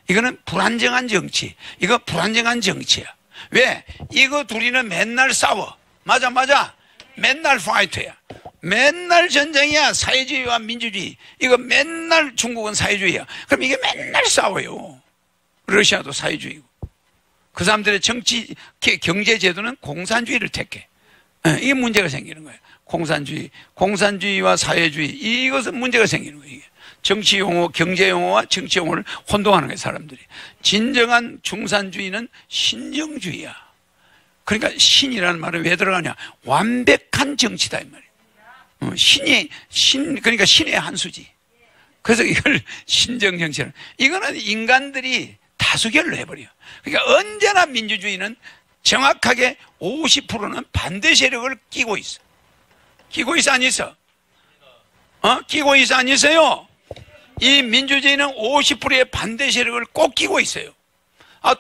이거는 불안정한 정치. 이거 불안정한 정치야. 왜? 이거 둘이는 맨날 싸워. 맞아. 맨날 파이터야. 맨날 전쟁이야. 사회주의와 민주주의. 이거 맨날 중국은 사회주의야. 그럼 이게 맨날 싸워요. 러시아도 사회주의고. 그 사람들의 정치, 경제 제도는 공산주의를 택해. 이게 문제가 생기는 거예요. 공산주의와 사회주의. 이것은 문제가 생기는 거예요. 이게. 정치 용어, 경제 용어와 정치 용어를 혼동하는 거예요, 사람들이. 진정한 중산주의는 신정주의야. 그러니까 신이라는 말은 왜 들어가냐? 완벽한 정치다, 이 말이에요. 그러니까 신의 한 수지. 그래서 이걸 신정정치는, 이거는 인간들이 다수결로 해버려. 그러니까 언제나 민주주의는 정확하게 50%는 반대 세력을 끼고 있어. 끼고 있어, 안 있어? 끼고 있어, 안 있어요? 이 민주주의는 50%의 반대 세력을 꼭 끼고 있어요.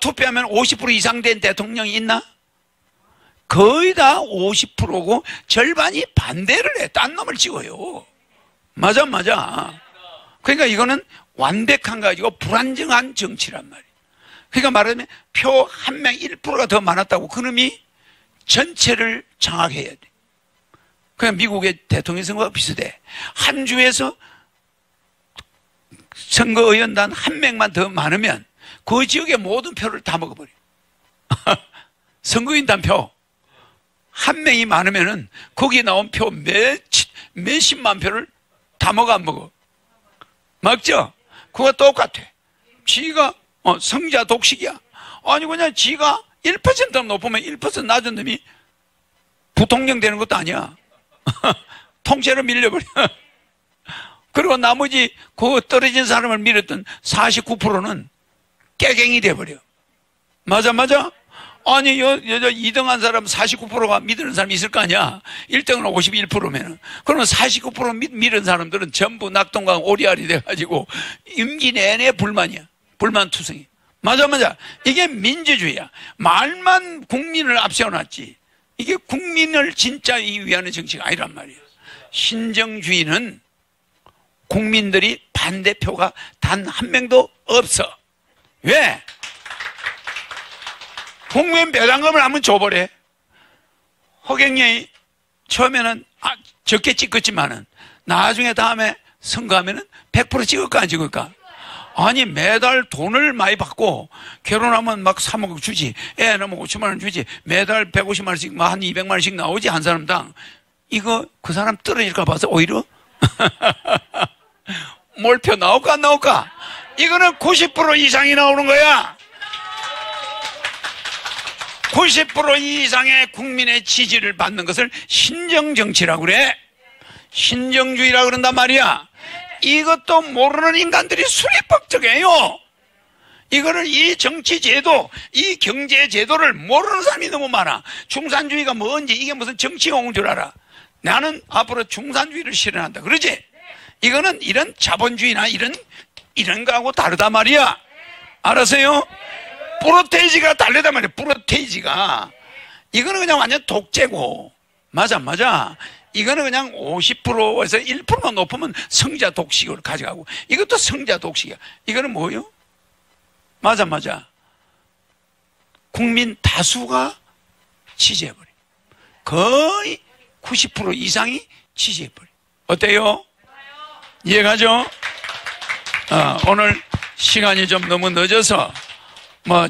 투표하면 50% 이상 된 대통령이 있나? 거의 다 50%고 절반이 반대를 해. 딴 놈을 찍어요. 맞아. 그러니까 이거는 완벽한 가지고 불안정한 정치란 말이에요. 그러니까 말하자면 표 한 명 1%가 더 많았다고 그놈이 전체를 장악해야 돼. 그냥 미국의 대통령 선거가 비슷해. 한 주에서 선거의원단 한 명만 더 많으면 그 지역의 모든 표를 다 먹어버려. 선거인단 표. 한 명이 많으면은 거기 나온 표 몇십만 표를 다 먹어, 안 먹어? 맞죠? 그거 똑같아. 지가, 성자 독식이야. 아니, 그냥 지가 1% 높으면 1% 낮은 놈이 부통령 되는 것도 아니야. 통째로 밀려버려. 그리고 나머지 그 떨어진 사람을 밀었던 49%는 깨갱이 돼버려. 맞아? 아니, 2등 한 사람 49%가 믿는 사람이 있을 거 아니야? 1등은 51%면은. 그러면 49% 믿은 사람들은 전부 낙동강 오리알이 돼가지고 임기 내내 불만이야. 불만투성이. 맞아. 이게 민주주의야. 말만 국민을 앞세워놨지. 이게 국민을 진짜 위하는 정치가 아니란 말이야. 신정주의는 국민들이 반대표가 단 한 명도 없어. 왜? 국민 배당금을 한번 줘버려. 허경영이 처음에는 적게 찍었지만은 나중에 다음에 선거하면은 100% 찍을까 안 찍을까? 아니, 매달 돈을 많이 받고 결혼하면 막 3억 주지, 애 낳으면 5천만 원 주지, 매달 150만 원씩 한 200만 원씩 나오지, 한 사람당. 이거 그 사람 떨어질까 봐서 오히려 몰표 나올까 안 나올까? 이거는 90% 이상이 나오는 거야. 90% 이상의 국민의 지지를 받는 것을 신정정치라고 그래. 신정주의라고 그런단 말이야. 이것도 모르는 인간들이 수리법적이에요. 이거를, 이 정치제도, 이 경제제도를 모르는 사람이 너무 많아. 중산주의가 뭔지, 이게 무슨 정치용인 줄 알아. 나는 앞으로 중산주의를 실현한다. 그러지? 이거는 이런 자본주의나 이런 거하고 다르단 말이야. 알았어요? 프로테이지가 다르단 말이야. 프로테이지가. 이거는 그냥 완전 독재고. 맞아. 이거는 그냥 50%에서 1%만 높으면 성자 독식으로 가져가고, 이것도 성자 독식이야. 이거는 뭐예요? 맞아. 국민 다수가 지지해버려. 거의 90% 이상이 지지해버려. 어때요? 이해가죠? 오늘 시간이 좀 너무 늦어서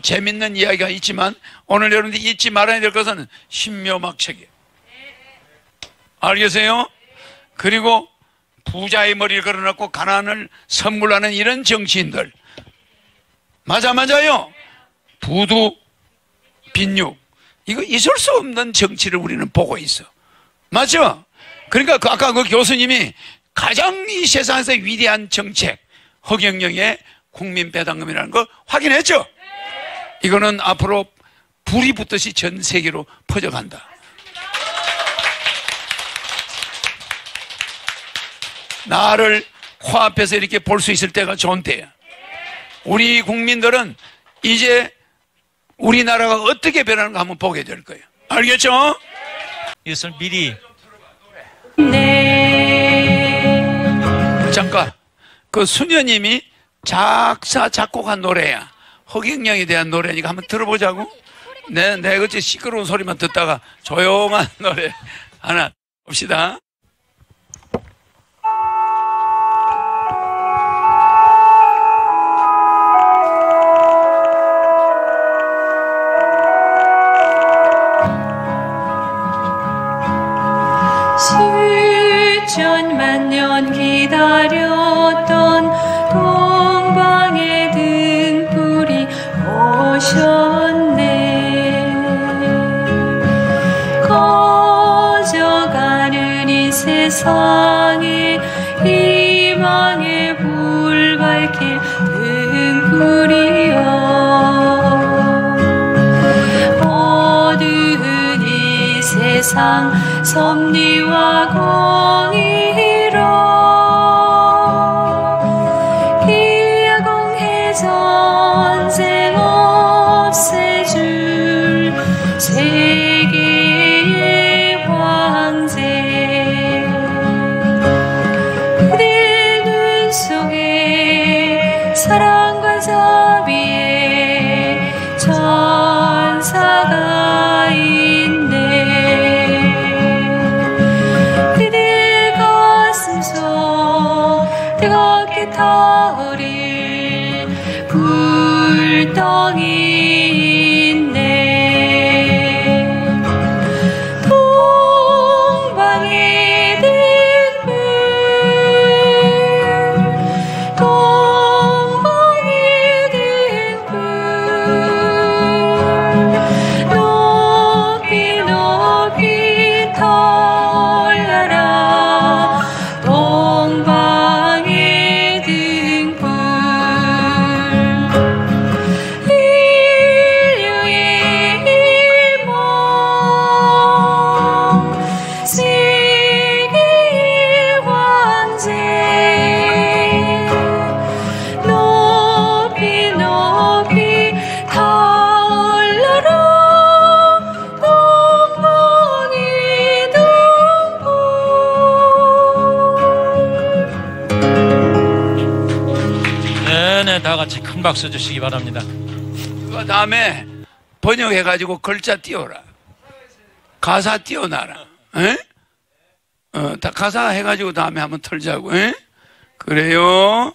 재밌는 이야기가 있지만, 오늘 여러분들이 잊지 말아야 될 것은 신묘막책이에요. 알겠어요? 그리고 부자의 머리를 걸어놓고 가난을 선물하는 이런 정치인들. 맞아요. 부두, 빈육. 이거 있을 수 없는 정치를 우리는 보고 있어. 맞죠? 그러니까 아까 그 교수님이 가장 이 세상에서 위대한 정책, 허경영의 국민배당금이라는 거 확인했죠? 이거는 앞으로 불이 붙듯이 전 세계로 퍼져간다. 나를 코앞에서 이렇게 볼 수 있을 때가 좋은 때야. 우리 국민들은 이제 우리나라가 어떻게 변하는가 한번 보게 될 거예요. 알겠죠? 이것을 미리. 잠깐, 그 수녀님이 작곡한 노래야. 허경영에 대한 노래니까 한번 들어보자고. 내 그치 시끄러운 소리만 듣다가 조용한 노래 하나 봅시다. 수천만 년 기다렸던 동방의 등불이 오셨네. 꺼져가는 이 세상에 희망의 불 밝힐 등불이여. 어두운 이 세상 섭리와 공의로 기야공해 전쟁 없애줄 세계의 황제. 그대 눈 속에 사랑과 자비의 천사가 있네. 뜨겁게 타오를 불덩이 있네. 동방의 등불, 동방의 등불, 높이 높이 타올라라. 동방의 등불, 인류의 희망, 세계의 황제. 높이 높이 타올라라. 동방의 등불. 네네, 다 같이 큰 박수 주시기 바랍니다. 그 다음에 번역해가지고 글자 띄워라. 가사 띄워놔라. 에? 다 가사 해가지고 다음에 한번 털자고. 에? 그래요.